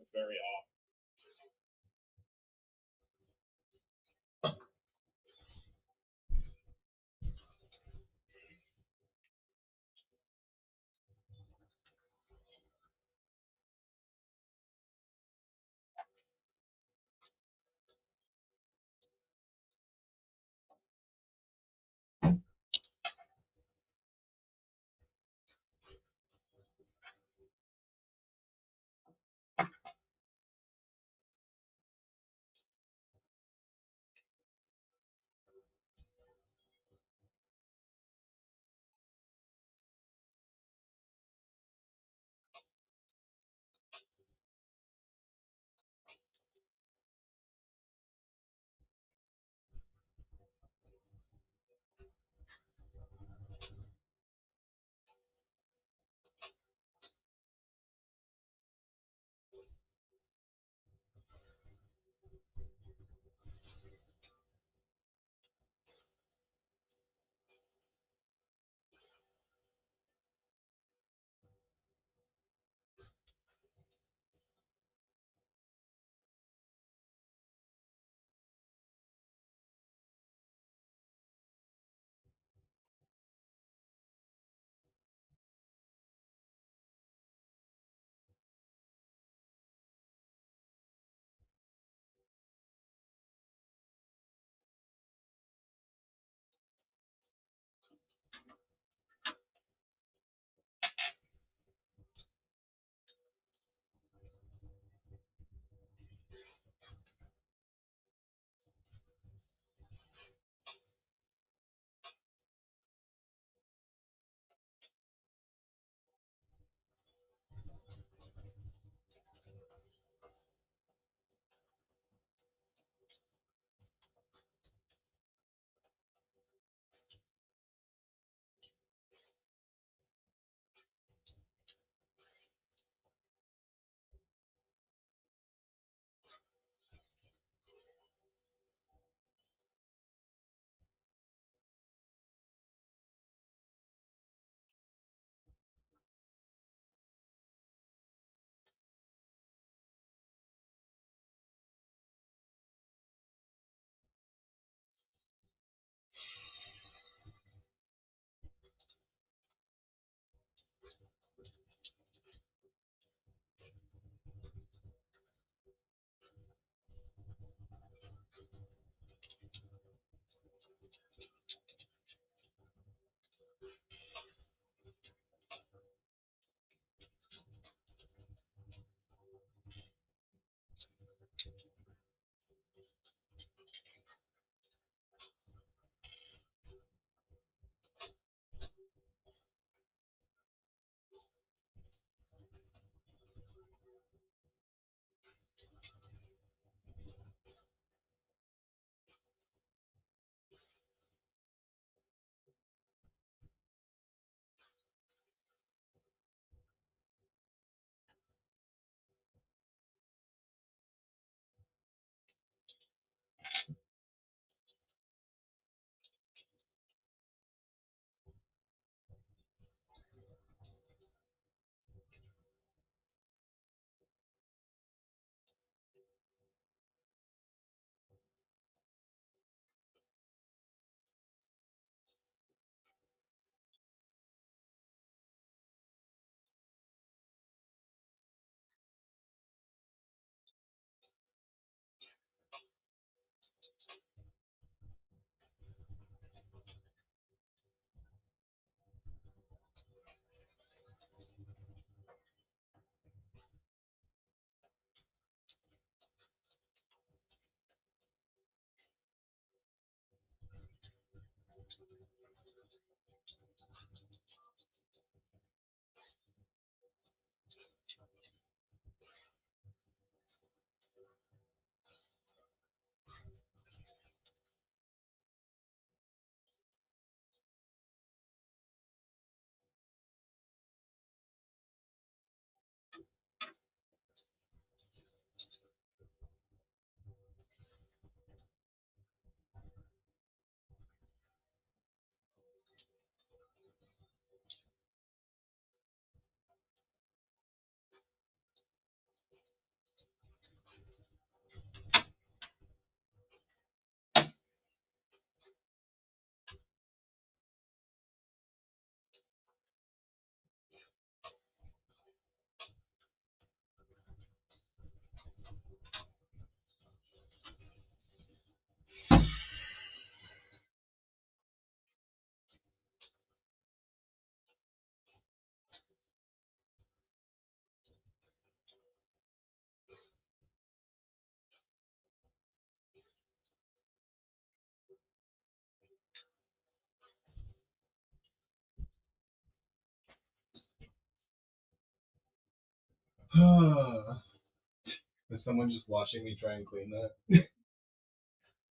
Was someone just watching me try and clean that?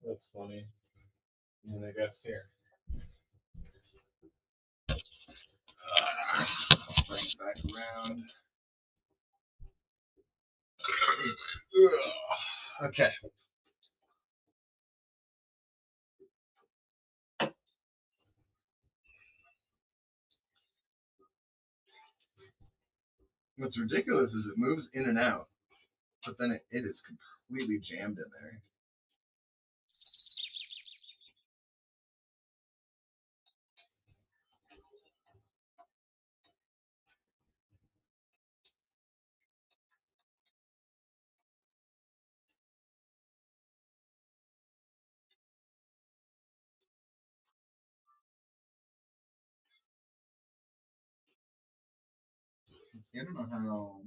That's funny. And then I guess here. Bring it back around. Okay. What's ridiculous is it moves in and out, but then it is completely jammed in there. See, I don't know how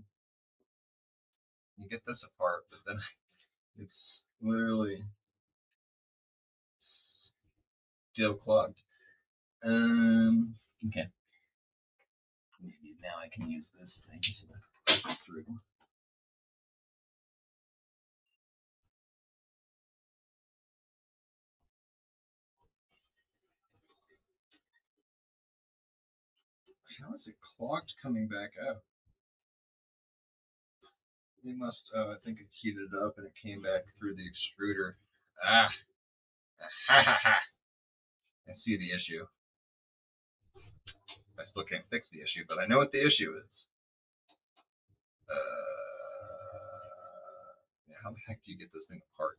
you get this apart, but then it's literally still clogged. Okay. Maybe now I can use this thing to push it through. How is it clogged coming back out? It must, I think it heated up and it came back through the extruder. Ah! Ha ha ha! I see the issue. I still can't fix the issue, but I know what the issue is. Yeah, how the heck do you get this thing apart?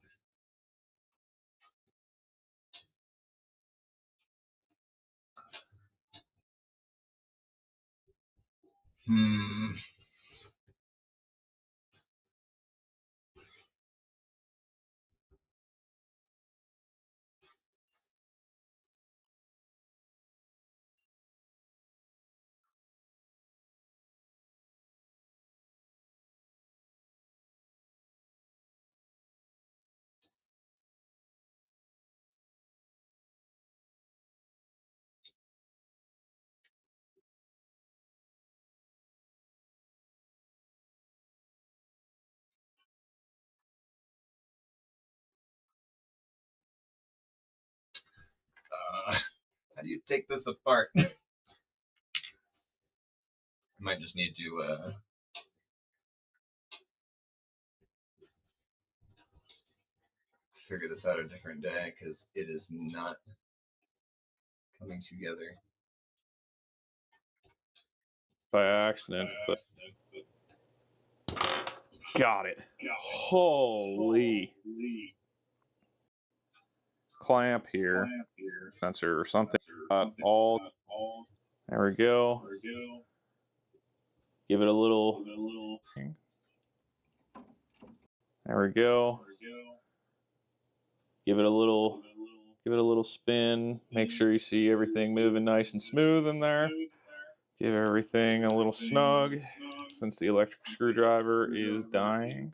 How do you take this apart? I might just need to figure this out a different day because it is not coming together. By accident, but got it. Holy clamp here, sensor or something. All there we go. Give it a little. There we go. Give it a little spin. Make sure you see everything moving nice and smooth in there. Give everything a little snug since the electric screwdriver is dying.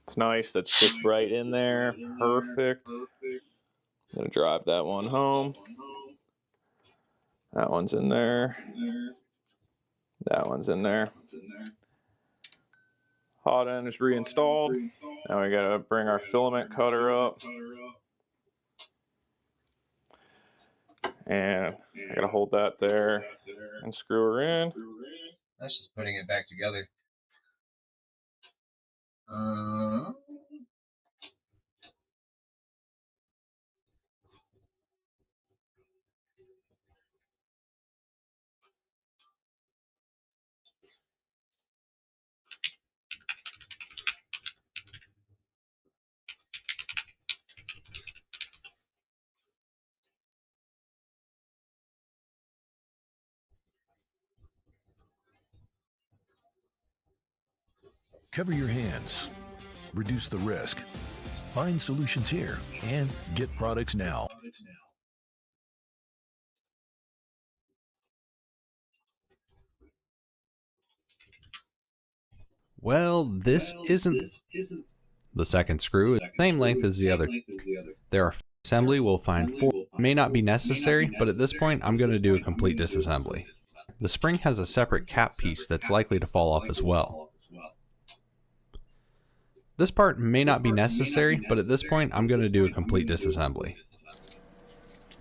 It's nice, that sits right in there. Perfect. I'm gonna drive that one home. That one's in there. That one's in there. Hot end is reinstalled. Now we gotta bring our filament cutter up. And I gotta hold that there and screw her in. That's just putting it back together. Cover your hands. Reduce the risk. Find solutions here and get products now. Well, this isn't the second screw. It's the same length as the other. There are assembly. We'll find 4. May not be necessary, but at this point, I'm going to do a complete disassembly. the spring has a separate cap piece that's likely to fall off as well. This part may not be necessary, but at this point I'm going to do a complete disassembly.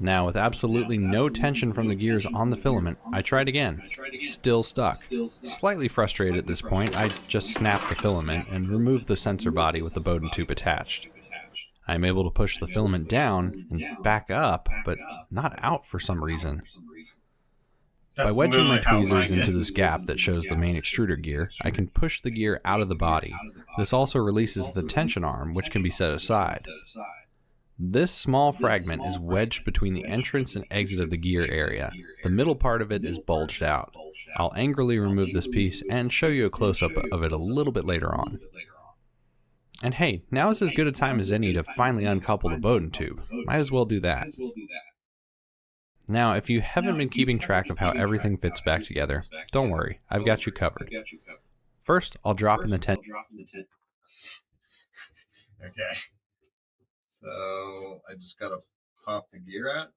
Now, with absolutely no tension from the gears on the filament, I tried again. Still stuck. Slightly frustrated at this point, I just snapped the filament and removed the sensor body with the Bowden tube attached. I am able to push the filament down and back up, but not out for some reason. By wedging my tweezers into this gap that shows the main extruder gear, I can push the gear out of the body. This also releases the tension arm, which can be set aside. This small fragment is wedged between the entrance and exit of the gear area. The middle part of it is bulged out. I'll angrily remove this piece and show you a close-up of it a little bit later on. And hey, now is as good a time as any to finally uncouple the Bowden tube. Might as well do that. Now, if you haven't been keeping track of how everything fits back together, don't worry, I've got you covered. First, I'll drop in the tension. Okay. So I just gotta pop the gear out.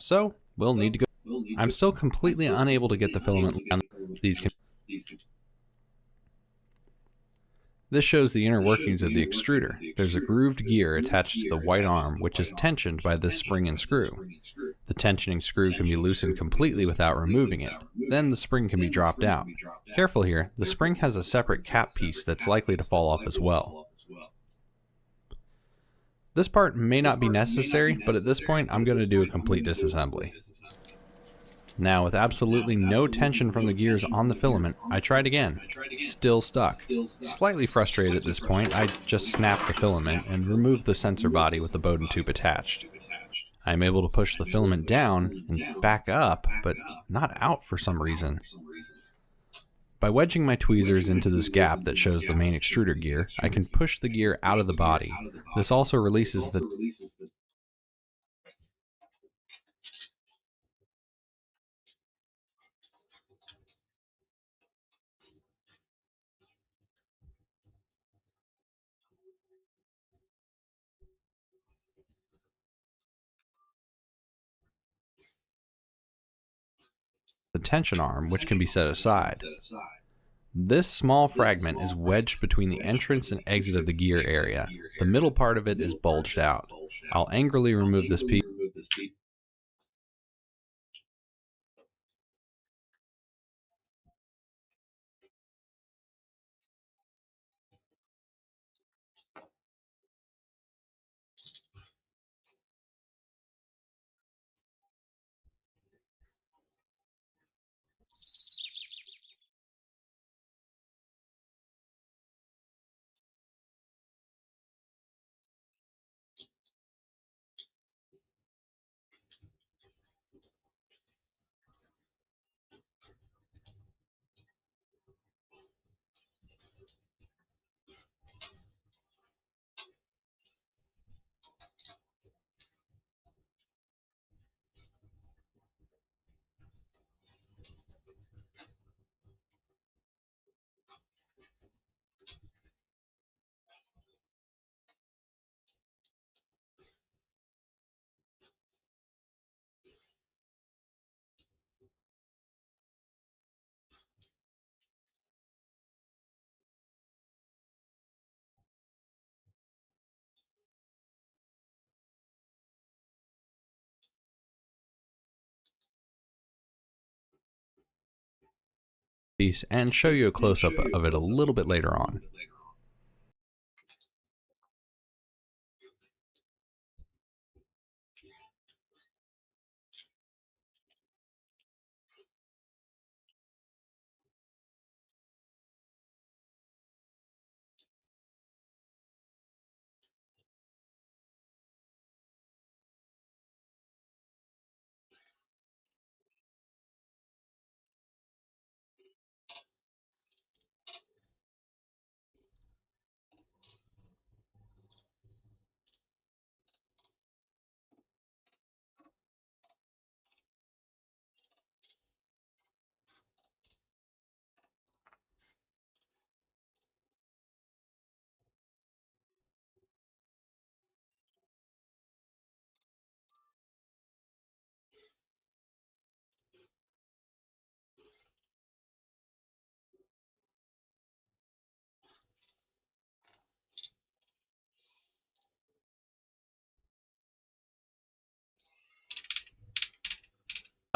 So, we'll need to go. I'm still completely unable to get the filament down. This shows the inner workings of the extruder. There's a grooved gear attached to the white arm, which is tensioned by this spring and screw. The tensioning screw can be loosened completely without removing it. Then the spring can be dropped out. Careful here, the spring has a separate cap piece that's likely to fall off as well. This part may not be necessary, but at this point I'm going to do a complete disassembly. Now, with absolutely no tension from the gears on the filament, I tried again. Still stuck. Slightly frustrated at this point, I just snapped the filament and removed the sensor body with the Bowden tube attached. I am able to push the filament down and back up, but not out for some reason. By wedging my tweezers into this gap that shows the main extruder gear, I can push the gear out of the body. This also releases the tension arm, which can be set aside. This small fragment is wedged between the entrance and exit of the gear area. The middle part of it is bulged out. I'll angrily remove this piece. And show you a close-up of it a little bit later on.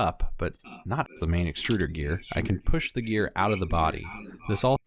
up, but not the main extruder gear. I can push the gear out of the body. This all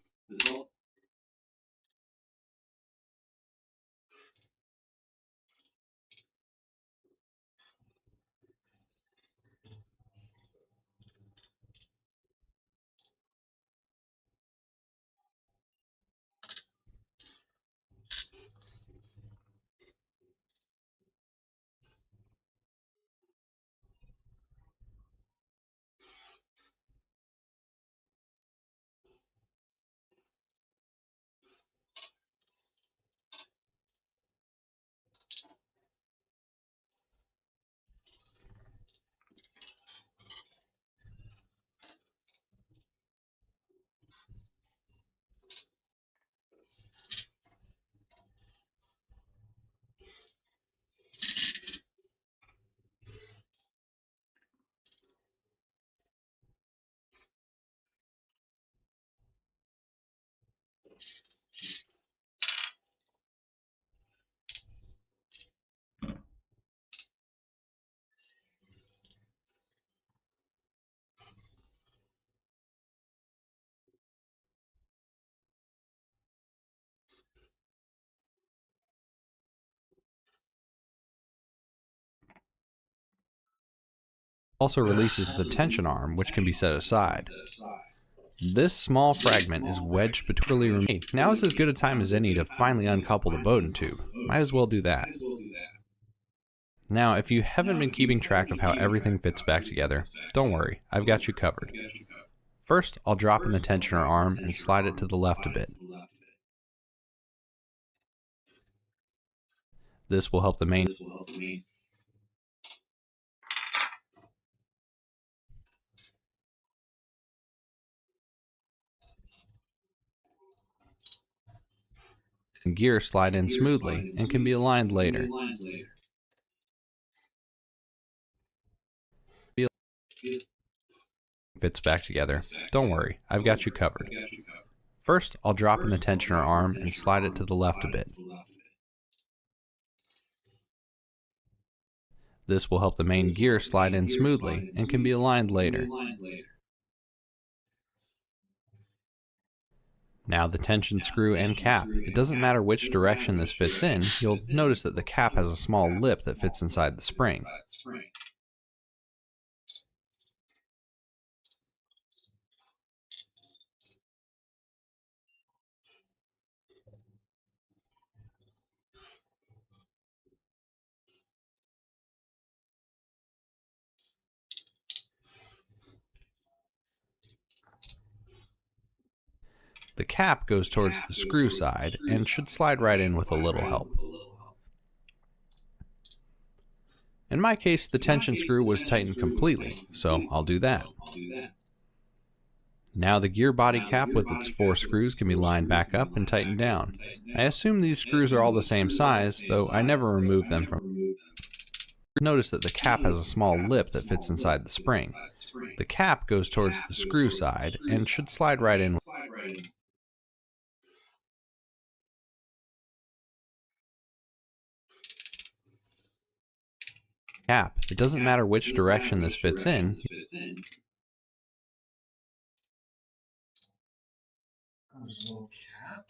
also releases the tension arm, which can be set aside. This small fragment is wedged between. Now is as good a time as any to finally uncouple the Bowden tube. Might as well do that. Now, if you haven't been keeping track of how everything fits back together, don't worry, I've got you covered. First, I'll drop in the tensioner arm and slide it to the left a bit. This will help the main gear slide in smoothly and can be aligned later. Fits back together. Don't worry, I've got you covered. First, I'll drop in the tensioner arm and slide it to the left a bit. This will help the main gear slide in smoothly and can be aligned later. Now the tension screw and cap. It doesn't matter which direction this fits in, you'll notice that the cap has a small lip that fits inside the spring. The cap goes towards the screw side and should slide right in with a little help. In my case, the tension screw was tightened completely, so I'll do that. Now the gear body cap with its 4 screws can be lined back up and tightened down. I assume these screws are all the same size, though I never remove them from. Notice that the cap has a small lip that fits inside the spring. The cap goes towards the screw side and should slide right in. Cap. It doesn't matter which direction this fits in. There's a little cap.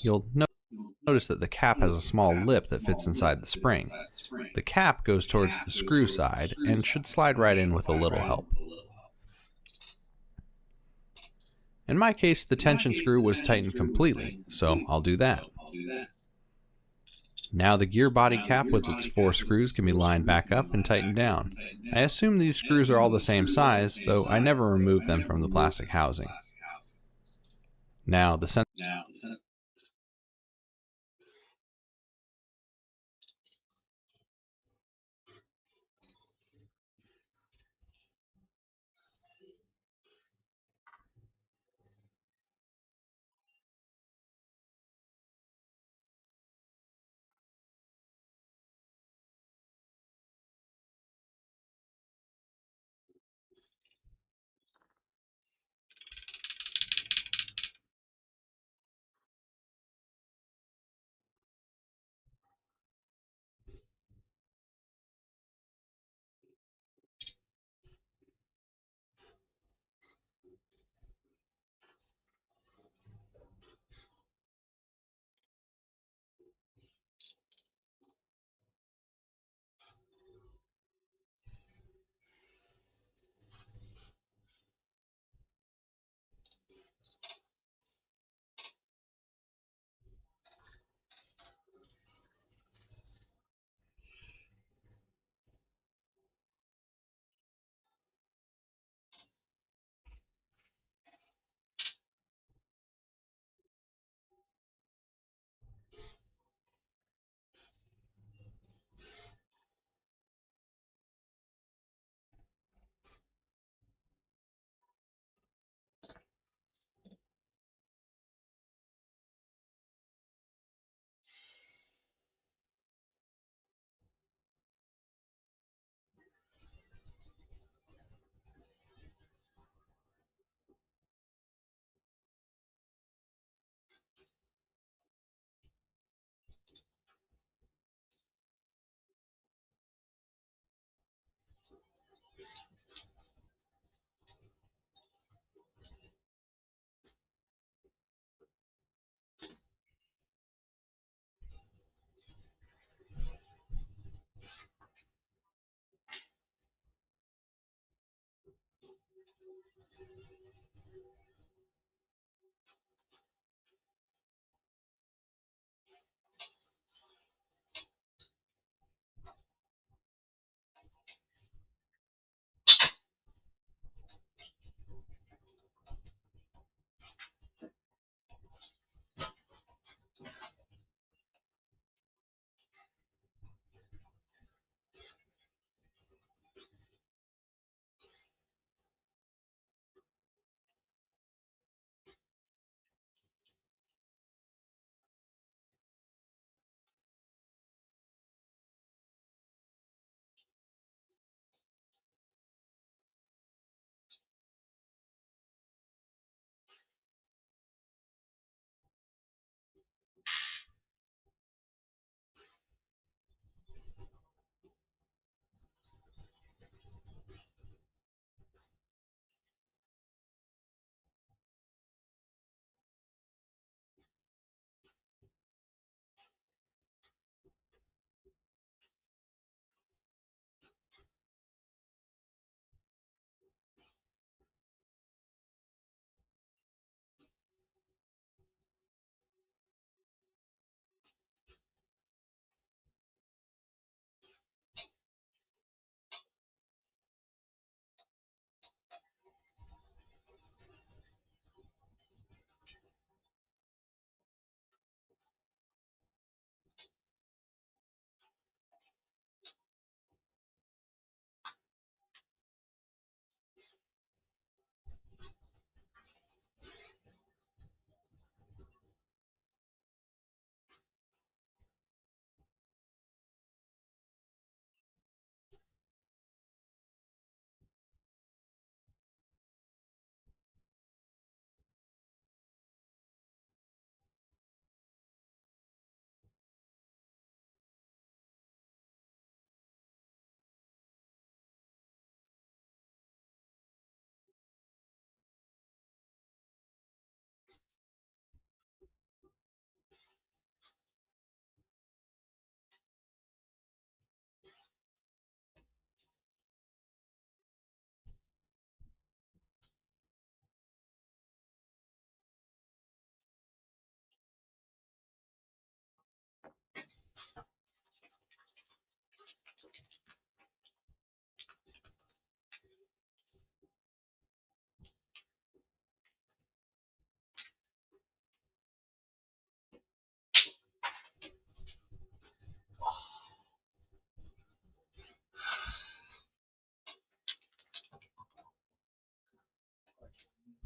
You'll notice that the cap has a small lip that fits inside the spring. The cap goes towards the screw side and should slide right in with a little help. In my case, the tension screw was tightened completely, so I'll do that. Now the gear body cap with its 4 screws can be lined back up and tightened down. I assume these screws are all the same size, though I never remove them from the plastic housing. Now the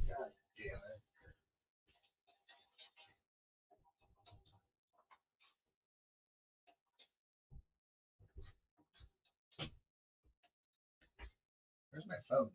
God damn it. Where's my phone?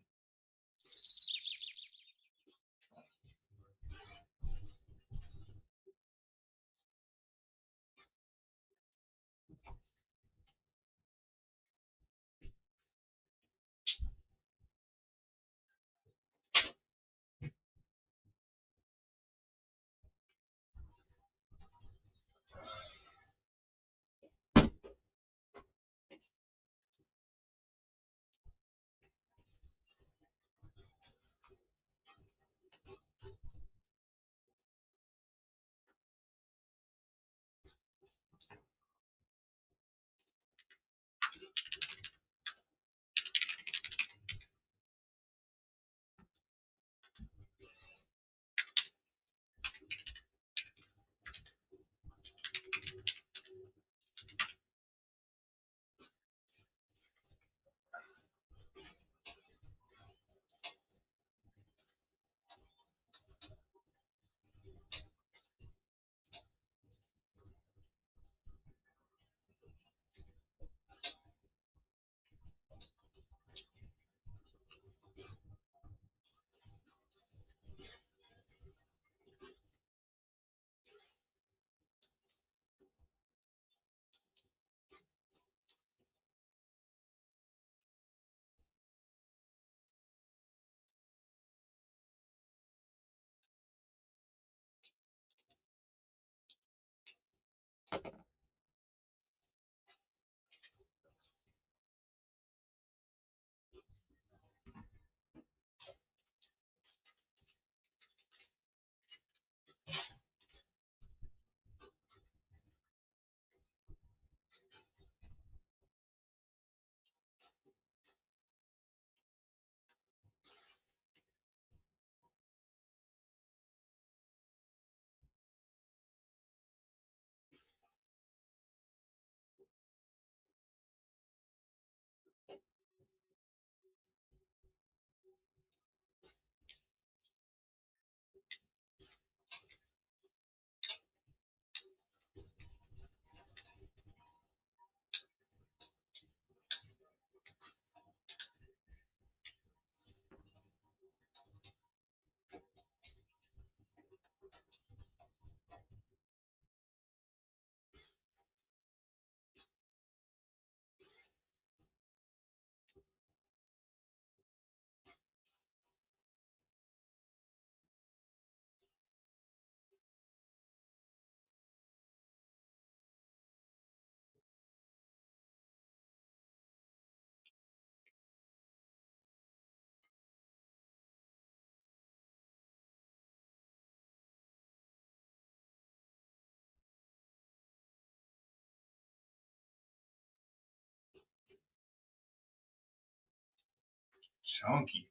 Chunky.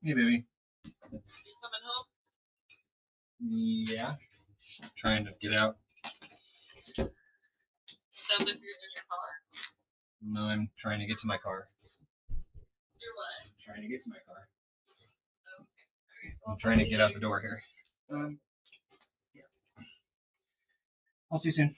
Hey, baby. You coming home? Yeah. Trying to get out. Sounds like you're in your car. No, I'm trying to get to my car. You're what? I'm trying to get to my car. Okay. I'm trying to get out the door here. Yeah. I'll see you soon.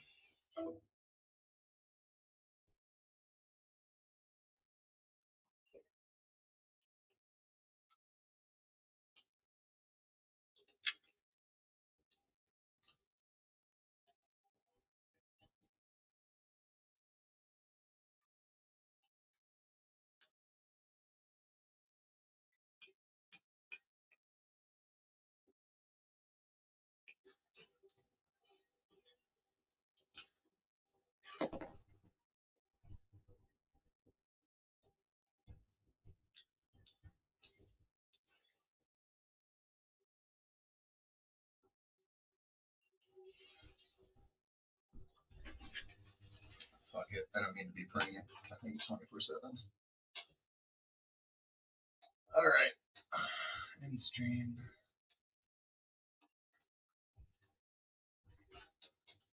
Fuck it. I don't need to be praying. I think it's 24/7. All right. End stream.